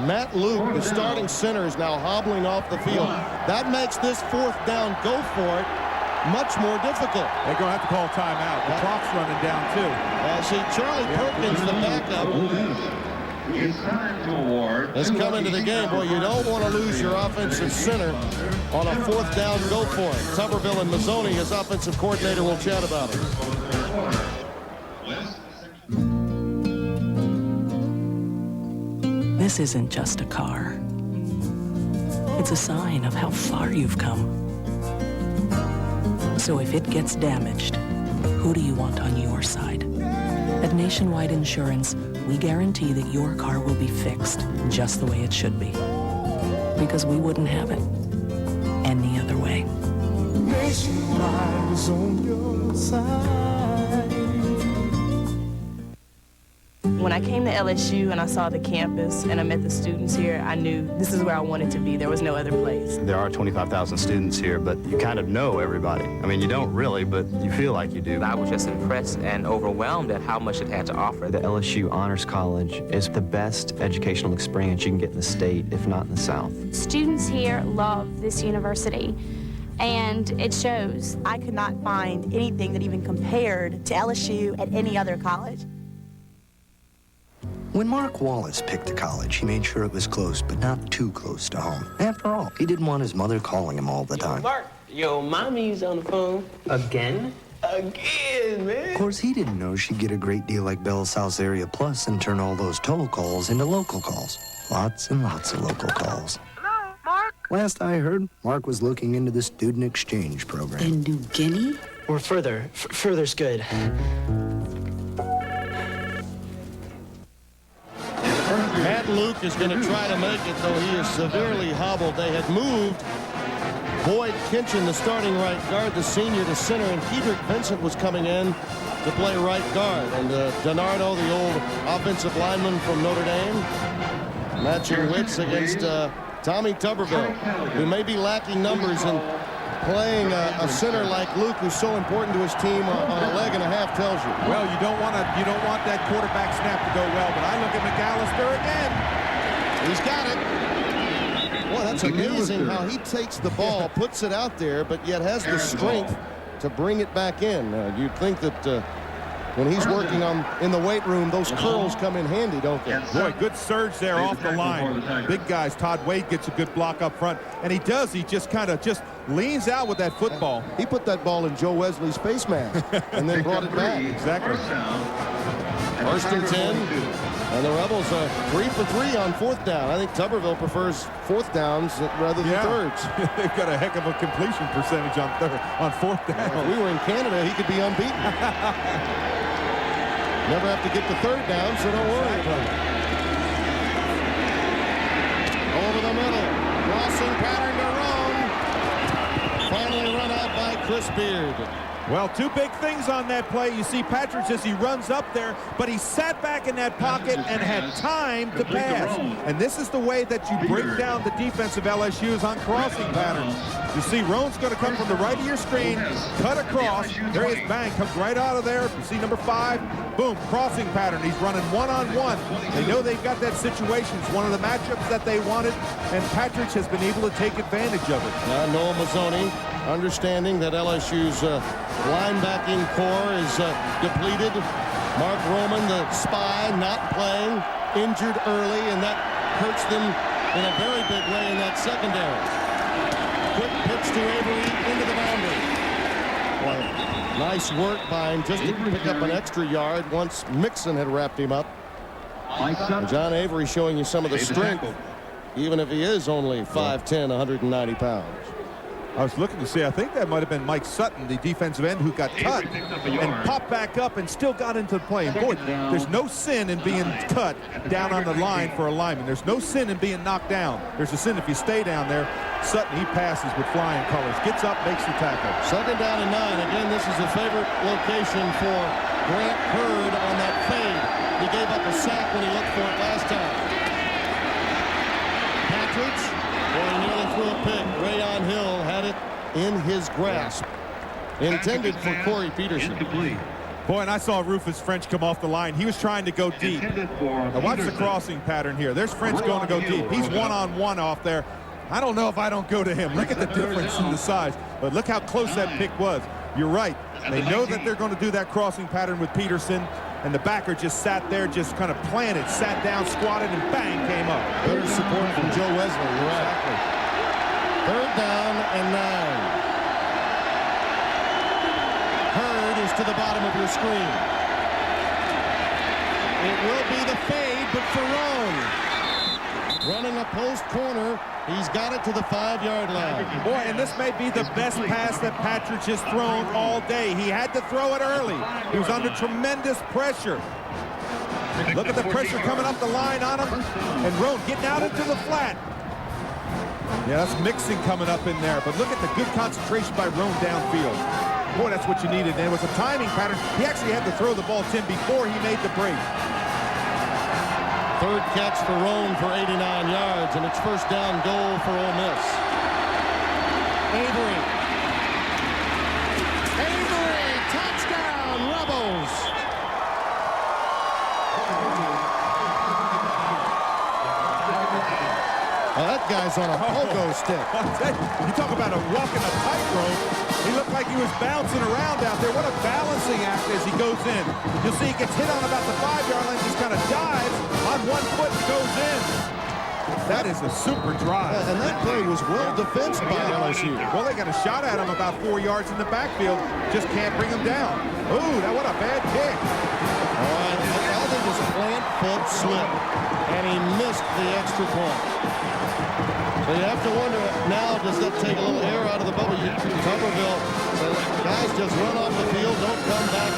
Matt Luke, the starting center, is now hobbling off the field. That makes this 4th down go for it much more difficult. They're going to have to call timeout. The clock's running down, too. See, Charlie Perkins, the backup, has come into the game. Boy, you don't want to lose your offensive center on a 4th down go for it. Tuberville and Mazzoni, his offensive coordinator, will chat about it. This isn't just a car. It's a sign of how far you've come. So if it gets damaged, who do you want on your side? At Nationwide Insurance, we guarantee that your car will be fixed just the way it should be. Because we wouldn't have it any other way. Nationwide is on your side. When I came to LSU and I saw the campus and I met the students here, I knew this is where I wanted to be. There was no other place. There are 25,000 students here, but you kind of know everybody. I mean, you don't really, but you feel like you do. I was just impressed and overwhelmed at how much it had to offer. The LSU Honors College is the best educational experience you can get in the state, if not in the South. Students here love this university, and it shows. I could not find anything that even compared to LSU at any other college. When Mark Wallace picked a college, he made sure it was close, but not too close to home. After all, he didn't want his mother calling him all the time. Mark, yo, mommy's on the phone. Again? Again, man. Of course, he didn't know she'd get a great deal like Bell South's Area Plus and turn all those toll calls into local calls. Lots and lots of local calls. Hello, Mark? Last I heard, Mark was looking into the student exchange program. In New Guinea? Or further. Further's good. Matt Luke is going to try to make it, though he is severely hobbled. They had moved Boyd Kinchin, the starting right guard, the senior, to center, and Kedrick Vincent was coming in to play right guard. And DiNardo, the old offensive lineman from Notre Dame, matching wits against Tommy Tuberville, who may be lacking numbers and playing a center like Luke, who's so important to his team on a leg and a half, tells you. Well, you don't want that quarterback snap to go well, but I look at McAllister again. He's got it. Boy, that's amazing how he takes the ball, puts it out there, but yet has the strength to bring it back in. You'd think that when he's working in the weight room, those curls come in handy, don't they? Boy, good surge there off the line. Big guys. Todd Wade gets a good block up front, and he does. He just kind of leans out with that football. He put that ball in Joe Wesley's face mask and then brought it back. Exactly. First and 10, and the Rebels are 3 for 3 on fourth down. I think Tuberville prefers fourth downs rather than thirds. They've got a heck of a completion percentage on fourth down. If we were in Canada, he could be unbeaten. Never have to get the third down, so don't worry about it. Over the middle, crossing pattern to Roan. Finally run out by Chris Beard. Well, two big things on that play. You see Patrick as he runs up there, but he sat back in that pocket and had time to pass. And this is the way that you break down the defense of LSU's on crossing patterns. You see Roan's going to come from the right of your screen, cut across. There he is, bang, comes right out of there. You see number 5, boom, crossing pattern. He's running one-on-one. They know they've got that situation. It's one of the matchups that they wanted, and Patrick has been able to take advantage of it. Noah Mazzoni, understanding that LSU's linebacking core is depleted. Mark Roman, the spy, not playing, injured early, and that hurts them in a very big way in that secondary. Quick pitch to Avery into the boundary. Well, nice work by him just to pick up an extra yard once Mixon had wrapped him up. John Avery showing you some of the strength, even if he is only 5'10", 190 pounds. I was looking to see, I think that might have been Mike Sutton, the defensive end, who got cut and popped back up and still got into the play. And boy, there's no sin in being cut down on the line for a lineman. There's no sin in being knocked down. There's a sin if you stay down there. Sutton, he passes with flying colors. Gets up, makes the tackle. Second down and 9. Again, this is a favorite location for Grant Hurd on that fade. He gave up a sack when he looked for it last time. Patrick, boy, he nearly threw a pick. Rayon Hill had it in his grasp. Intended for Corey Peterson. Boy, and I saw Rufus French come off the line. He was trying to go deep. Now watch the crossing pattern here. There's French going to go deep. He's one-on-one off there. I don't know if I don't go to him. Look at the difference in the size. But look how close that pick was. You're right. They know that they're going to do that crossing pattern with Peterson. And the backer just sat there, just kind of planted, sat down, squatted, and bang, came up. Better support from Joe Wesley. You're right. Exactly. Third down and 9. Hurd is to the bottom of your screen. It will be the fade, but for Roan. Running a post corner. He's got it to the 5-yard line. Boy, and this may be the best pass that Patridge has thrown all day. He had to throw it early. He was under tremendous pressure. Look at the pressure coming up the line on him. And Roan getting out into the flat. Yeah, that's mixing coming up in there. But look at the good concentration by Roan downfield. Boy, that's what you needed. And it was a timing pattern. He actually had to throw the ball, Tim, before he made the break. Third catch for Roan for 89 yards, and it's first down goal for Ole Miss. Avery, touchdown, Rebels. Well, that guy's on a pogo stick. You talk about walking a tightrope. He looked like he was bouncing around out there. What a balancing act as he goes in. You'll see he gets hit on about the 5-yard line, just kind of dives on one foot and goes in. That is a super drive. And that play was well defensed by LSU. Well, they got a shot at him about 4 yards in the backfield. Just can't bring him down. Ooh, that what a bad kick. All right, I think it was plant foot slip, and he missed the extra point. So you have to wonder now, does that take a little air out of the bubble? Tuberville says, guys, just run off the field. Don't come back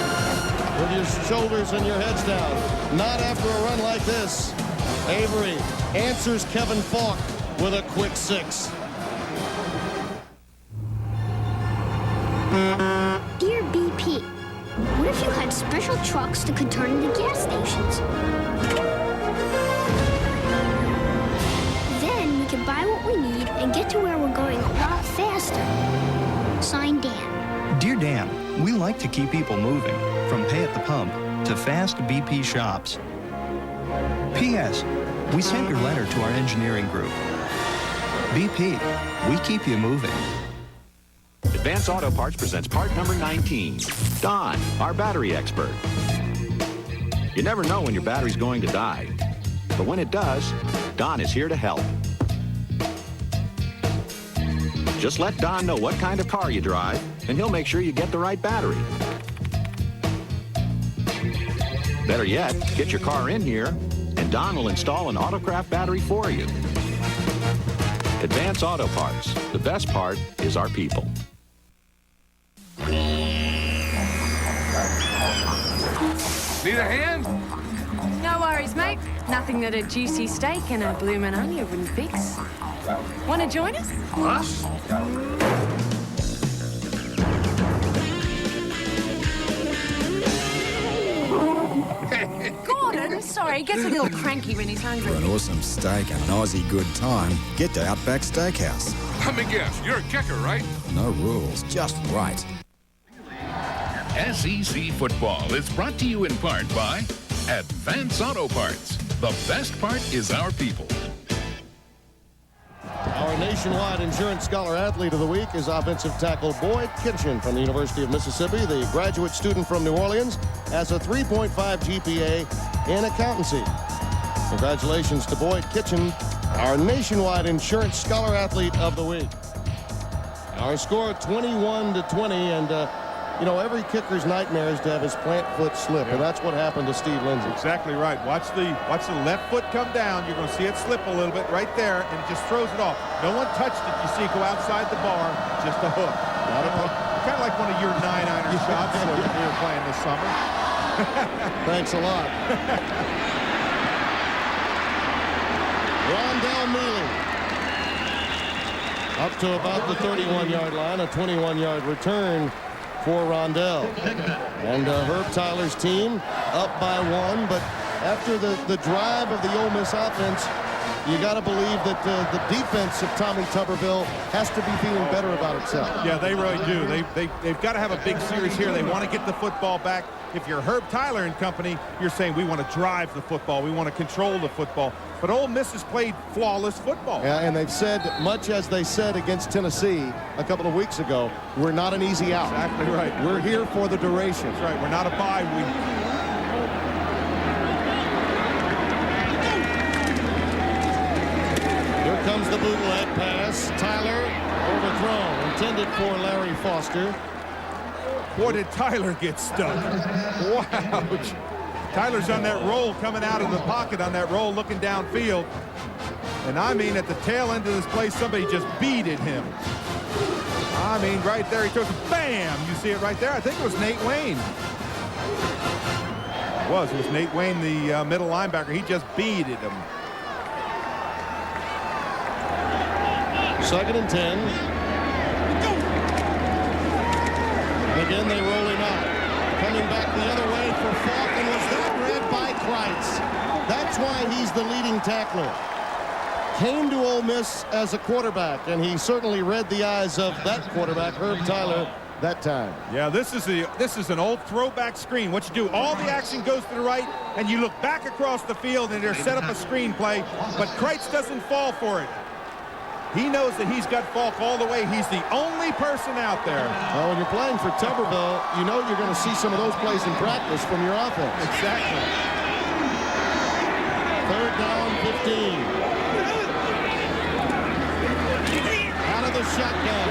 with your shoulders and your heads down. Not after a run like this. Avery answers Kevin Falk with a quick 6. Dear BP, what if you had special trucks that could turn into gas stations? Then we could buy what we need and get to where we're going a lot faster. Signed, Dan. Dear Dan, we like to keep people moving, from pay at the pump to fast BP shops. P.S. We sent your letter to our engineering group. BP, we keep you moving. Advance Auto Parts presents part number 19. Don, our battery expert. You never know when your battery's going to die. But when it does, Don is here to help. Just let Don know what kind of car you drive, and he'll make sure you get the right battery. Better yet, get your car in here, and Don will install an Autocraft battery for you. Advance Auto Parts. The best part is our people. Need a hand? No worries, mate. Nothing that a juicy steak and a bloomin' onion wouldn't fix. Want to join us? Us? Gordon, sorry, he gets a little cranky when he's hungry. For an awesome steak and an Aussie good time, get to Outback Steakhouse. Let me guess, you're a kicker, right? No rules, just right. SEC football is brought to you in part by Advance Auto Parts. The best part is our people. Our nationwide insurance scholar athlete of the week is offensive tackle Boyd Kitchen from the University of Mississippi. The graduate student from New Orleans has a 3.5 GPA in accountancy. Congratulations to Boyd Kitchen, our nationwide insurance scholar athlete of the week. Our score 21-20, and you know, every kicker's nightmare is to have his plant foot slip, and that's what happened to Steve Lindsey. Exactly right. Watch the left foot come down. You're going to see it slip a little bit right there, and it just throws it off. No one touched it. You see it go outside the bar, just a hook. Kind of like one of your 9-iron shots that we were playing this summer. Thanks a lot. Rondell Mealy up to about the 31-yard line, a 21-yard return for Rondell. And Herb Tyler's team up by 1, but after the drive of the Ole Miss offense, you got to believe that the defense of Tommy Tuberville has to be feeling better about itself. Yeah, they really do. They've got to have a big series here. They want to get the football back. If you're Herb Tyler and company, you're saying we want to drive the football. We want to control the football. But Ole Miss has played flawless football. Yeah, and they've said, much as they said against Tennessee a couple of weeks ago, we're not an easy out. Exactly right. We're here for the duration. That's right. We're not a bye week. Here comes the bootleg pass. Tyler overthrown, intended for Larry Foster. Boy, did Tyler get stuck. Wow. Tyler's on that roll, coming out of the pocket on that roll, looking downfield. And I mean, at the tail end of this play, somebody just beated him. I mean, right there, he took a bam. You see it right there. I think it was Nate Wayne. It was Nate Wayne, the middle linebacker. He just beated him. 2nd and 10. And again, they roll him out. Coming back the other way for Falk, and was that read by Kreitz? That's why he's the leading tackler. Came to Ole Miss as a quarterback, and he certainly read the eyes of that quarterback, Herb Tyler, that time. Yeah, this is an old throwback screen. What you do, all the action goes to the right, and you look back across the field, and they're set up a screen play, but Kreitz doesn't fall for it. He knows that he's got Falk all the way. He's the only person out there. Well, when you're playing for Tuberville, you know you're going to see some of those plays in practice from your offense. Exactly. 3rd down, 15. Out of the shotgun.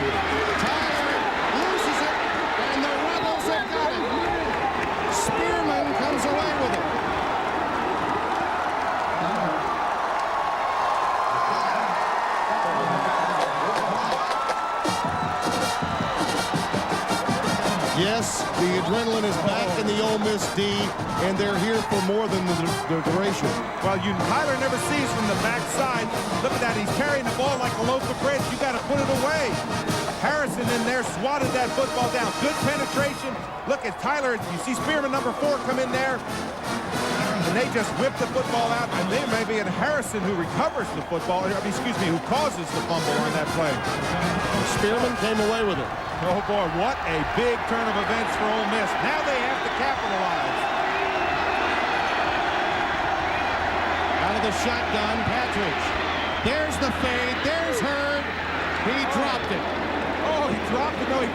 Tyler loses it, and the Rebels have got it. Spearman comes away with it. Yes, the adrenaline is back in the Ole Miss D, and they're here for more than the duration. Well, Tyler never sees from the backside. Look at that. He's carrying the ball like a loaf of bread. You got to put it away. Harrison in there swatted that football down. Good penetration. Look at Tyler. You see Spearman number 4 come in there. And they just whip the football out. And then maybe it's Harrison who recovers the football. Who causes the fumble on that play. Spearman came away with it. Oh, boy, what a big turn of events for Ole Miss. Now they have to capitalize. Out of the shotgun, Patridge. There's the fade. There's Hurd. He dropped it. Oh, he dropped it. No, he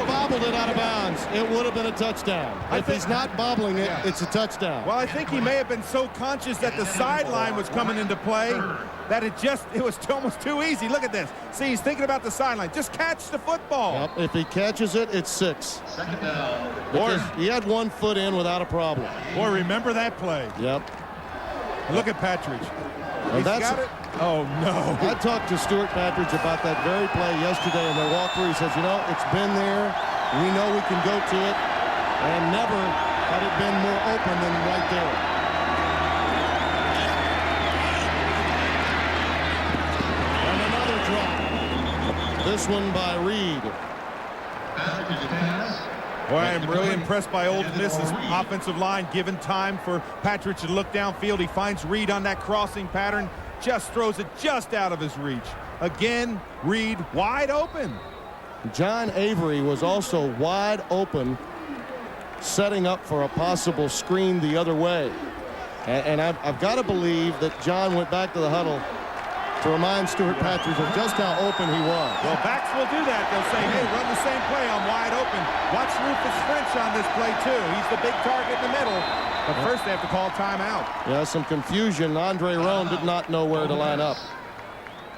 bobbled it out of bounds. It would have been a touchdown. If he's not bobbling it, it's a touchdown. Well, I think he may have been so conscious that the sideline was coming into play that it was almost too easy. Look at this. See, he's thinking about the sideline. Just catch the football. Yep. If he catches it, it's 6. Because he had 1 foot in without a problem. Boy, remember that play. Yep. Look at Patridge. He's got it. Oh, no. I talked to Stuart Patridge about that very play yesterday in their walkthrough. He says, you know, it's been there. We know we can go to it. And never had it been more open than right there. And another drop. This one by Reed. Boy, I am really impressed by Ole Miss's offensive line, given time for Patridge to look downfield. He finds Reed on that crossing pattern, just throws it just out of his reach. Again, Reed wide open. John Avery was also wide open, setting up for a possible screen the other way. And I've got to believe that John went back to the huddle to remind Stuart Patridge of just how open he was. Well, backs will do that. They'll say, hey, run the same play. I'm wide open. Watch Rufus French on this play, too. He's the big target in the middle. But first they have to call timeout. Yeah, some confusion. Andre Roan did not know where to line up.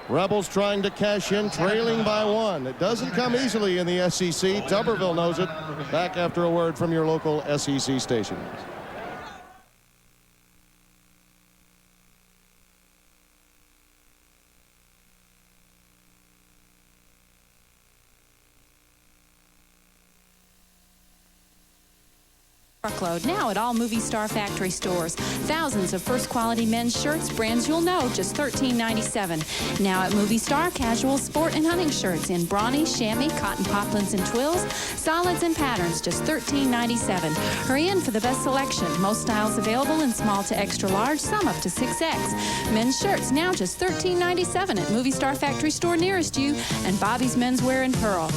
Rebels trying to cash in, trailing by 1. It doesn't come easily in the SEC. Tuberville knows it. Back after a word from your local SEC station. Truckload now at all Movie Star Factory stores. Thousands of first-quality men's shirts, brands you'll know, just $13.97. Now at Movie Star, casual, sport, and hunting shirts in brawny, chamois, cotton poplins, and twills, solids and patterns, just $13.97. Hurry in for the best selection. Most styles available in small to extra large, some up to 6X. Men's shirts now just $13.97 at Movie Star Factory store nearest you and Bobby's Menswear in Pearl.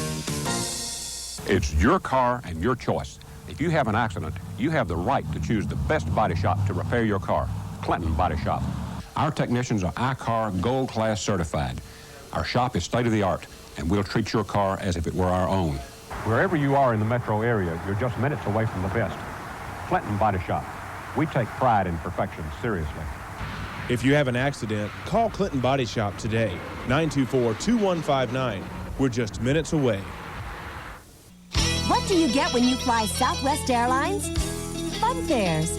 It's your car and your choice. If you have an accident, you have the right to choose the best body shop to repair your car. Clinton Body Shop. Our technicians are iCar Gold Class certified. Our shop is state-of-the-art, and we'll treat your car as if it were our own. Wherever you are in the metro area, you're just minutes away from the best. Clinton Body Shop. We take pride in perfection seriously. If you have an accident, call Clinton Body Shop today, 924-2159. We're just minutes away. What do you get when you fly Southwest Airlines? Fun fares.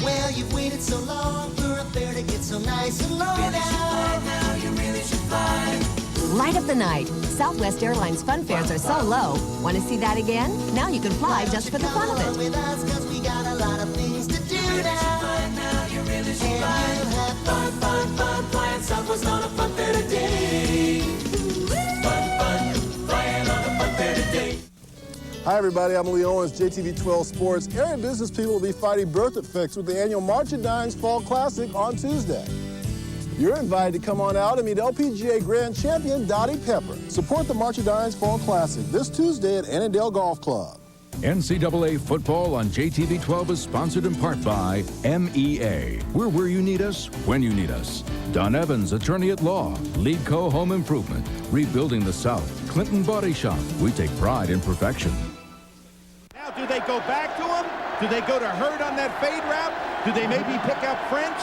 Well, you've waited so long for a fare to get so nice and low now. You really should fly. Light up the night. Southwest Airlines fun fares are so low. Want to see that again? Now you can fly just for the fun of it. With us, 'cause we got a lot of things to do now. You really should fly. And you'll have fun, fun, fun flying Southwest on a fun fair today. Fun, flying on a fun fair today. Hi, everybody. I'm Lee Owens, JTV 12 Sports. Area business people will be fighting birth defects with the annual March of Dimes Fall Classic on Tuesday. You're invited to come on out and meet LPGA Grand Champion Dottie Pepper. Support the March of Dimes Fall Classic this Tuesday at Annandale Golf Club. NCAA football on JTV 12 is sponsored in part by MEA. We're where you need us, when you need us. Don Evans, attorney at law. Leadco Home Improvement. Rebuilding the South. Clinton Body Shop. We take pride in perfection. Now, do they go back to him? Do they go to Hurd on that fade route? Do they maybe pick up French?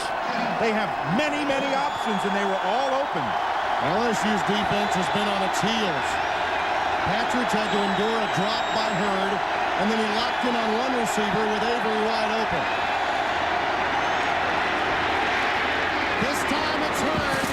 They have many, many options, and they were all open. LSU's defense has been on its heels. Patridge had to endure a drop by Hurd, and then he locked in on one receiver with Avery wide open. This time it's Hurd,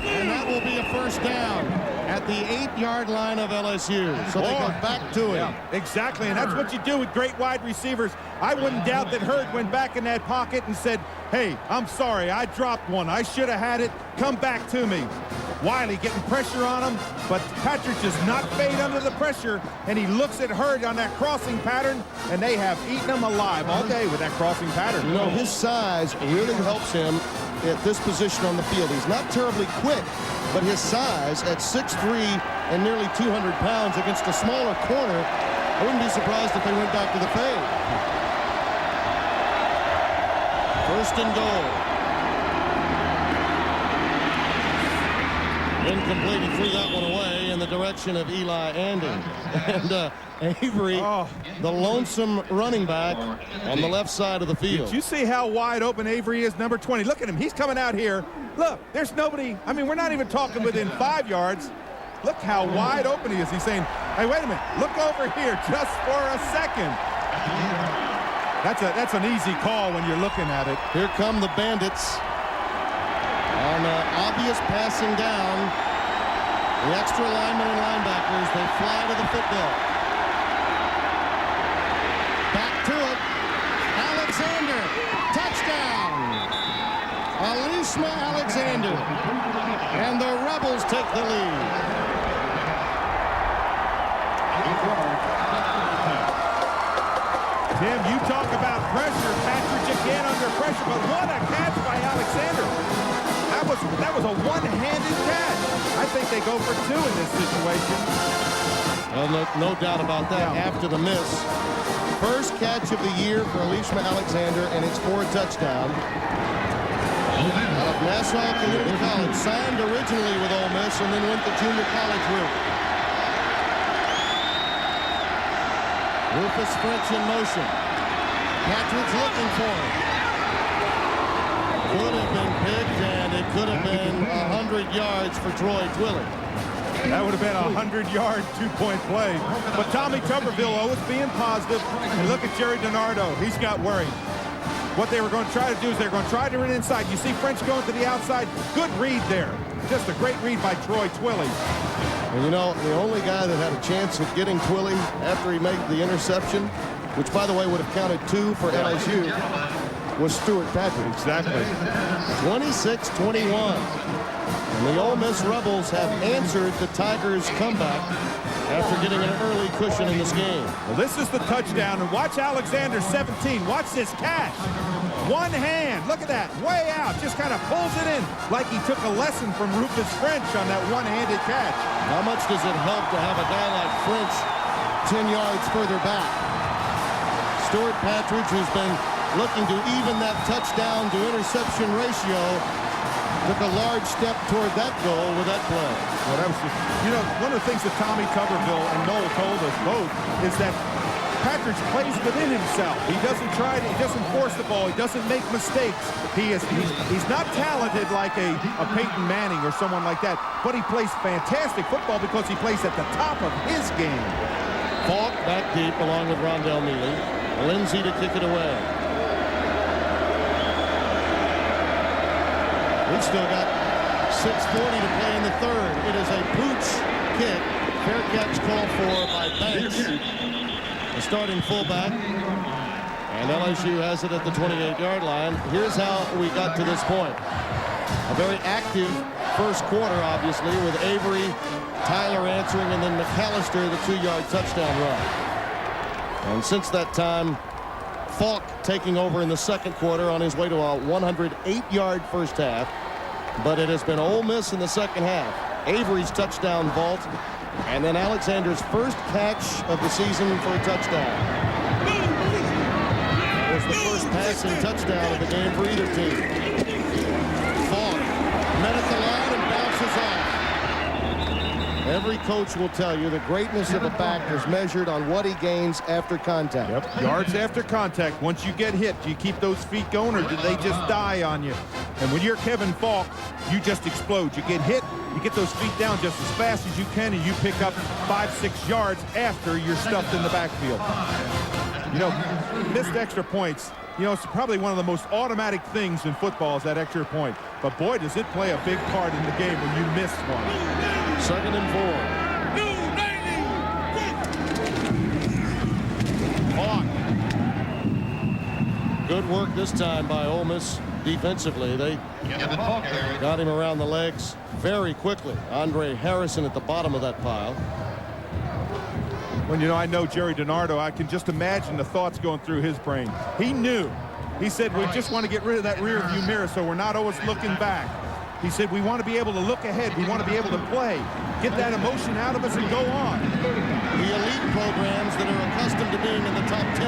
and that will be a first down at the 8-yard line of LSU. So they go back to it. Yeah, exactly, and that's what you do with great wide receivers. I wouldn't doubt that Hurd went back in that pocket and said, hey, I'm sorry, I dropped one. I should have had it. Come back to me. Wiley getting pressure on him, but Patrick does not fade under the pressure, and he looks at Hurd on that crossing pattern, and they have eaten him alive all day with that crossing pattern. You know, his size really helps him at this position on the field. He's not terribly quick, but his size at 6'3" and nearly 200 pounds against a smaller corner, I wouldn't be surprised if they went back to the fade. First and goal. Incomplete. He threw that one away in the direction of Eli Andy. And Avery, the lonesome running back on the left side of the field. Did you see how wide open Avery is, number 20? Look at him. He's coming out here. Look, there's nobody. I mean, we're not even talking within 5 yards. Look how wide open he is. He's saying, hey, wait a minute. Look over here just for a second. That's an easy call when you're looking at it. Here come the Bandits. On obvious passing down, the extra linemen and linebackers, they fly to the football. Back to it. Alexander, touchdown. Alishma Alexander. And the Rebels take the lead. Tim, you talk about pressure. Patrick again under pressure, but what a catch by Alexander. That was a one-handed catch. I think they go for 2 in this situation. Well, no doubt about that. After the miss. First catch of the year for Alishma Alexander, and it's for a touchdown. Out of Nassau Community College, signed originally with Ole Miss and then went the junior college route. Rufus French in motion. Patrick's looking for him. Could have been picked, and it could have been 100 yards for Troy Twillie. That would have been a 100-yard, 2-point play. But Tommy Tuberville always being positive. And look at Jerry DiNardo. He's got worried. What they were going to try to do is they're going to try to run inside. You see French going to the outside. Good read there. Just a great read by Troy Twillie. And you know, the only guy that had a chance of getting Twillie after he made the interception, which, by the way, would have counted 2 for LSU, was Stuart Patrick. Exactly. 26-21. And the Ole Miss Rebels have answered the Tigers' comeback after getting an early cushion in this game. Well, this is the touchdown. And watch Alexander, 17. Watch this catch. One hand. Look at that. Way out. Just kind of pulls it in like he took a lesson from Rufus French on that one-handed catch. How much does it help to have a guy like French 10 yards further back? Stuart Patridge, who's been looking to even that touchdown to interception ratio, took a large step toward that goal with that play. Well, that was just, you know, one of the things that Tommy Tuberville and Noel told us both is that Patridge plays within himself. He doesn't force the ball. He doesn't make mistakes. He's not talented like a Peyton Manning or someone like that, but he plays fantastic football because he plays at the top of his game. Falk back deep along with Rondell Neely. Lindsey to kick it away. We've still got 6:40 to play in the third. It is a Pooch kick. Fair catch called for by Banks, the starting fullback. And LSU has it at the 28-yard line. Here's how we got to this point. A very active first quarter, obviously, with Avery, Tyler answering, and then McAllister, the 2-yard touchdown run. And since that time, Falk taking over in the second quarter on his way to a 108-yard first half. But it has been Ole Miss in the second half. Avery's touchdown vault, and then Alexander's first catch of the season for a touchdown. That was the first passing touchdown of the game for either team. Falk met at the line and bounces off. Every coach will tell you the greatness of a back is measured on what he gains after contact. Yep, yards after contact. Once you get hit, do you keep those feet going, or do they just die on you? And when you're Kevin Falk, you just explode. You get hit, you get those feet down just as fast as you can, and you pick up 5-6 yards after you're stuffed in the backfield. You know, missed extra points. You know, it's probably one of the most automatic things in football is that extra point. But boy, does it play a big part in the game when you miss one. 2nd and 4. Falk. Good work this time by Ole Miss defensively. They got him around the legs very quickly. Andre Harrison at the bottom of that pile. Well, you know, I know Jerry DiNardo. I can just imagine the thoughts going through his brain. He knew. He said, we just want to get rid of that rear view mirror so we're not always looking back. He said, we want to be able to look ahead. We want to be able to play. Get that emotion out of us and go on. The elite programs that are accustomed to being in the top 10,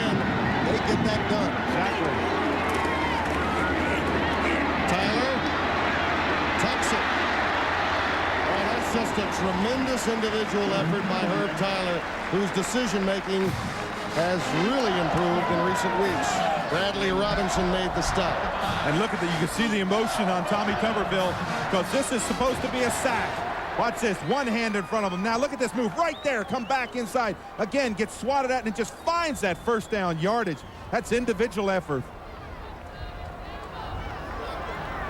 they get that done. Exactly. Tyler tucks it. Oh, that's just a tremendous individual effort by Herb Tyler, whose decision-making has really improved in recent weeks. Bradley Robinson made the stop. And look at that. You can see the emotion on Tommy Tuberville because this is supposed to be a sack. Watch this. One hand in front of him. Now look at this move right there. Come back inside. Again, gets swatted at and just finds that first down yardage. That's individual effort.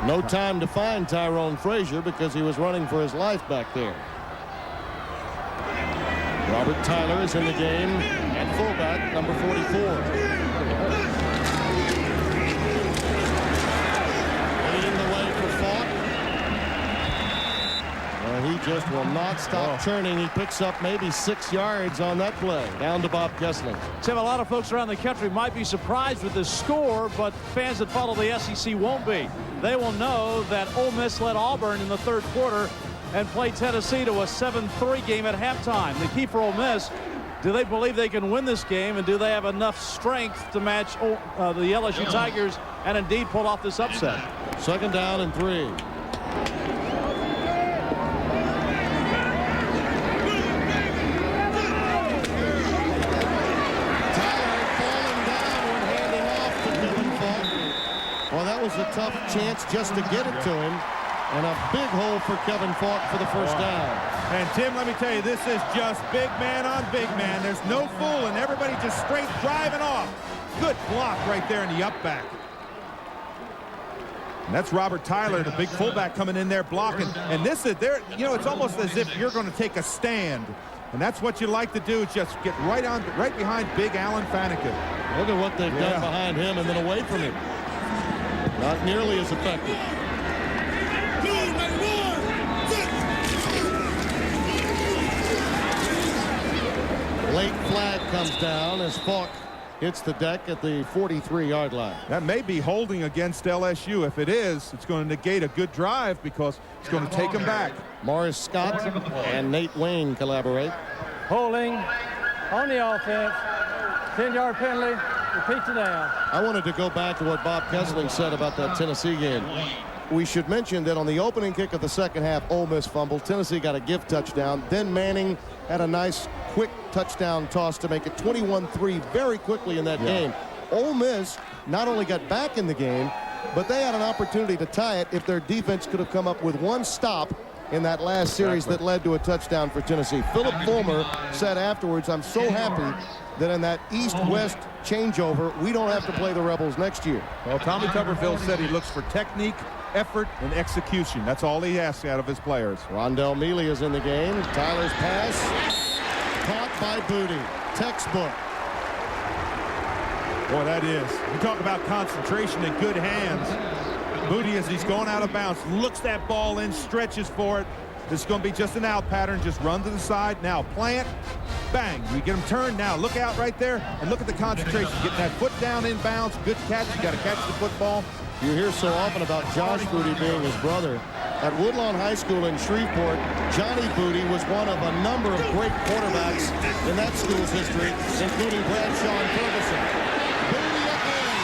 No time to find Tyrone Frazier because he was running for his life back there. Robert Tyler is in the game at fullback, number 44. Leading the way for Falk. He just will not stop churning. He picks up maybe 6 yards on that play. Down to Bob Kessling. Tim, a lot of folks around the country might be surprised with this score, but fans that follow the SEC won't be. They will know that Ole Miss led Auburn in the third quarter and played Tennessee to a 7-3 game at halftime. The key for Ole Miss, do they believe they can win this game, and do they have enough strength to match the LSU Tigers and indeed pull off this upset? 2nd down and 3. Well, that was a tough chance just to get it to him. And a big hole for Kevin Falk for the first down. And, Tim, let me tell you, this is just big man on big man. There's no fooling. Everybody just straight driving off. Good block right there in the up back. And that's Robert Tyler, the big fullback, coming in there blocking. And this is there, you know, it's almost as if you're going to take a stand. And that's what you like to do, is just get right behind big Alan Faneca. Look at what they've done behind him and then away from him. Not nearly as effective. Late flag comes down as Falk hits the deck at the 43-yard line. That may be holding against LSU. If it is, it's going to negate a good drive because it's going to take them back. Morris Scott and Nate Wayne collaborate. Holding on the offense. 10-yard penalty. Repeat the down. I wanted to go back to what Bob Kessling said about that Tennessee game. We should mention that on the opening kick of the second half, Ole Miss fumbled. Tennessee got a gift touchdown. Then Manning had a nice, quick touchdown toss to make it 21-3 very quickly in that game. Ole Miss not only got back in the game, but they had an opportunity to tie it if their defense could have come up with one stop in that last series that led to a touchdown for Tennessee. Philip Fulmer said afterwards, I'm so happy that in that East-West changeover, we don't have to play the Rebels next year. Well, Tommy Tuberville said he looks for technique, effort, and execution. That's all he asks out of his players. Rondell Mealy is in the game. Tyler's pass caught by Booty. Textbook. Boy, that is. You talk about concentration and good hands. Booty, as he's going out of bounds, looks that ball in, stretches for it. This is going to be just an out pattern. Just run to the side. Now plant. Bang. You get him turned now. Look out right there. And look at the concentration. Getting that foot down in bounds. Good catch. You got to catch the football. You hear so often about Josh Booty being his brother. At Woodlawn High School in Shreveport, Johnny Booty was one of a number of great quarterbacks in that school's history, including Bradshaw and Ferguson. Booty again.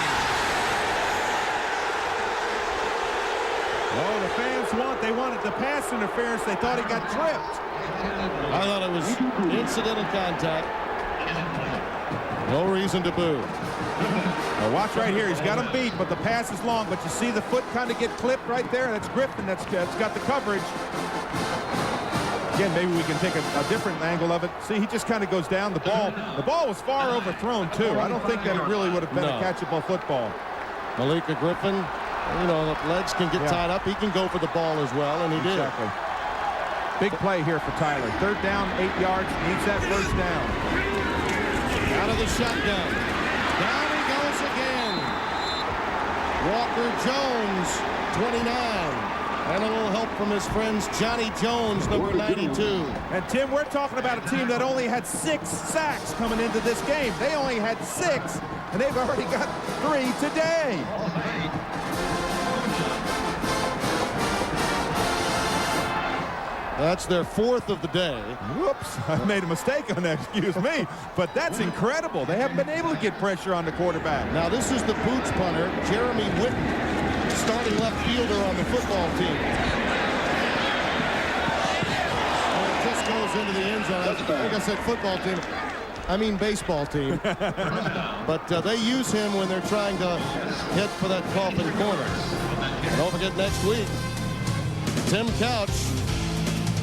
Oh, the fans they wanted the pass interference. They thought he got tripped. I thought it was incidental contact. No reason to boo. Now watch right here. He's got him beat, but the pass is long. But you see the foot kind of get clipped right there. That's Griffin. That's got the coverage. Again, maybe we can take a different angle of it. See, he just kind of goes down. The ball was far overthrown, too. I don't think that it really would have been a catchable football. Malika Griffin, you know, the legs can get tied up. He can go for the ball as well, and he did. Big play here for Tyler. 3rd down, 8 yards. Needs that 1st down. Out of the shotgun. Down he goes again. Walker Jones, 29. And a little help from his friends Johnny Jones, number 92. And, Tim, we're talking about a team that only had 6 sacks coming into this game. They only had 6, and they've already got 3 today. That's their 4th of the day. Whoops, I made a mistake on that, excuse me. But that's incredible. They haven't been able to get pressure on the quarterback. Now, this is the Boots punter, Jeremy Whitten, starting left fielder on the football team. And it just goes into the end zone. Like I said, football team. I mean baseball team. But they use him when they're trying to hit for that coffin corner. And don't forget next week, Tim Couch,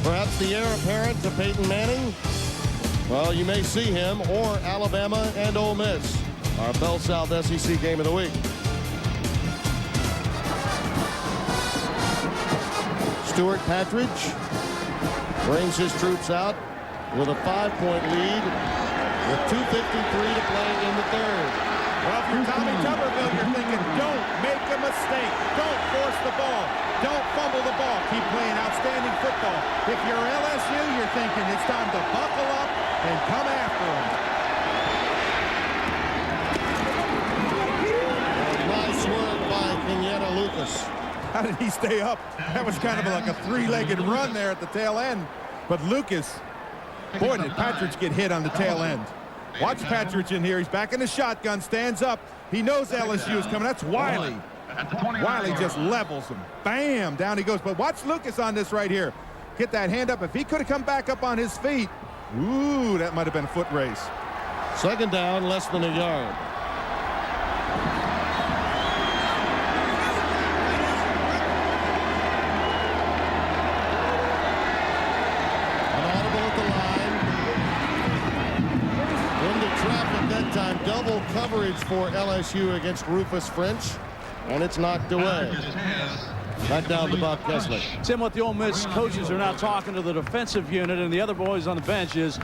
perhaps the heir apparent to Peyton Manning. Well, you may see him, or Alabama and Ole Miss, our Bell South SEC game of the week. Stuart Patridge brings his troops out with a 5-point lead with 2:53 to play in the 3rd. Well, if you're Tommy Tuberville, you're thinking, don't make a mistake. Don't force the ball. Don't fumble the ball. Keep playing outstanding football. If you're LSU, you're thinking it's time to buckle up and come after them. Nice work by Kenyatta Lucas. How did he stay up? That was kind of like a 3-legged run there at the tail end. But Lucas, boy, did Patridge get hit on the tail end. Watch Patridge in here. He's back in the shotgun, stands up. He knows LSU is coming. That's Wiley. Wiley just levels him. Bam, down he goes. But watch Lucas on this right here. Get that hand up. If he could have come back up on his feet, ooh, that might have been a foot race. 2nd down, less than a yard. Double coverage for LSU against Rufus French, and it's knocked away. Back down to Bob Kessler. Tim, what the Ole Miss coaches are now talking to the defensive unit and the other boys on the bench is,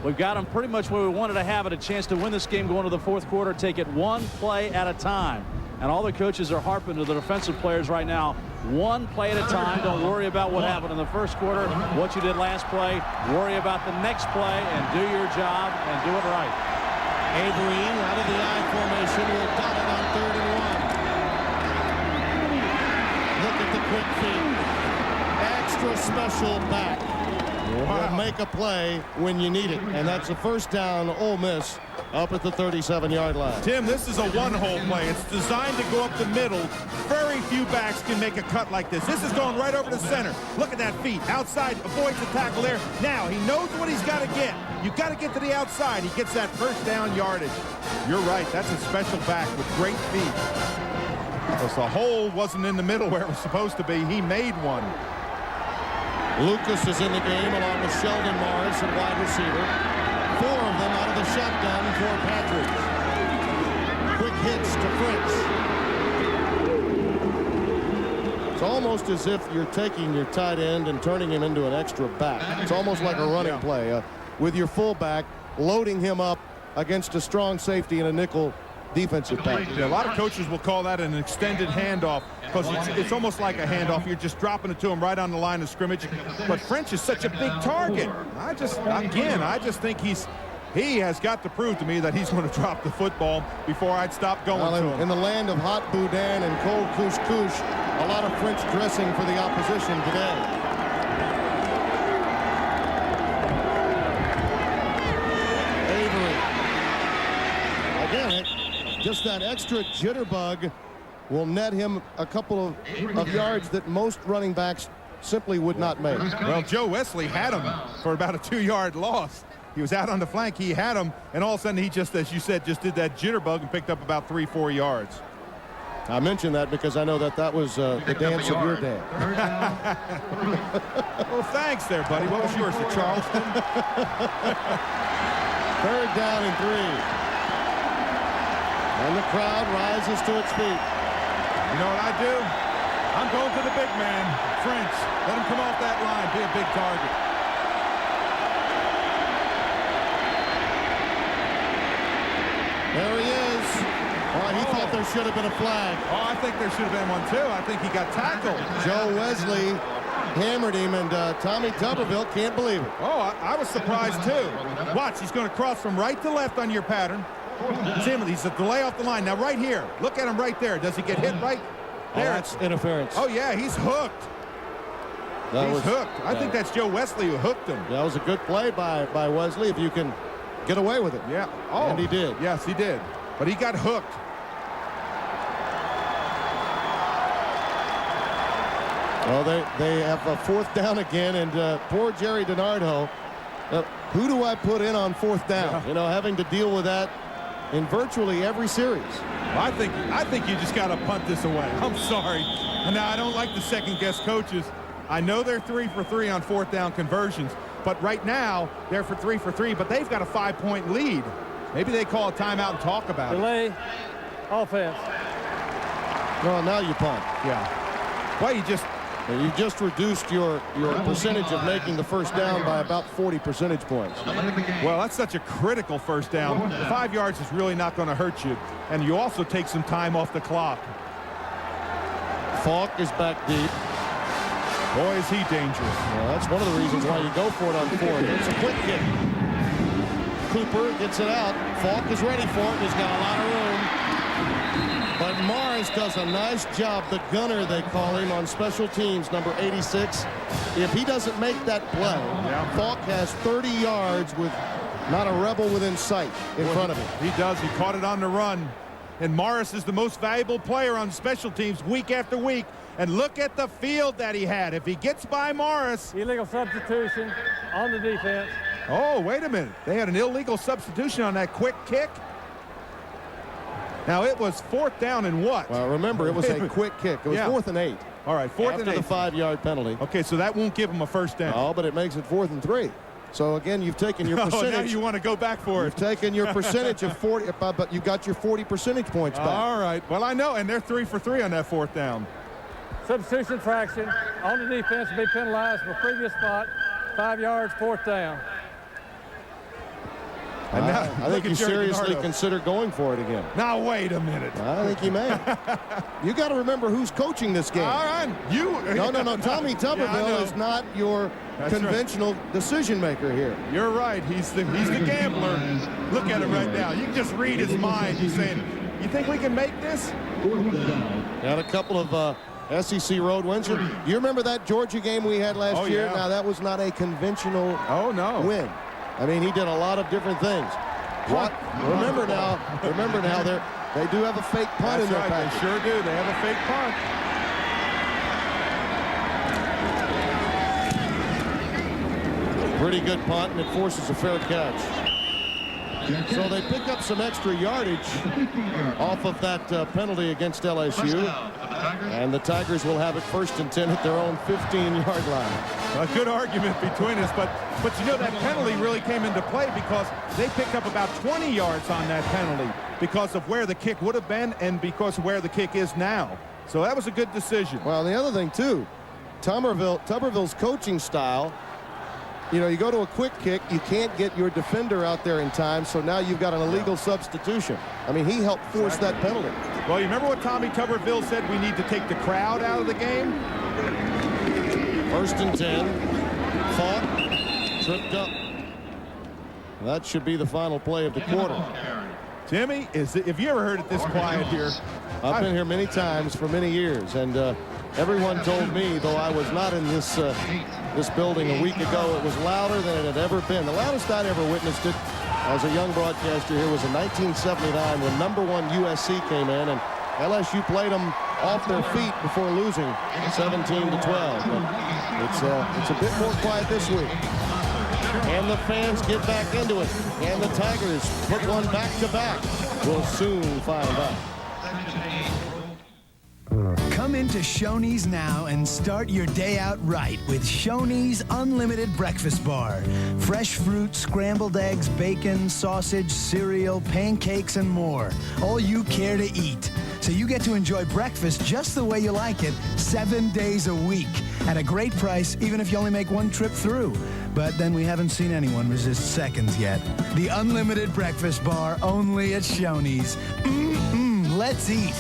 we've got them pretty much where we wanted to have it, a chance to win this game going to the 4th quarter, take it 1 play at a time. And all the coaches are harping to the defensive players right now, 1 play at a time. Don't worry about what happened in the 1st quarter, what you did last play. Worry about the next play and do your job and do it right. Avery out of the I formation will dot it on 3rd and 1. Look at the quick feet. Extra special back. Wow. Will make a play when you need it. And that's a 1st down, Ole Miss, up at the 37-yard line. Tim, this is a one-hole play. It's designed to go up the middle. Very few backs can make a cut like this. This is going right over the center. Look at that feet. Outside, avoids the tackle there. Now, he knows what he's got to get. You got to get to the outside. He gets that 1st down yardage. You're right. That's a special back with great feet. Because the hole wasn't in the middle where it was supposed to be. He made one. Lucas is in the game along with Sheldon Morris at wide receiver. 4 of them out of the shotgun for Patrick. Quick hits to Fritz. It's almost as if you're taking your tight end and turning him into an extra back. It's almost like a running play with your fullback, loading him up against a strong safety and a nickel defensive back. Yeah, a lot of coaches will call that an extended handoff because it's almost like a handoff. You're just dropping it to him right on the line of scrimmage. But French is such a big target. I just think he has got to prove to me that he's going to drop the football before I'd stop going to him. In the land of hot boudin and cold couscous, a lot of French dressing for the opposition today. Again, just that extra jitterbug will net him a couple of yards that most running backs simply would not make. Well, Joe Wesley had him for about a 2-yard loss. He was out on the flank. He had him, and all of a sudden he just, as you said, just did that jitterbug and picked up about 3-4 yards. I mentioned that because I know that was the dance of your day. Well, thanks there, buddy. What was yours, the Charleston? 3rd down and 3. And the crowd rises to its feet. You know what I do? I'm going to the big man, French. Let him come off that line, be a big target. There he is. Oh, he thought there should have been a flag. Oh, I think there should have been one, too. I think he got tackled. Joe Wesley hammered him, and Tommy Tuberville can't believe it. Oh, I was surprised, too. Watch, he's going to cross from right to left on your pattern. Timothy, he's a delay off the line. Now, right here. Look at him right there. Does he get hit right there? Oh, that's interference. Oh, yeah, he's hooked. He's hooked. I think that's Joe Wesley who hooked him. That was a good play by Wesley if you can get away with it. Yeah. Oh. And he did. Yes, he did. But he got hooked. Well, they have a 4th down again, and poor Jerry DiNardo. Who do I put in on 4th down? Yeah. You know, having to deal with that in virtually every series. Well, I think you just got to punt this away. I'm sorry. And now I don't like the second-guess coaches. I know they're 3 for 3 on 4th down conversions, but right now they're for 3 for 3. But they've got a 5-point lead. Maybe they call a timeout and talk about it. Delay, offense. Well, now you punt. Yeah. Well, you just reduced your percentage of making the 1st down by about 40 percentage points. Well, that's such a critical 1st down. 5 yards is really not going to hurt you. And you also take some time off the clock. Falk is back deep. Boy, is he dangerous. Well, that's one of the reasons why you go for it on 4th. It's a quick kick. Cooper gets it out. Falk is ready for it. He's got a lot of room. But Morris does a nice job. The gunner, they call him, on special teams, number 86. If he doesn't make that play, Falk has 30 yards with not a rebel within sight in front of him. He does. He caught it on the run. And Morris is the most valuable player on special teams week after week. And look at the field that he had. If he gets by Morris. Illegal substitution on the defense. Oh, wait a minute. They had an illegal substitution on that quick kick. Now, it was 4th down and what? Well, remember, it was a quick kick. It was 4th and 8. All right, 4th and 8. After the 5-yard penalty. Okay, so that won't give him a 1st down. Oh, but it makes it 4th and 3. So, again, you've taken your percentage. Now you want to go back for it. You've taken your percentage of 40, but you got your 40 percentage points back. All right. Well, I know, and they're 3 for 3 on that 4th down. Substitution fraction on the defense to be penalized for previous spot. 5 yards, 4th down. And now, I think you seriously consider going for it again. Now, wait a minute. I think he may. You got to remember who's coaching this game. All right. No. Tommy Tuberville is not your conventional decision maker here. You're right. He's the gambler. Look at him right now. You can just read his mind. He's saying, you think we can make this? Got a couple of SEC road wins. You remember that Georgia game we had last year? Yeah. Now, that was not a conventional win. I mean, he did a lot of different things. Remember now, they do have a fake punt in their package. They sure do. They have a fake punt. Pretty good punt, and it forces a fair catch. So they pick up some extra yardage off of that penalty against LSU. And the Tigers will have it 1st and 10 at their own 15-yard line. A good argument between us, but you know that penalty really came into play because they picked up about 20 yards on that penalty because of where the kick would have been and because of where the kick is now. So that was a good decision. Well, the other thing, too, Tuberville's coaching style, you know, you go to a quick kick, you can't get your defender out there in time, so now you've got an illegal substitution. I mean, he helped force that penalty. Well, you remember what Tommy Tuberville said? We need to take the crowd out of the game? 1st and 10. Fought, tripped up. That should be the final play of the quarter. Timmy, have you ever heard it this quiet here? I've been here many times for many years, and everyone told me, though I was not in this building a week ago, it was louder than it had ever been. The loudest I'd ever witnessed it as a young broadcaster here was in 1979 when #1 USC came in, and LSU played them off their feet before losing 17-12. But it's a bit more quiet this week. And the fans get back into it. And the Tigers put one back-to-back. We'll soon find out. Come into Shoney's now and start your day out right with Shoney's Unlimited Breakfast Bar. Fresh fruit, scrambled eggs, bacon, sausage, cereal, pancakes, and more. All you care to eat. So you get to enjoy breakfast just the way you like it 7 days a week at a great price, even if you only make one trip through. But then we haven't seen anyone resist seconds yet. The Unlimited Breakfast Bar only at Shoney's. Let's eat.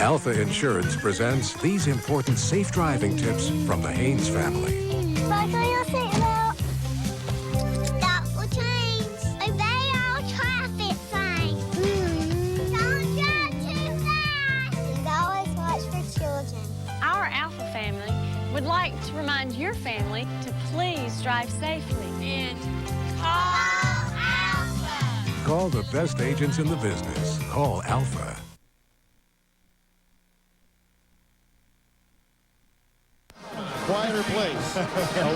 Alpha Insurance presents these important safe driving tips from the Haynes family. Buckle your seatbelt. Stop for change. Obey all traffic signs. Don't drive too fast. And always watch for children. Our Alpha family would like to remind your family to please drive safely and call Alpha. Call the best agents in the business. Call Alpha. Quieter place a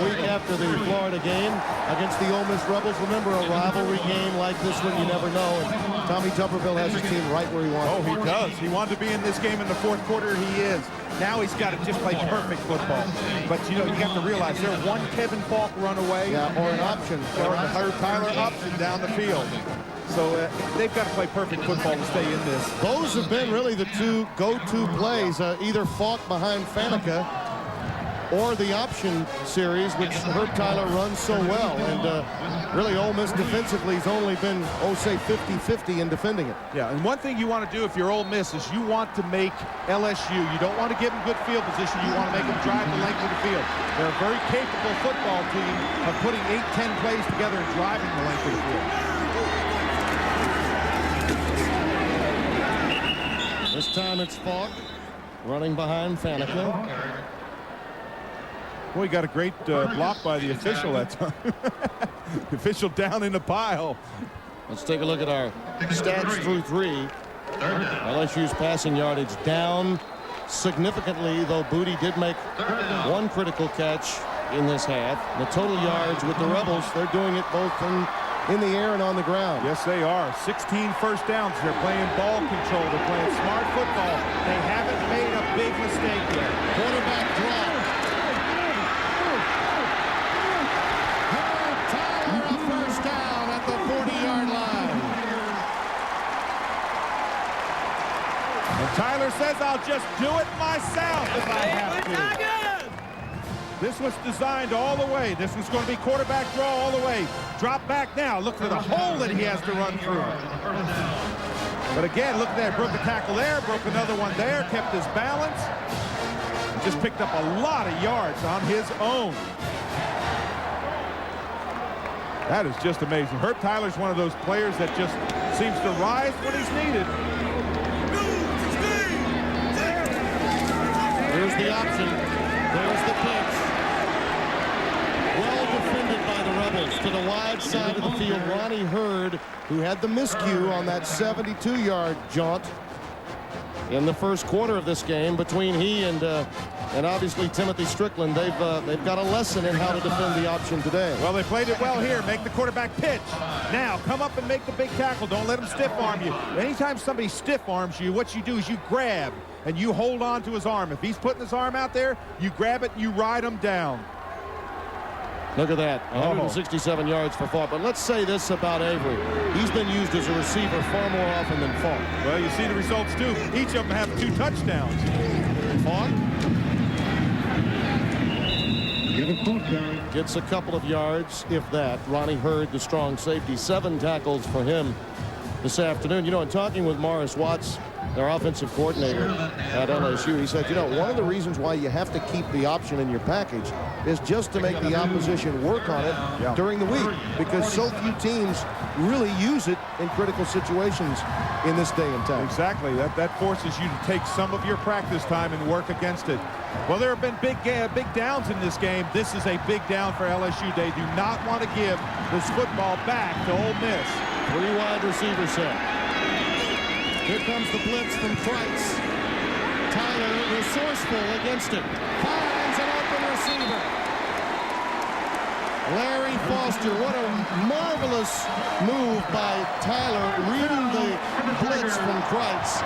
week after the Florida game against the Ole Miss Rebels. Remember, a rivalry game like this one, you never know. And Tommy Tuberville has his team right where he wants. Oh, he does. He wanted to be in this game in the 4th quarter. He is. Now he's got to just play perfect football. But, you know, you have to realize they're one Kevin Falk run away. Yeah, or an option. Or a Herb Tyler option down the field. So they've got to play perfect football to stay in this. Those have been really the two go-to plays, either Falk behind Faneca or the option series, which Herb Tyler runs so well. And really, Ole Miss defensively has only been, say, 50-50 in defending it. Yeah, and one thing you want to do if you're Ole Miss is you want to make LSU, you don't want to give them good field position, you want to make them drive the length of the field. They're a very capable football team of putting 8-10 plays together and driving the length of the field. This time it's Falk running behind Faneca. Well, he got a great block by the official that time. The official down in the pile. Let's take a look at our stats through 3. LSU's passing yardage down significantly, though Booty did make one critical catch in this half. The total yards with the Rebels, they're doing it both in the air and on the ground. Yes, they are. 16 first downs. They're playing ball control. They're playing smart football. They haven't made a big mistake yet. Quarterback draw. A first down at the 40-yard line. And Tyler says, I'll just do it myself if I have to. This was designed all the way. This was going to be quarterback draw all the way. Drop back now. Look for the hole that he has to run through. But again, look at that. Broke a tackle there, broke another one there, kept his balance. Just picked up a lot of yards on his own. That is just amazing. Herb Tyler's one of those players that just Seems to rise when he's needed. Here's the option. There's the pitch. Well defended by the Rebels to the wide side of the field. Ronnie Hurd, who had the miscue on that 72-yard jaunt in the first quarter of this game. Between he and obviously Timothy Strickland, they've got a lesson in how to defend the option today. Well, they played it well here. Make the quarterback pitch. Now, come up and make the big tackle. Don't let him stiff arm you. Anytime somebody stiff arms you, what you do is you grab and you hold on to his arm. If he's putting his arm out there, you grab it and you ride him down. Look at that, 167 yards for Falk. But let's say this about Avery. He's been used as a receiver far more often than Falk. Well, you see the results, too. Each of them have 2 touchdowns. Falk gets a couple of yards, if that. Ronnie Hurd, the strong safety, 7 tackles for him this afternoon. You know, in talking with Morris Watts, their offensive coordinator at LSU, he said, you know, one of the reasons why you have to keep the option in your package is just to make the opposition work on it during the week, because so few teams really use it in critical situations in this day and time. Exactly. That forces you to take some of your practice time and work against it. Well, there have been big downs in this game. This is a big down for LSU. They do not want to give this football back to Ole Miss. 3 wide receiver set. Here comes the blitz from Kreitz. Tyler resourceful against it. Finds an open receiver. Larry Foster, what a marvelous move by Tyler, reading the blitz from Kreitz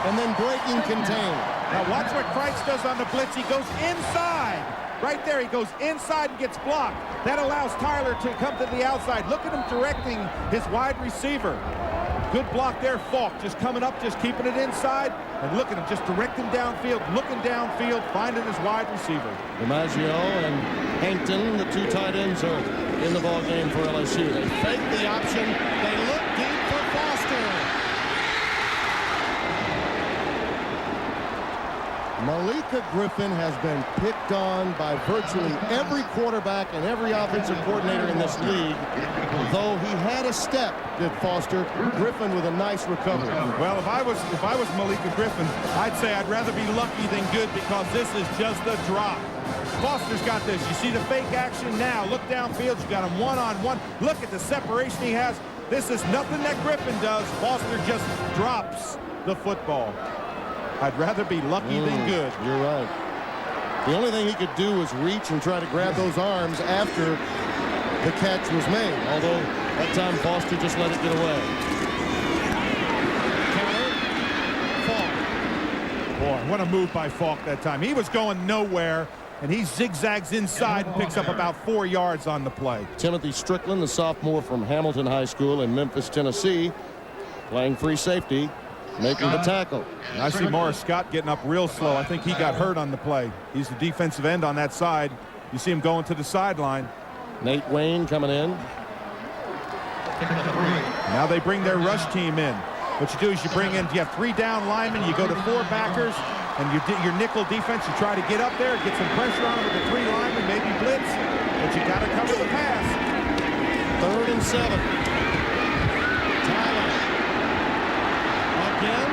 and then breaking contain. Now watch what Kreitz does on the blitz. He goes inside. Right there, he goes inside and gets blocked. That allows Tyler to come to the outside. Look at him directing his wide receiver. Good block there, Falk, just coming up, just keeping it inside, and look at him, just directing downfield, looking downfield, finding his wide receiver. DiMaggio and Hankton, the 2 tight ends, are in the ball game for LSU. They fake the option. They look deep for Foster. Malika Griffin has been picked on by virtually every quarterback and every offensive coordinator in this league. Though he had a step, did Foster. Griffin with a nice recovery. Well, if I was Malika Griffin, I'd say I'd rather be lucky than good, because this is just a drop. Foster's got this. You see the fake action now. Look downfield. You got him one-on-one. Look at the separation he has. This is nothing that Griffin does. Foster just drops the football. I'd rather be lucky than good. You're right. The only thing he could do was reach and try to grab those arms after the catch was made. Although that time Foster just let it get away. Falk. Boy, what a move by Falk that time. He was going nowhere, and he zigzags inside and picks up about 4 yards on the play. Timothy Strickland, the sophomore from Hamilton High School in Memphis, Tennessee, playing free safety, making the tackle. I see Morris Scott getting up real slow. I think he got hurt on the play. He's the defensive end on that side. You see him going to the sideline. Nate Wayne coming in. Now they bring their rush team in. What you do is you have 3 down linemen, you go to 4 backers, and your nickel defense, you try to get up there, get some pressure on them with the 3 linemen, maybe blitz, but you got to cover the pass. 3rd and 7. Tyler again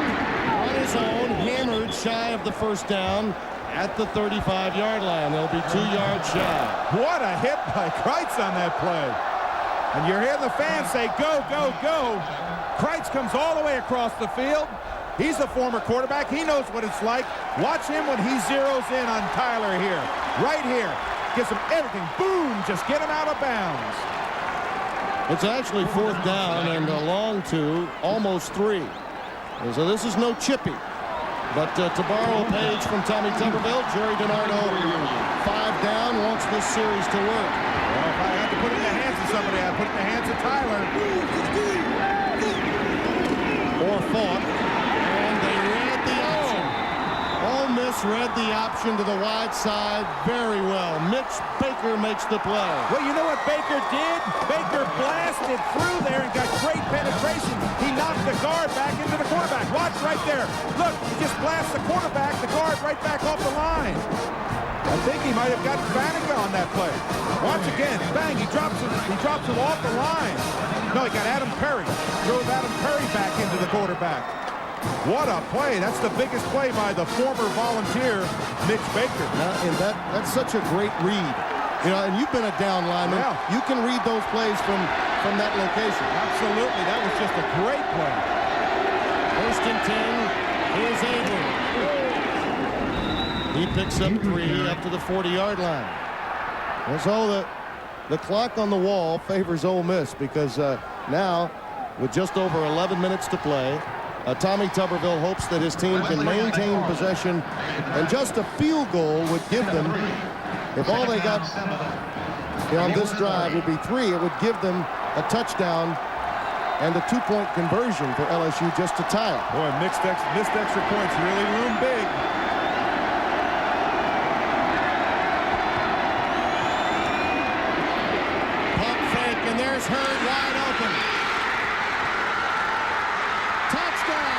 on his own, hammered shy of the first down at the 35-yard line. They'll be 2 yards shy. What a hit by Kreitz on that play. And you're hearing the fans say, go, go, go. Kreitz comes all the way across the field. He's a former quarterback. He knows what it's like. Watch him when he zeroes in on Tyler here. Right here. Gets him everything. Boom. Just get him out of bounds. It's actually 4th down and a long 2, almost 3. So this is no chippy. But to borrow a page from Tommy Tuberville, Jerry DiNardo, 5 down, wants this series to work. Well, if I had to put it in the hands of somebody, I'd put it in the hands of Tyler. Or Falk. And they read the option. Ole Miss read the option to the wide side very well. Mitch Baker makes the play. Well, you know what Baker did? Baker blasted through there and got great penetration. He knocked the guard back into the quarterback. Watch right there. Look, he just blasts the quarterback, the guard right back off the line. I think he might have gotten Faneca on that play. Watch again. Bang, he drops him off the line. No, he got Adam Perry. Drove Adam Perry back into the quarterback. What a play. That's the biggest play by the former Volunteer, Mitch Baker. And that's such a great read. You know, and you've been a down lineman. Yeah. You can read those plays from that location. Absolutely. That was just a great play. 1st and 10. Here's Avery. He picks up 3 up to the 40-yard line. And so the clock on the wall favors Ole Miss because now, with just over 11 minutes to play, Tommy Tuberville hopes that his team can maintain possession, and just a field goal would give them, if all they got on this drive would be 3, it would give them a touchdown and a 2-point conversion for LSU just to tie it. Boy, missed extra points really loom big. Pump fake, and there's Hurd wide open. Touchdown!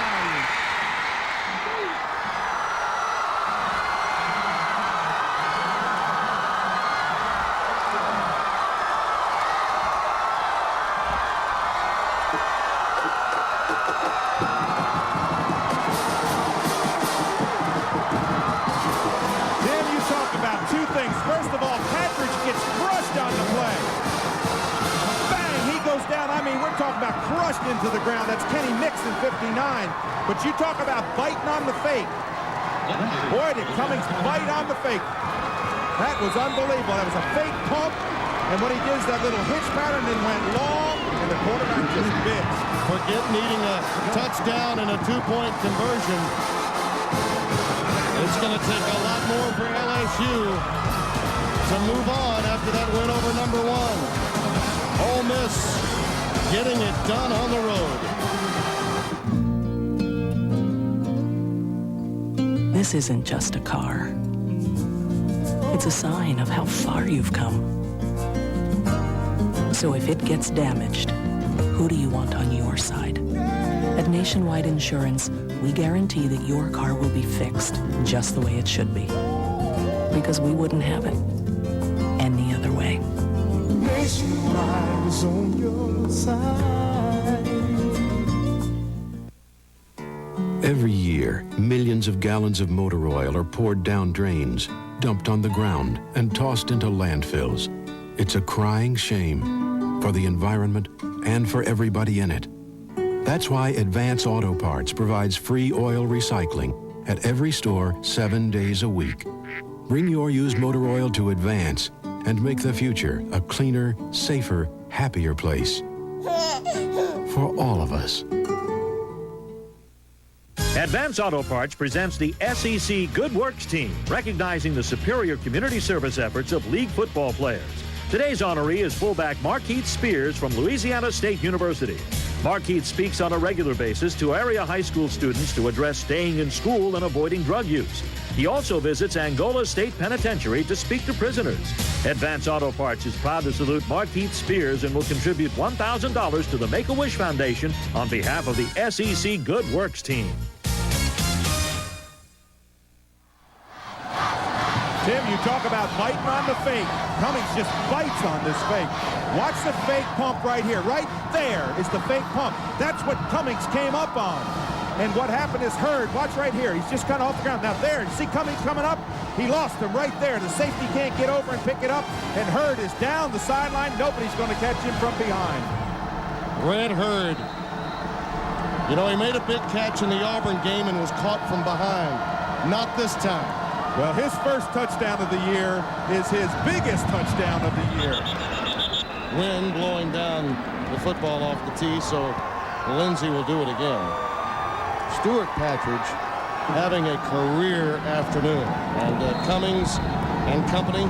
First of all, Patridge gets crushed on the play. Bang, he goes down. I mean, we're talking about crushed into the ground. That's Kenny Mixon, 59. But you talk about biting on the fake. Boy, did Cummings bite on the fake. That was unbelievable. That was a fake pump. And what he did is that little hitch pattern and went long, and the quarterback just bit. Forget needing a touchdown and a 2-point conversion. It's going to take a lot more for LSU to move on after that win over number 1. Ole Miss getting it done on the road. This isn't just a car. It's a sign of how far you've come. So if it gets damaged, who do you want on your side? At Nationwide Insurance, we guarantee that your car will be fixed just the way it should be. Because we wouldn't have it any other way. Nationwide is on your side. Every year, millions of gallons of motor oil are poured down drains, dumped on the ground, and tossed into landfills. It's a crying shame for the environment and for everybody in it. That's why Advance Auto Parts provides free oil recycling at every store 7 days a week. Bring your used motor oil to Advance and make the future a cleaner, safer, happier place. For all of us. Advance Auto Parts presents the SEC Good Works Team, recognizing the superior community service efforts of league football players. Today's honoree is fullback Marquise Spears from Louisiana State University. Marquise speaks on a regular basis to area high school students to address staying in school and avoiding drug use. He also visits Angola State Penitentiary to speak to prisoners. Advance Auto Parts is proud to salute Marquise Spears and will contribute $1,000 to the Make-A-Wish Foundation on behalf of the SEC Good Works Team. Tim, you talk about biting on the fake. Cummings just bites on this fake. Watch the fake pump right here. Right there is the fake pump. That's what Cummings came up on. And what happened is Hurd, watch right here. He's just kind of off the ground. Now there, you see Cummings coming up? He lost him right there. The safety can't get over and pick it up. And Hurd is down the sideline. Nobody's going to catch him from behind. Red Hurd. You know, he made a big catch in the Auburn game and was caught from behind. Not this time. Well, his first touchdown of the year is his biggest touchdown of the year. Wind blowing down the football off the tee, so Lindsey will do it again. Stuart Patridge having a career afternoon. And Cummings and company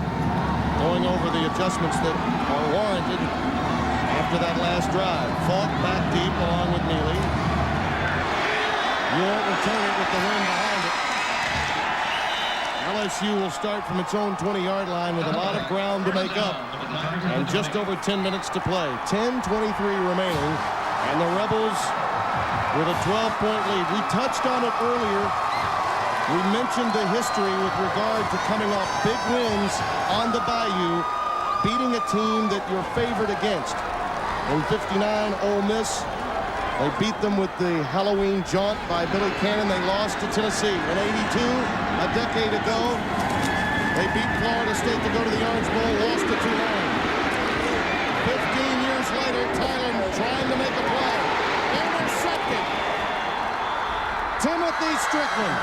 going over the adjustments that are warranted after that last drive. Falk back deep along with Neely. You won't return it with the wind behind it. LSU will start from its own 20-yard line with a lot of ground to make up and just over 10 minutes to play. 10:23 remaining, and the Rebels with a 12-point lead. We touched on it earlier. We mentioned the history with regard to coming off big wins on the Bayou, beating a team that you're favored against. In 59, Ole Miss. They beat them with the Halloween jaunt by Billy Cannon. They lost to Tennessee. In 82, a decade ago, they beat Florida State to go to the Orange Bowl, lost to Tulane. 15 years later, Tyler trying to make a play. Intercepted. Timothy Strickland.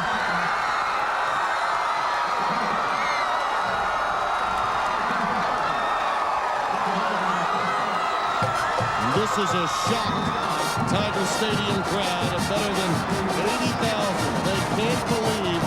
And this is a shocked Tiger Stadium crowd of better than 80,000. They can't believe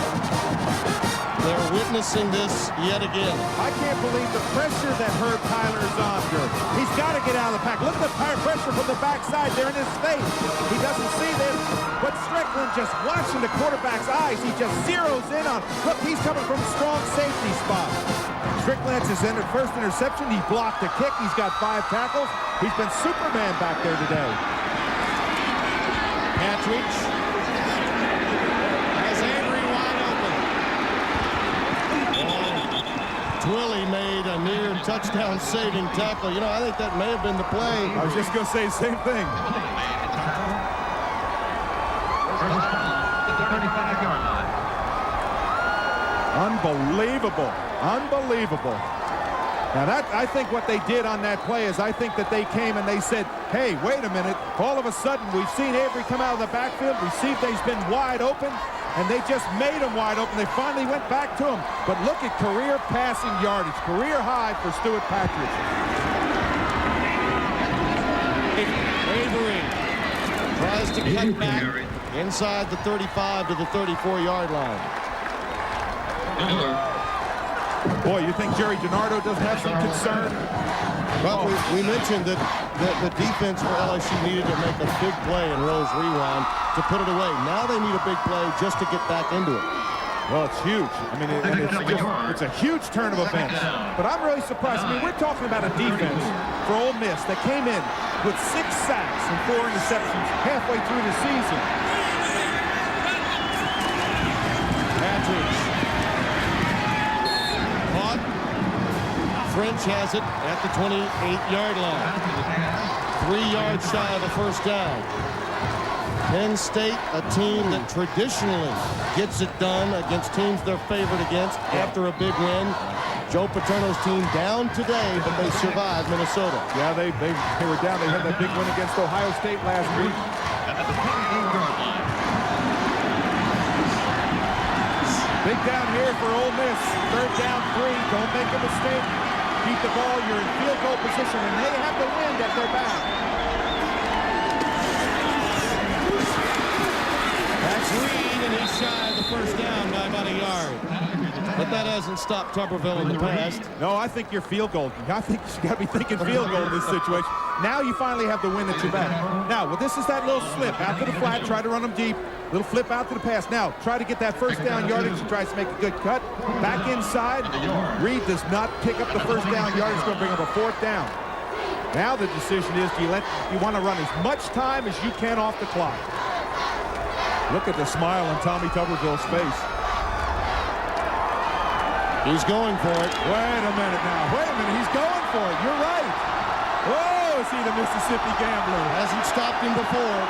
they're witnessing this yet again. I can't believe the pressure that Herb Tyler is under. He's got to get out of the pack. Look at the pressure from the backside. They're in his face. He doesn't see this, but Strickland just watching the quarterback's eyes. He just zeroes in on. Look, he's coming from a strong safety spot. Strickland has his first interception. He blocked a kick. He's got 5 tackles. He's been Superman back there today. Patridge has Avery wide open. Twilly made a near touchdown saving tackle. You know, I think that may have been the play. I was just going to say the same thing. Unbelievable. Unbelievable. Now that, I think what they did on that play is I think that they came and they said, hey, wait a minute. All of a sudden, we've seen Avery come out of the backfield. We see he's been wide open, and they just made him wide open. They finally went back to him. But look at career passing yardage, career high for Stuart Patridge. Avery tries to cut back inside the 35 to the 34-yard line. Boy, you think Jerry DiNardo doesn't have some concern? Well, we mentioned that the defense for LSU needed to make a big play in Rose Rewind to put it away. Now they need a big play just to get back into it. Well, it's huge. I mean, it's a huge turn of events. But I'm really surprised. I mean, we're talking about a defense for Ole Miss that came in with 6 sacks and 4 interceptions halfway through the season. Patridge. Caught. French has it at the 28-yard line. 3 yards shy of the first down. Penn State, a team that traditionally gets it done against teams they're favored against after a big win. Joe Paterno's team down today, but they survived Minnesota. Yeah, they were down. They had that big win against Ohio State last week. Big down here for Ole Miss. 3rd down 3. Don't make a mistake. Keep the ball. You're in field goal position, and they have the wind at their back. That's Reed, and he's shy of the first down by about a yard. But that hasn't stopped Tuberville in the past. No, I think you're field goal. I think you got to be thinking field goal in this situation. Now you finally have the wind at your back. Now, well, this is that little slip out to the flat. Try to run them deep. Little flip out to the pass. Now, try to get that first down yardage. He tries to make a good cut. Back inside. Reed does not pick up the first down yardage. It's going to bring up a 4th down. Now the decision is, do you want to run as much time as you can off the clock? Look at the smile on Tommy Tuberville's face. He's going for it. Wait a minute now. Wait a minute. He's going for it. You're right. Oh, is he the Mississippi Gambler? Hasn't stopped him before.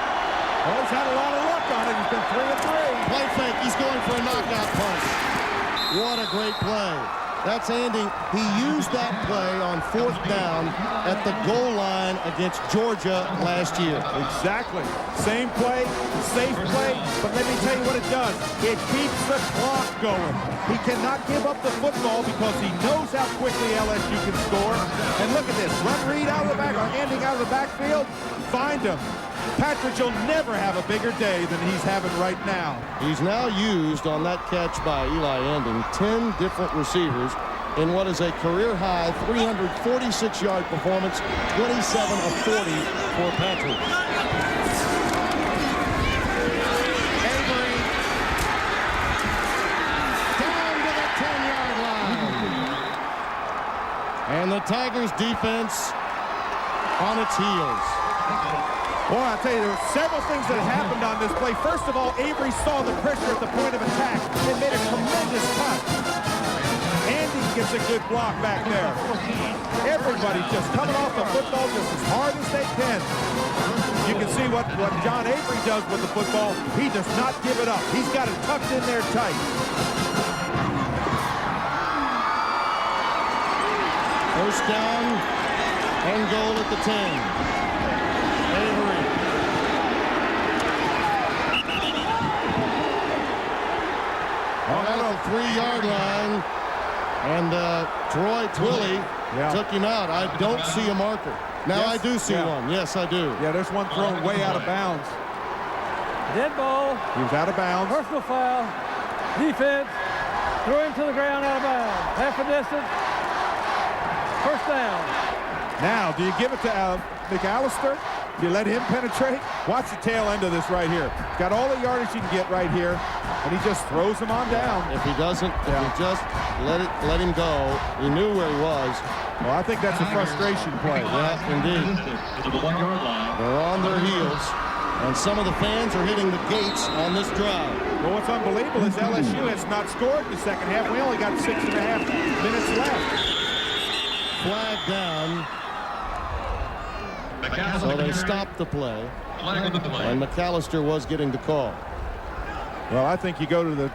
Oh, he's had a lot of luck on it. He's been 3 of 3. Play fake. He's going for a knockout punch. What a great play. That's Andy. He used that play on 4th down at the goal line against Georgia last year. Exactly. Same play, safe play, but let me tell you what it does. It keeps the clock going. He cannot give up the football because he knows how quickly LSU can score. And look at this. Run Reed out of the back, or ending out of the backfield. Find him. Patridge will never have a bigger day than he's having right now. He's now used on that catch by Eli Anding 10 different receivers in what is a career-high 346-yard performance, 27 of 40 for Patridge. Avery down to the 10-yard line. And the Tigers defense on its heels. Boy, I'll tell you, there were several things that happened on this play. First of all, Avery saw the pressure at the point of attack and made a tremendous cut. Andy gets a good block back there. Everybody's just coming off the football just as hard as they can. You can see what John Avery does with the football. He does not give it up. He's got it tucked in there tight. First down and goal at the 10. Avery. On the 3-yard line. And Troy Twilley took him out. I don't see a marker. Now I do see one. Yes, I do. Yeah, there's one thrown way out of bounds. Dead ball. He was out of bounds. Personal foul. Defense. Throw him to the ground out of bounds. Half a distance. First down. Now, do you give it to McAllister? Do you let him penetrate? Watch the tail end of this right here. Got all the yardage you can get right here, and he just throws him on down. If he doesn't, if he just let him go, he knew where he was. Well, I think that's a frustration play. Yeah, indeed. They're on their heels, and some of the fans are hitting the gates on this drive. Well, what's unbelievable is LSU has not scored in the second half. We only got 6.5 minutes left. Flag down. So they stopped the play. And McAllister was getting the call. Well, I think you go to the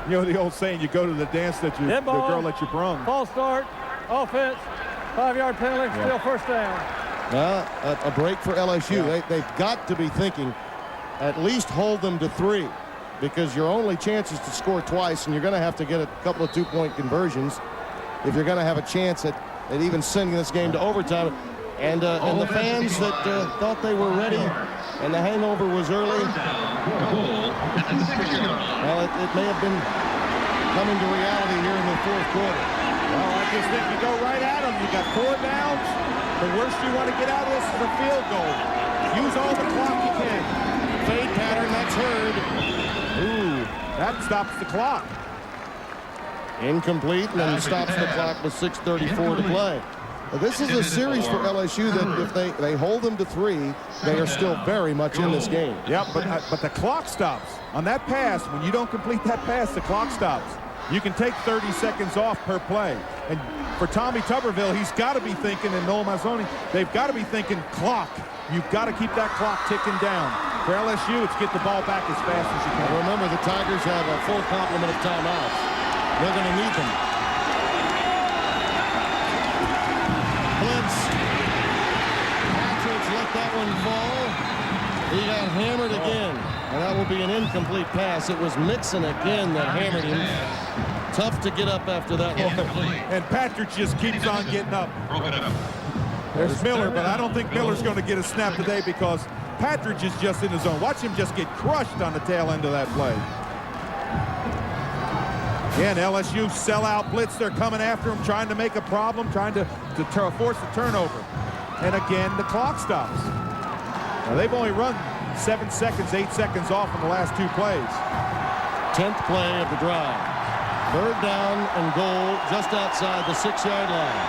you know the old saying, you go to the dance that the girl that you brung. False start. Offense. 5-yard penalty. Still first down. A break for LSU. Yeah. They've got to be thinking at least hold them to 3, because your only chance is to score twice, and you're going to have to get a couple of 2-point conversions if you're going to have a chance at even sending this game to overtime. And the fans that thought they were ready and the hangover was early, well, it may have been coming to reality here in the fourth quarter. Well, I just think you go right at them. You got 4 downs. The worst you want to get out of this is a field goal. Use all the clock you can. Fade pattern, that's heard. Ooh, that stops the clock. Incomplete, and then stops the clock with 6:34 to play. This is a series for LSU that if they hold them to 3, they are still very much in this game. Yep, but the clock stops. On that pass, when you don't complete that pass, the clock stops. You can take 30 seconds off per play. And for Tommy Tuberville, he's got to be thinking, and Noel Mazzoni, they've got to be thinking clock. You've got to keep that clock ticking down. For LSU, it's get the ball back as fast as you can. Remember, the Tigers have a full complement of timeouts. They're going to need them. Blitz. Patrick's let that one fall. He got hammered again, and that will be an incomplete pass. It was Mixon again that hammered him. Tough to get up after that one. And Patrick just keeps on getting up. There's Miller, but I don't think Miller's going to get a snap today because Patrick is just in his zone. Watch him just get crushed on the tail end of that play. Again, LSU sellout blitz. They're coming after him, trying to make a problem, trying to force a turnover. And again, the clock stops. Now, they've only run 7 seconds, 8 seconds off in the last 2 plays. 10th play of the drive. 3rd down and goal just outside the 6-yard line.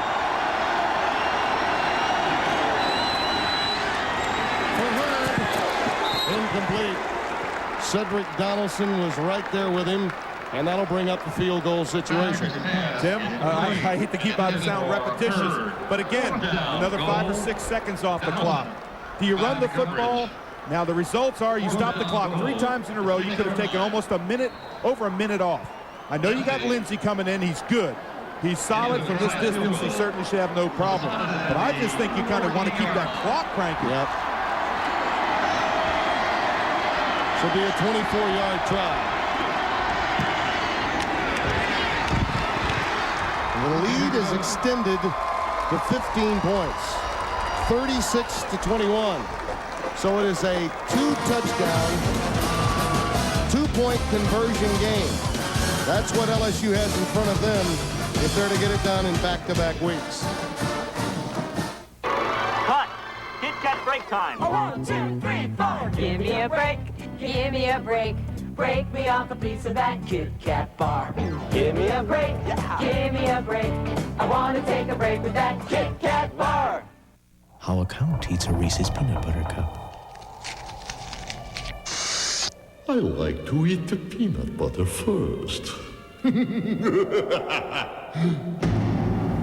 For Herb, incomplete. Cedric Donaldson was right there with him, and that'll bring up the field goal situation. Tim, I hate to keep on sound repetitious, but again, another 5 or 6 seconds off the clock. Do you run the football? Now the results are you stop the clock 3 times in a row. You could have taken almost over a minute off. I know you got Lindsey coming in. He's good. He's solid from this distance. He certainly should have no problem. But I just think you kind of want to keep that clock cranking. Yep. This will be a 24-yard try. The lead is extended to 15 points, 36-21. So it is a 2-touchdown, 2-point conversion game. That's what LSU has in front of them if they're to get it done in back-to-back weeks. Cut. Kit Kat break time. 1, 2, 3, 4. Give me a break. Give me a break. Break me off a piece of that Kit Kat bar. Give me a break. Give me a break. I want to take a break with that Kit Kat bar. How a count eats a Reese's peanut butter cup. I like to eat the peanut butter first,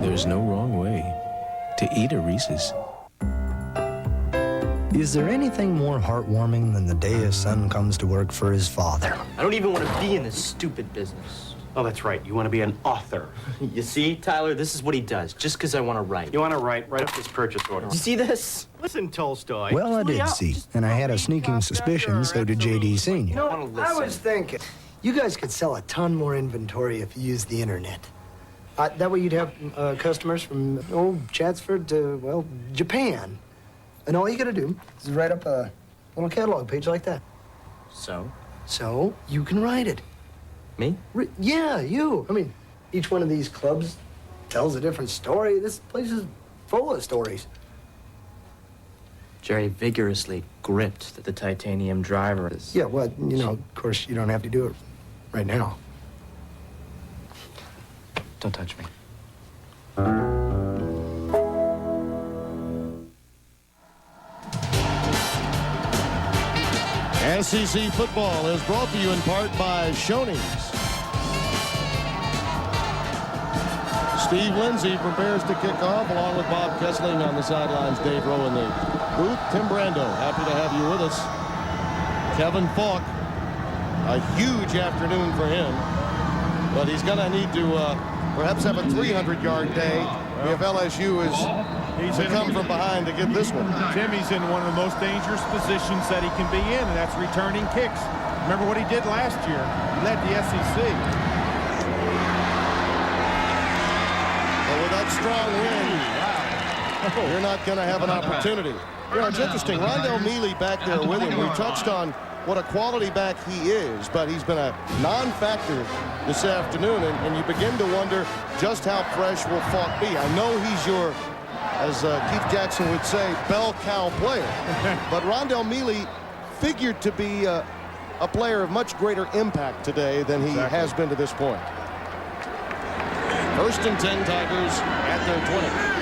There's no wrong way to eat a Reese's. Is there anything more heartwarming than the day a son comes to work for his father? I don't even want to be in this stupid business. Oh, that's right. You want to be an author. You see, Tyler, this is what he does, just because I want to write. You want to write up this purchase order. You see this? Listen, Tolstoy. Well, I did see, and I had a sneaking suspicion, so did J.D. Sr. You don't want to I listen. was thinking, you guys could sell a ton more inventory if you used the internet. That way you'd have customers from old Chatsford to, well, Japan. And all you gotta do is write up a little catalog page like that. So? So you can write it. Me? Yeah, you. I mean, each one of these clubs tells a different story. This place is full of stories. Jerry vigorously gripped the titanium driver. Yeah, well, you know, of course, you don't have to do it right now. Don't touch me. SEC football is brought to you in part by Shoney's. Steve Lindsay prepares to kick off along with Bob Kessling on the sidelines. Dave Rowe in the booth. Tim Brando, happy to have you with us. Kevin Falk, a huge afternoon for him, but he's going to need to perhaps have a 300-yard day if LSU is to come from behind to get this one. Jimmy's in one of the most dangerous positions that he can be in, and that's returning kicks. Remember what he did last year? He led the SEC. But with that strong wind, you're not going to have an opportunity. You know, it's interesting. Rondell Mealy back there with him. We touched on what a quality back he is, but he's been a non-factor this afternoon, and you begin to wonder just how fresh will Falk be. I know he's your, as Keith Jackson would say, bell cow player, but Rondell Mealy figured to be a player of much greater impact today than he has been to this point. 1st and 10, Tigers at their 20.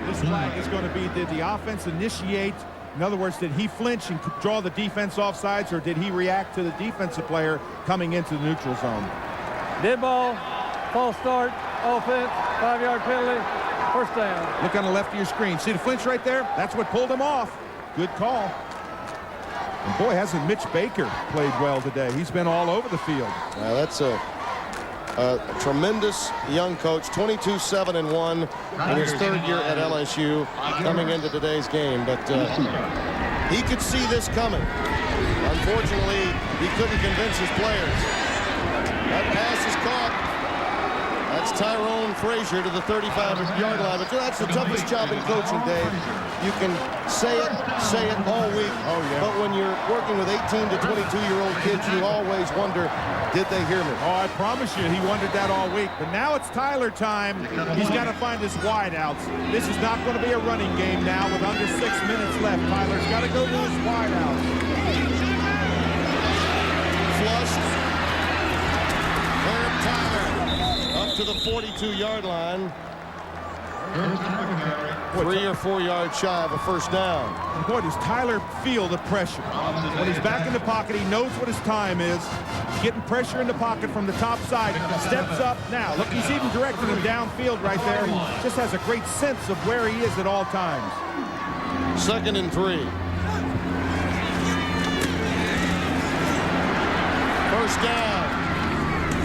This flag is going to be, did the offense initiate? In other words, did he flinch and draw the defense off sides, or did he react to the defensive player coming into the neutral zone? Dead ball, false start, offense, 5-yard penalty, 1st down. Look on the left of your screen. See the flinch right there? That's what pulled him off. Good call. And boy, hasn't Mitch Baker played well today. He's been all over the field. That's a tremendous young coach, 22-7-1 in his 3rd year at LSU, coming into today's game. But he could see this coming. Unfortunately, he couldn't convince his players. That pass is caught. That's Tyrone Frazier to the 35-yard line. But that's the toughest job in coaching, Dave. You can say it all week. Oh, yeah. But when you're working with 18 to 22-year-old kids, you always wonder, did they hear me? Oh, I promise you, he wondered that all week. But now it's Tyler time. He's got to find his wideouts. This is not going to be a running game now with under 6 minutes left. Tyler's got to go to his wideouts. Flushed. Herb Tyler up to the 42-yard line. 3 or 4 yards shy of a 1st down. Boy, does Tyler feel the pressure. When he's back in the pocket, he knows what his time is. He's getting pressure in the pocket from the top side. Steps up now. Look, he's even directing him downfield right there. He just has a great sense of where he is at all times. 2nd and 3. 1st down.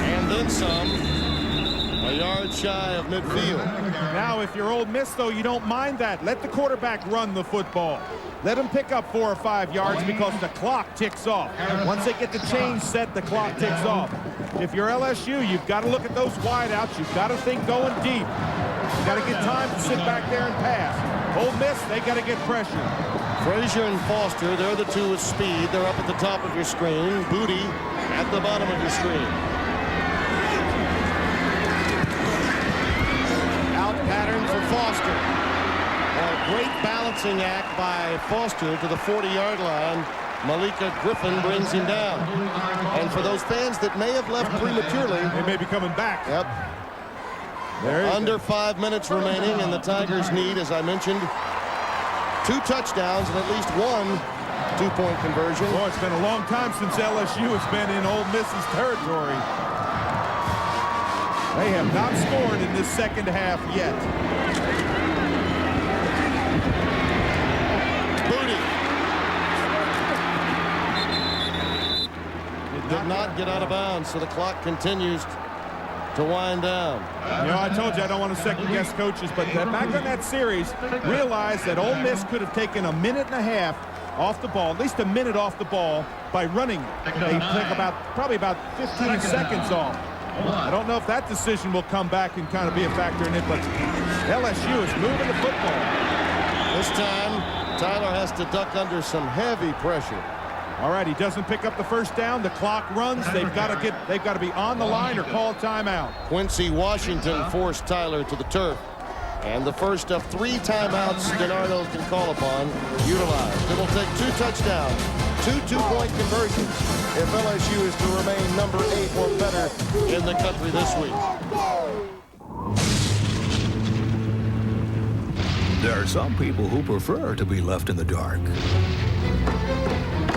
And then some. A yard shy of midfield. Now, if you're Ole Miss, though, you don't mind that. Let the quarterback run the football. Let him pick up 4 or 5 yards because the clock ticks off. Once they get the chain set, the clock ticks off. If you're LSU, you've got to look at those wideouts. You've got to think going deep. You've got to get time to sit back there and pass. Ole Miss, they got to get pressure. Frazier and Foster, they're the two with speed. They're up at the top of your screen. Booty at the bottom of your screen. Pattern for Foster. A great balancing act by Foster to the 40-yard line. Malika Griffin brings him down. And for those fans that may have left prematurely, they may be coming back. Yep. Under 5 minutes remaining, and the Tigers need, as I mentioned, 2 touchdowns and at least 1 two-point conversion. Boy, it's been a long time since LSU has been in Ole Miss's territory. They have not scored in this second half yet. Booty. Did not get out of bounds, so the clock continues to wind down. You know, I told you I don't want to second-guess coaches, but back on that series, realized that Ole Miss could have taken a minute and a half off the ball, at least a minute off the ball, by running. They took probably about 15 seconds off. I don't know if that decision will come back and kind of be a factor in it, but LSU is moving the football. This time, Tyler has to duck under some heavy pressure. All right, he doesn't pick up the first down. The clock runs. They've got to be on the line or call a timeout. Quincy Washington forced Tyler to the turf. And the first of 3 timeouts DiNardo can call upon, utilized. It'll take 2 touchdowns, 2 two-point conversions if LSU is to remain number 8 or better in the country this week. There are some people who prefer to be left in the dark.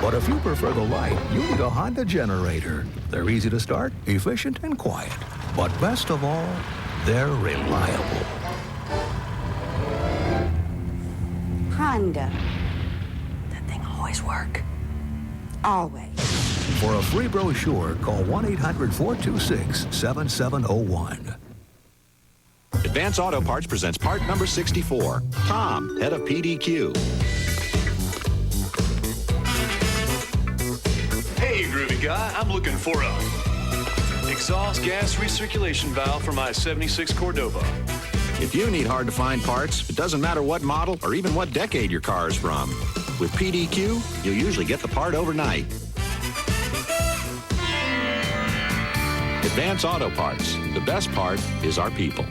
But if you prefer the light, you need a Honda generator. They're easy to start, efficient, and quiet. But best of all, they're reliable. Honda. That thing always work. Always. For a free brochure, call 1-800-426-7701. Advance Auto Parts presents part number 64. Tom, head of PDQ. Hey, groovy guy, I'm looking for a exhaust gas recirculation valve for my 76 Cordova. If you need hard-to-find parts, it doesn't matter what model or even what decade your car is from. With PDQ, you'll usually get the part overnight. Advance Auto Parts. The best part is our people.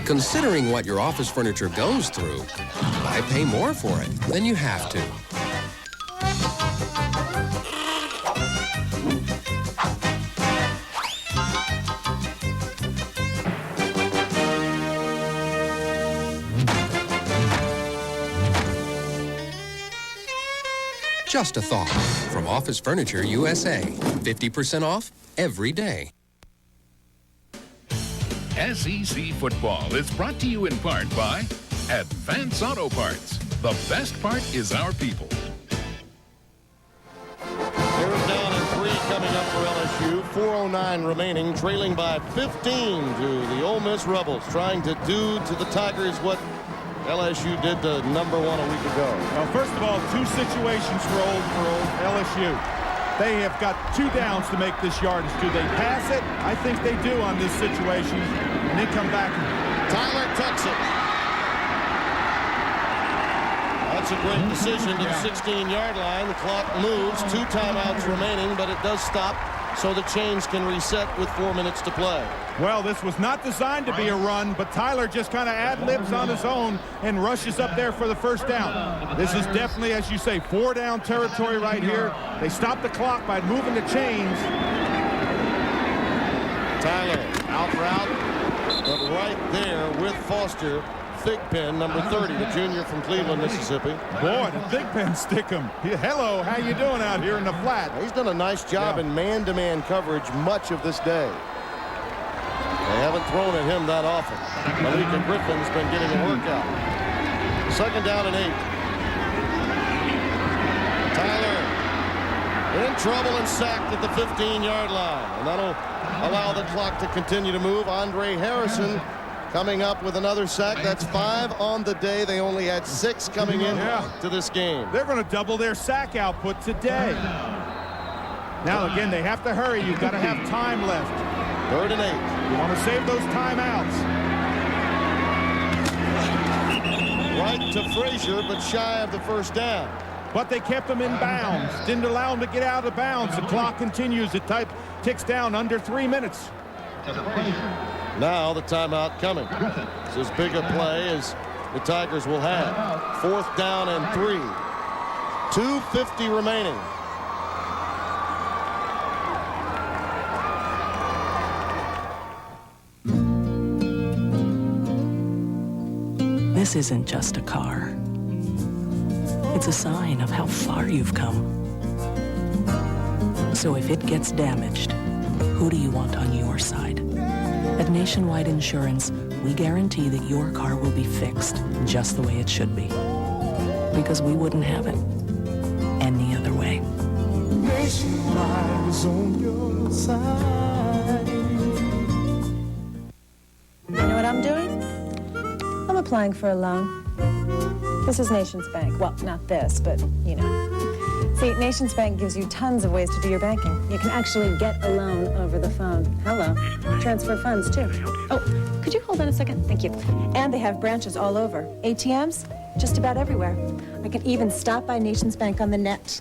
Considering what your office furniture goes through, why pay more for it than you have to? Just a thought from Office Furniture USA. 50% off every day. SEC Football is brought to you in part by Advance Auto Parts. The best part is our people. They're down in 3 coming up for LSU. 4:09 remaining, trailing by 15 to the Ole Miss Rebels, trying to do to the Tigers what LSU did to number 1 a week ago. Well, first of all, 2 situations for LSU. They have got 2 downs to make this yardage. Do they pass it? I think they do on this situation. And they come back. Tyler tucks it. That's a great decision to the 16-yard line. The clock moves. 2 timeouts remaining, but it does stop so the chains can reset with 4 minutes to play. Well, this was not designed to be a run, but Tyler just kind of ad-libs on his own and rushes up there for the first down. This is definitely, as you say, 4-down territory right here. They stop the clock by moving the chains. Tyler out route, but right there with Foster. Thigpen, number 30, the junior from Cleveland, Mississippi. Boy, did Thigpen stick him. Hello, how you doing out here in the flat? He's done a nice job in man-to-man coverage much of this day. They haven't thrown at him that often. Malika Griffin's been getting a workout. 2nd down and 8. Tyler in trouble and sacked at the 15-yard line. And that'll allow the clock to continue to move. Andre Harrison coming up with another sack. That's 5 on the day. They only had 6 coming in to this game. They're going to double their sack output today. Now, again, they have to hurry. You've got to have time left. 3rd and 8. You want to save those timeouts. Right to Frazier, but shy of the first down. But they kept him in bounds. Didn't allow him to get out of bounds. The clock continues. It ticks down under 3 minutes. Now the timeout coming. It's as big a play as the Tigers will have. 4th down and 3. 2:50 remaining. This isn't just a car. It's a sign of how far you've come. So if it gets damaged, who do you want on your side? At Nationwide Insurance, we guarantee that your car will be fixed just the way it should be. Because we wouldn't have it any other way. Nationwide is on your side. You know what I'm doing? I'm applying for a loan. This is Nations Bank. Well, not this, but, you know. See, Nations Bank gives you tons of ways to do your banking. You can actually get a loan over the phone. Hello. Transfer funds, too. Oh, could you hold on a second? Thank you. And they have branches all over. ATMs, just about everywhere. I can even stop by Nations Bank on the net.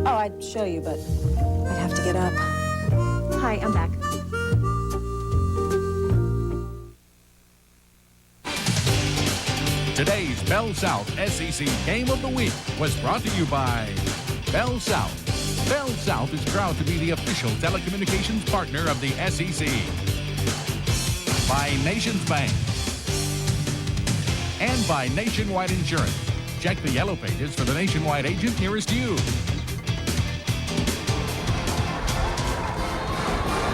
Oh, I'd show you, but I'd have to get up. Hi, I'm back. Today's Bell South SEC Game of the Week was brought to you by Bell South. Bell South is proud to be the official telecommunications partner of the SEC. By Nations Bank. And by Nationwide Insurance. Check the yellow pages for the Nationwide agent nearest you.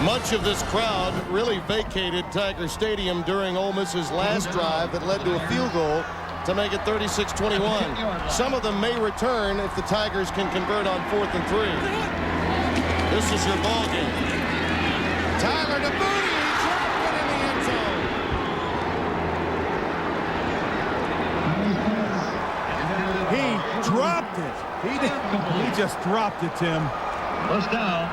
Much of this crowd really vacated Tiger Stadium during Ole Miss's last drive that led to a field goal to make it 36-21. Some of them may return if the Tigers can convert on 4th and 3. This is your ball game. Tyler to Booty, he dropped it in the end zone. He dropped it. He just dropped it, Tim. First down.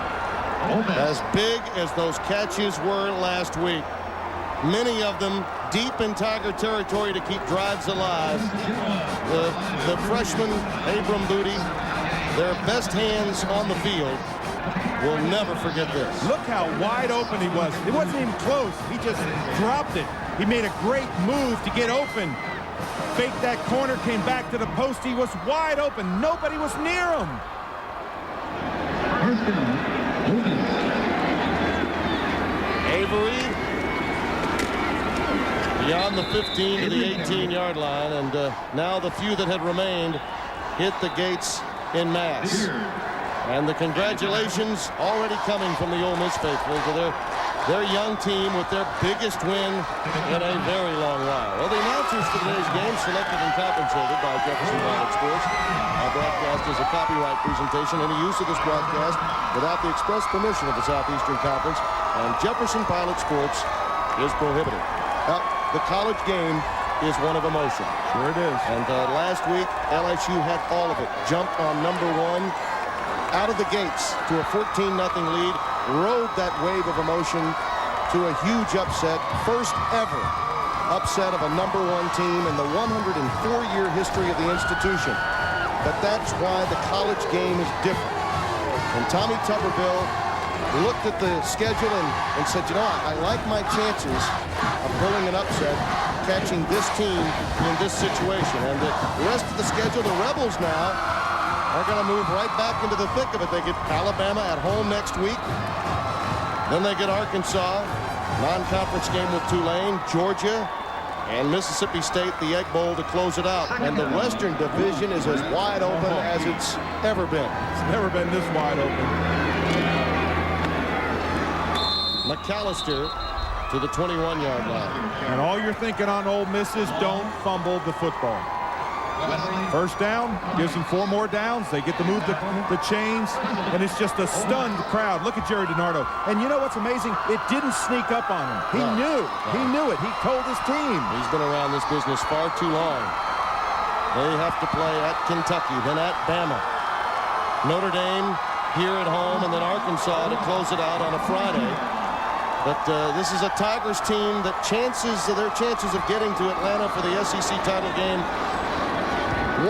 As big as those catches were last week, many of them deep in Tiger territory to keep drives alive. The freshman, Abram Booty, their best hands on the field, will never forget this. Look how wide open he was. It wasn't even close. He just dropped it. He made a great move to get open. Faked that corner, came back to the post. He was wide open. Nobody was near him. First down. Avery beyond the 15 to the 18-yard line, and now the few that had remained hit the gates in mass. And the congratulations already coming from the Ole Miss faithful to their young team with their biggest win in a very long while. Well, the announcers for today's game selected and compensated by Jefferson Pilot Sports. Our broadcast is a copyright presentation. Any use of this broadcast without the express permission of the Southeastern Conference and Jefferson Pilot Sports is prohibited. Now, the college game is one of emotion. Sure it is. And last week, LSU had all of it. Jumped on number 1 out of the gates to a 14-0 lead. Rode that wave of emotion to a huge upset. First ever upset of a number 1 team in the 104-year history of the institution. But that's why the college game is different. And Tommy Tuberville looked at the schedule and said, you know, I like my chances of pulling an upset, catching this team in this situation. And the rest of the schedule, the Rebels now are going to move right back into the thick of it. They get Alabama at home next week. Then they get Arkansas, non-conference game with Tulane, Georgia, and Mississippi State, the Egg Bowl to close it out. And the Western Division is as wide open as it's ever been. It's never been this wide open. McAllister to the 21-yard line. And all you're thinking on Ole Miss is don't fumble the football. First down, gives them 4 more downs. They get to move the chains, and it's just a stunned crowd. Look at Jerry DiNardo. And you know what's amazing? It didn't sneak up on him. He knew. He knew it. He told his team. He's been around this business far too long. They have to play at Kentucky, then at Bama. Notre Dame here at home, and then Arkansas to close it out on a Friday. But this is a Tigers team that their chances of getting to Atlanta for the SEC title game,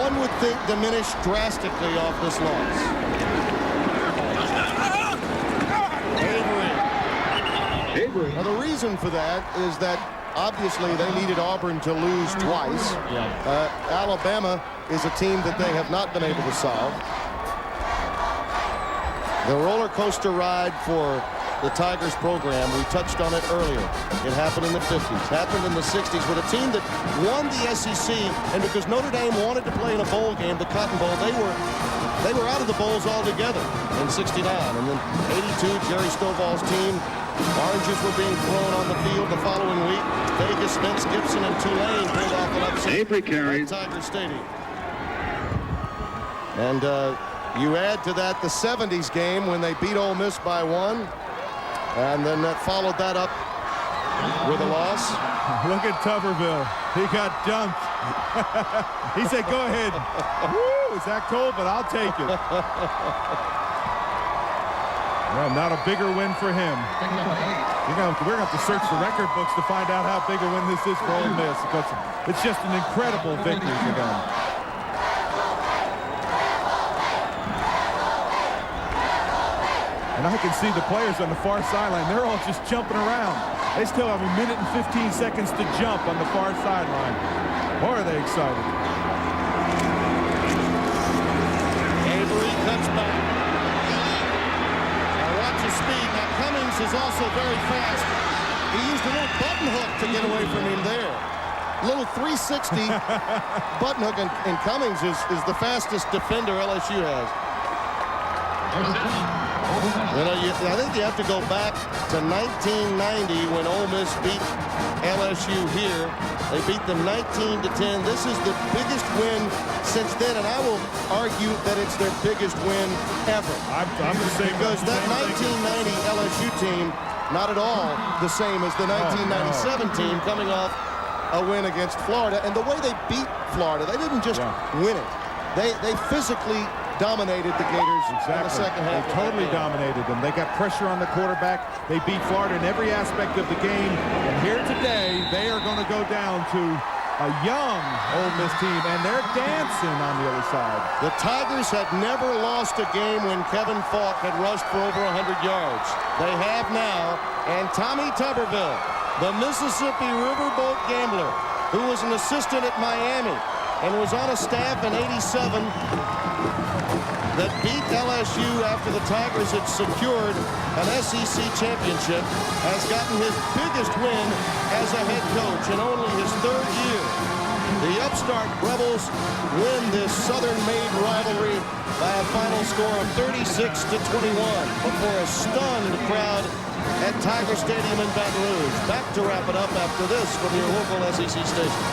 one would think, diminished drastically off this loss. Avery. Now, the reason for that is that obviously they needed Auburn to lose twice. Alabama is a team that they have not been able to solve. The roller coaster ride for the Tigers program. We touched on it earlier. It happened in the 50s, happened in the 60s with a team that won the SEC, and because Notre Dame wanted to play in a bowl game, the Cotton Bowl, they were out of the bowls altogether in 69. And then 82, Jerry Stovall's team, oranges were being thrown on the field the following week. Vegas, Spence, Gibson, and Tulane pulled off an upset at Tiger Stadium. And you add to that the 70s game when they beat Ole Miss by 1. And then that followed that up with a loss. Look at Tuberville. He got dumped. He said, go ahead. Woo, it's that cold, but I'll take it. Well, not a bigger win for him. We're going to have to search the record books to find out how big a win this is for Ole Miss, because it's just an incredible victory for them. And I can see the players on the far sideline. They're all just jumping around. They still have 1 minute and 15 seconds to jump on the far sideline. Boy, are they excited. Avery cuts back. Now watch his speed. Now Cummings is also very fast. He used a little button hook to get away from him there. Little 360 button hook, and Cummings is the fastest defender LSU has. You know, I think you have to go back to 1990 when Ole Miss beat LSU here. They beat them 19-10. This is the biggest win since then, and I will argue that it's their biggest win ever. I'm the same. Because that 1990 LSU team, not at all the same as the 1997 team coming off a win against Florida. And the way they beat Florida, they didn't just win it. They physically dominated the Gators in the second half. They totally dominated them. They got pressure on the quarterback. They beat Florida in every aspect of the game. And here today, they are going to go down to a young Ole Miss team, and they're dancing on the other side. The Tigers had never lost a game when Kevin Falk had rushed for over 100 yards. They have now, and Tommy Tuberville, the Mississippi Riverboat gambler, who was an assistant at Miami and was on a staff in '87 that beat LSU after the Tigers had secured an SEC championship, has gotten his biggest win as a head coach in only his 3rd year. The upstart Rebels win this Southern-made rivalry by a final score of 36-21 before a stunned crowd at Tiger Stadium in Baton Rouge. Back to wrap it up after this from your local SEC station.